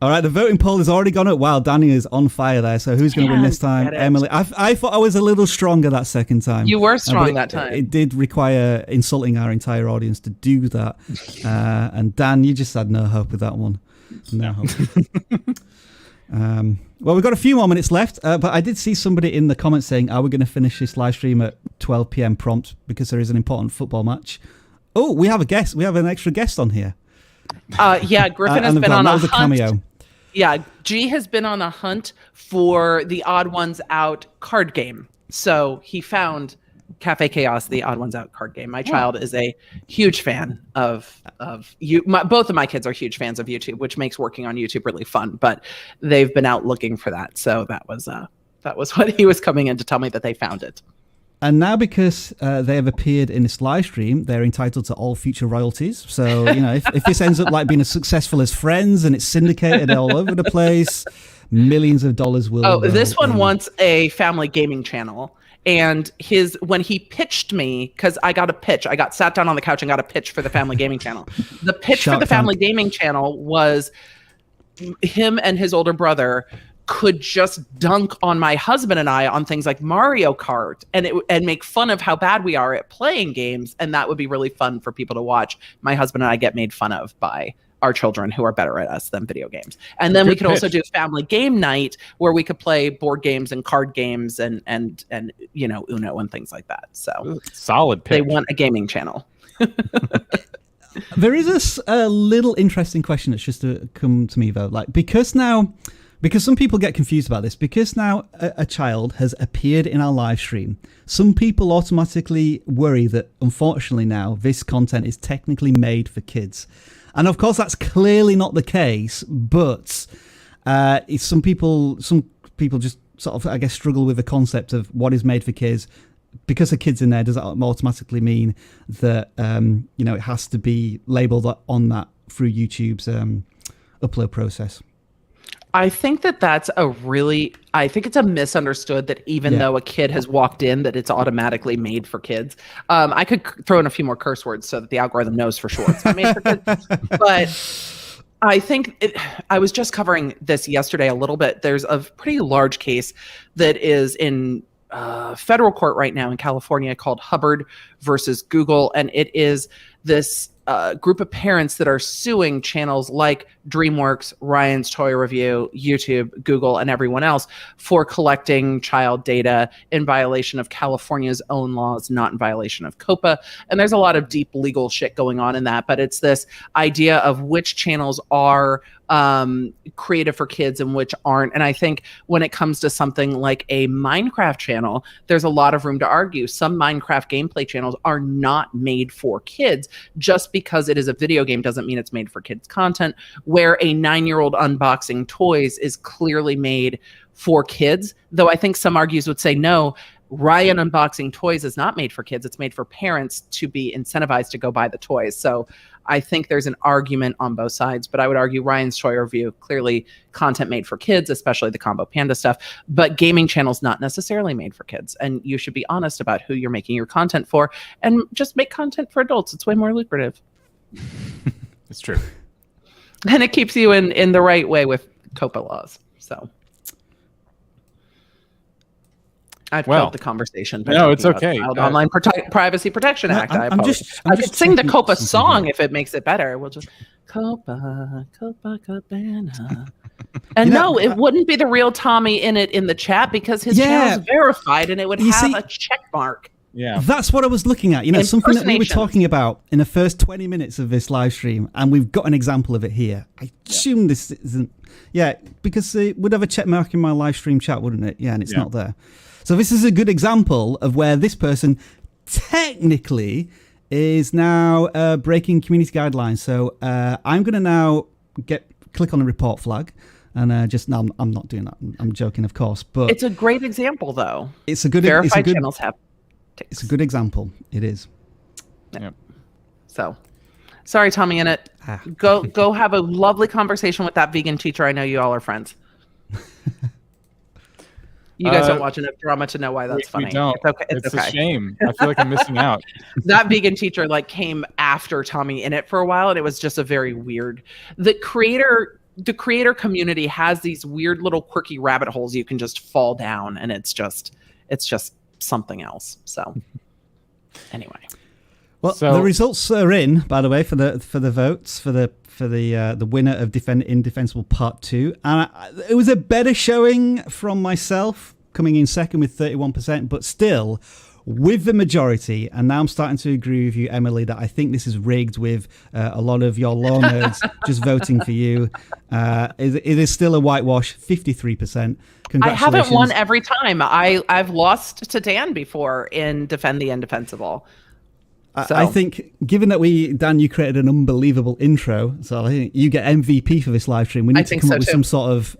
All right, the voting poll has already gone up. Wow, Danny is on fire there. So who's going to win this time? Emily. I thought I was a little stronger that second time. You were strong that time. It did require insulting our entire audience to do that. And Dan, you just had no hope with that one. No hope. Well, we've got a few more minutes left, but I did see somebody in the comments saying, are we going to finish this live stream at 12 p.m. prompt because there is an important football match? Oh, we have a guest. We have an extra guest on here. Yeah, Griffin has been on a hunt. Cameo. Yeah, G has been on a hunt for the Odd Ones Out card game. So he found Cafe Chaos, the Odd Ones Out card game. My child is a huge fan of you. Both of my kids are huge fans of YouTube, which makes working on YouTube really fun. But they've been out looking for that, so that was what he was coming in to tell me that they found it. And now, because they have appeared in this live stream, they're entitled to all future royalties. So, if this ends up like being as successful as Friends and it's syndicated all over the place, millions of dollars will. Oh, this one wants a family gaming channel. And when he pitched me, because I sat down on the couch and got a pitch for the family gaming channel. The pitch for the family gaming channel was him and his older brother could just dunk on my husband and I on things like Mario Kart and make fun of how bad we are at playing games. And that would be really fun for people to watch. My husband and I get made fun of by our children who are better at us than video games. And then we could also do family game night where we could play board games and card games and Uno and things like that. So solid pitch. They want a gaming channel. There is a little interesting question that's just come to me though. Because some people get confused about this, because now a child has appeared in our live stream, some people automatically worry that, unfortunately now, this content is technically made for kids. And of course, that's clearly not the case, but some people just sort of, I guess, struggle with the concept of what is made for kids. Because a kid's in there, does that automatically mean that, it has to be labeled on that through YouTube's upload process? I think it's a misunderstood that even though a kid has walked in, that it's automatically made for kids. I could throw in a few more curse words so that the algorithm knows for sure it's not made for kids. But I think I was just covering this yesterday a little bit. There's a pretty large case that is in federal court right now in California called Hubbard versus Google. And it is this group of parents that are suing channels like DreamWorks, Ryan's Toy Review, YouTube, Google, and everyone else for collecting child data in violation of California's own laws, not in violation of COPPA. And there's a lot of deep legal shit going on in that, but it's this idea of which channels are creative for kids and which aren't. And I think when it comes to something like a Minecraft channel, there's a lot of room to argue. Some Minecraft gameplay channels are not made for kids. Just because it is a video game doesn't mean it's made for kids content, where a 9-year-old unboxing toys is clearly made for kids. Though I think some argues would say, no, Ryan unboxing toys is not made for kids. It's made for parents to be incentivized to go buy the toys. So I think there's an argument on both sides, but I would argue Ryan's Toy Review, clearly content made for kids, especially the Combo Panda stuff, but gaming channels not necessarily made for kids. And you should be honest about who you're making your content for and just make content for adults. It's way more lucrative. It's true. And it keeps you in the right way with COPPA laws. So I've felt the conversation. No, it's okay. Online Privacy Protection Act. I could sing the COPPA song if it makes it better. We'll just COPPA, Cabana. And it wouldn't be the real Tommy in the chat because his channel is verified and it would have a check mark. Yeah, that's what I was looking at. Something that we were talking about in the first 20 minutes of this live stream, and we've got an example of it here. I assume this isn't. Yeah, because it would have a check mark in my live stream chat, wouldn't it? Yeah, and it's not there. So this is a good example of where this person technically is now breaking community guidelines. So I'm going to now click on the report flag. And I'm not doing that. I'm joking, of course. But it's a great example, though. It's a good verified channels have. It's a good example. It is. Yep. So, sorry, Tommy Innit. Go have a lovely conversation with that vegan teacher. I know you all are friends. You guys don't watch enough drama to know why that's funny. We don't. It's okay. It's okay. a shame. I feel like I'm missing out. That vegan teacher came after Tommy Innit for a while, and it was just a very weird. The creator community has these weird little quirky rabbit holes you can just fall down, and it's just something else. So anyway. Well, the results are in, by the way, for the votes for the winner of Indefensible Part 2. And it was a better showing from myself, coming in second with 31%, but still with the majority. And now I'm starting to agree with you, Emily, that I think this is rigged with a lot of your law nerds just voting for you. It is still a whitewash, 53%. I haven't won every time. I've lost to Dan before in Defend the Indefensible. So. I think, given that Dan, you created an unbelievable intro, so I think you get MVP for this live stream. We need to come up with some sort of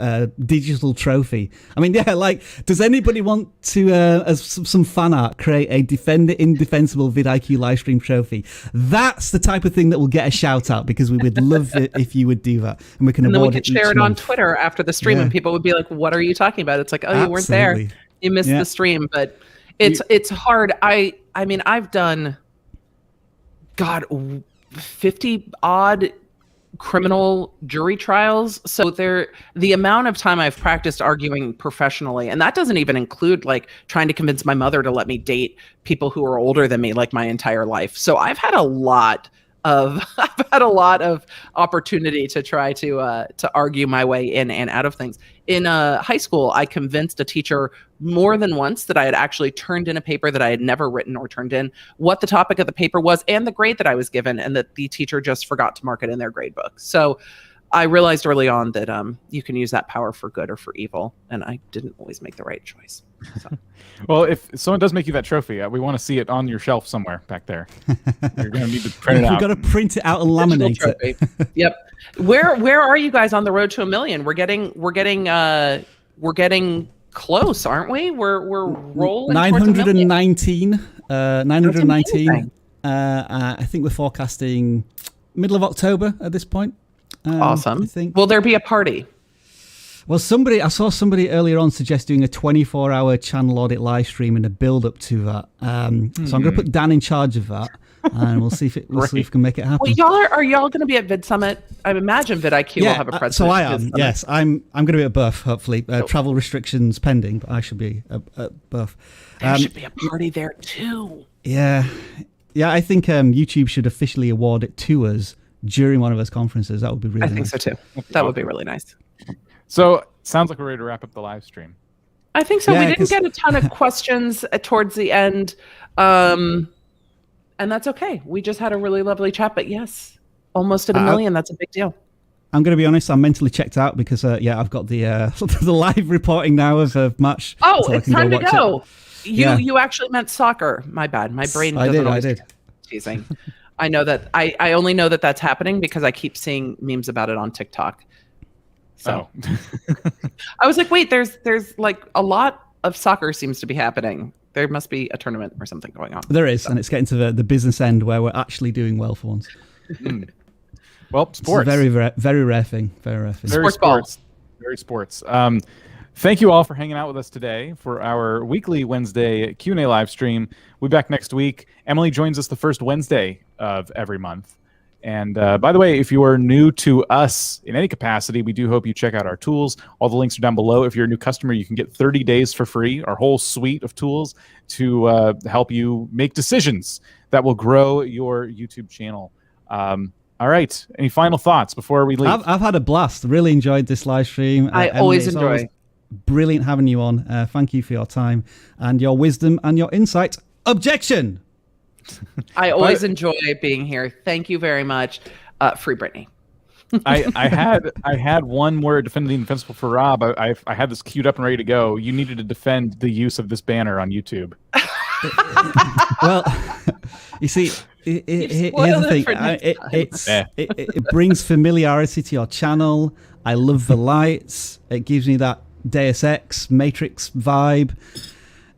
digital trophy. I mean, does anybody want to, as some fan art, create a Defend the Indefensible vidIQ live stream trophy? That's the type of thing that will get a shout out, because we would love it if you would do that, and we can award it. Share it on Twitter after the stream, and people would be like, "What are you talking about?" It's like, "Oh, you weren't there. You missed the stream." But it's hard. I mean, I've done. God, 50 odd criminal jury trials. So the amount of time I've practiced arguing professionally, and that doesn't even include trying to convince my mother to let me date people who are older than me my entire life. So I've had a lot of opportunity to try to argue my way in and out of things. In high school, I convinced a teacher more than once that I had actually turned in a paper that I had never written or turned in, what the topic of the paper was, and the grade that I was given, and that the teacher just forgot to mark it in their grade book. So I realized early on that you can use that power for good or for evil, and I didn't always make the right choice. So. Well, if someone does make you that trophy, we want to see it on your shelf somewhere back there. You're going to need to print it out. We've got to print it out and laminate it. Yep. Where are you guys on the road to 1 million? We're getting close, aren't we? We're rolling 919. 919. I think we're forecasting middle of October at this point. Awesome. I think. Will there be a party? Well, I saw somebody earlier on suggest doing a 24-hour channel audit live stream in a build-up to that. So I'm going to put Dan in charge of that, and we'll see if we can make it happen. Well, are y'all going to be at Vid Summit? I imagine vidIQ will have a presence. So I am. Yes, I'm going to be at both. Hopefully, travel restrictions pending, but I should be at both. There should be a party there too. Yeah. I think YouTube should officially award it to us during one of those conferences. That would be really nice. I think so too. That would be really nice. So, sounds like we're ready to wrap up the live stream. I think so. We didn't get a ton of questions towards the end, and that's okay. We just had a really lovely chat, but yes, almost at 1 million. That's a big deal. I'm going to be honest. I'm mentally checked out because, I've got the the live reporting now of match. Oh, so it's time to go. You actually meant soccer. My bad. My brain doesn't always I did. Teasing. I know that. I only know that that's happening because I keep seeing memes about it on TikTok. So I was like, wait, there's a lot of soccer seems to be happening. There must be a tournament or something going on. There is, and it's getting to the business end where we're actually doing well for once. Well, sports. It's a very rare thing. Very rare thing. Very sports. Thank you all for hanging out with us today for our weekly Wednesday Q&A live stream. We'll be back next week. Emily joins us the first Wednesday of every month. And by the way, if you are new to us in any capacity, we do hope you check out our tools. All the links are down below. If you're a new customer, you can get 30 days for free, our whole suite of tools to help you make decisions that will grow your YouTube channel. All right. Any final thoughts before we leave? I've had a blast. Really enjoyed this live stream. I always enjoy. Brilliant having you on. Thank you for your time and your wisdom and your insight. Objection! I always enjoy being here. Thank you very much. Free Britney. I had one where defending the indefensible for Rob. I had this queued up and ready to go. You needed to defend the use of this banner on YouTube. Well, you see, here's the thing. It brings familiarity to your channel. I love the lights. It gives me that Deus Ex Matrix vibe.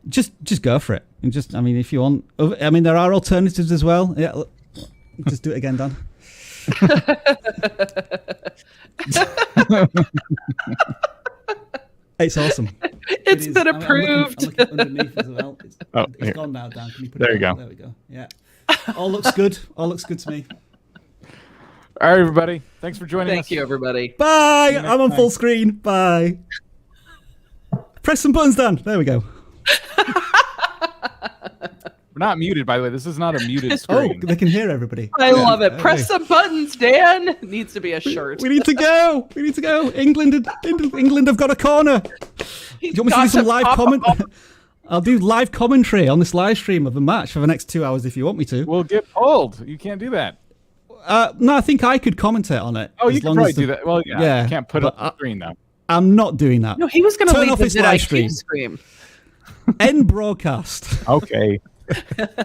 Just go for it. And just, I mean, if you want, I mean, there are alternatives as well. Yeah, just do it again, Dan. It's awesome. It's been approved. I'm looking underneath as well. It's gone now, Dan. Can you put there it you go. There we go. Yeah. All looks good. All looks good to me. All right, everybody. Thanks for joining us. Thank you, everybody. Bye. I'm on full screen. Bye. Press some buttons, Dan. There we go. We're not muted, by the way. This is not a muted screen. Oh, they can hear everybody. I love it. Press some buttons, Dan. It needs to be a shirt. We need to go. We need to go. England have got a corner. Do you want me to do some live comment? I'll do live commentary on this live stream of the match for the next 2 hours if you want me to. We'll get pulled. You can't do that. No, I think I could commentate on it. Oh, you can probably do that. Well, yeah. You can't put it on the screen, though. I'm not doing that. No, he was going to leave off the his live vidIQ stream. End broadcast. Okay.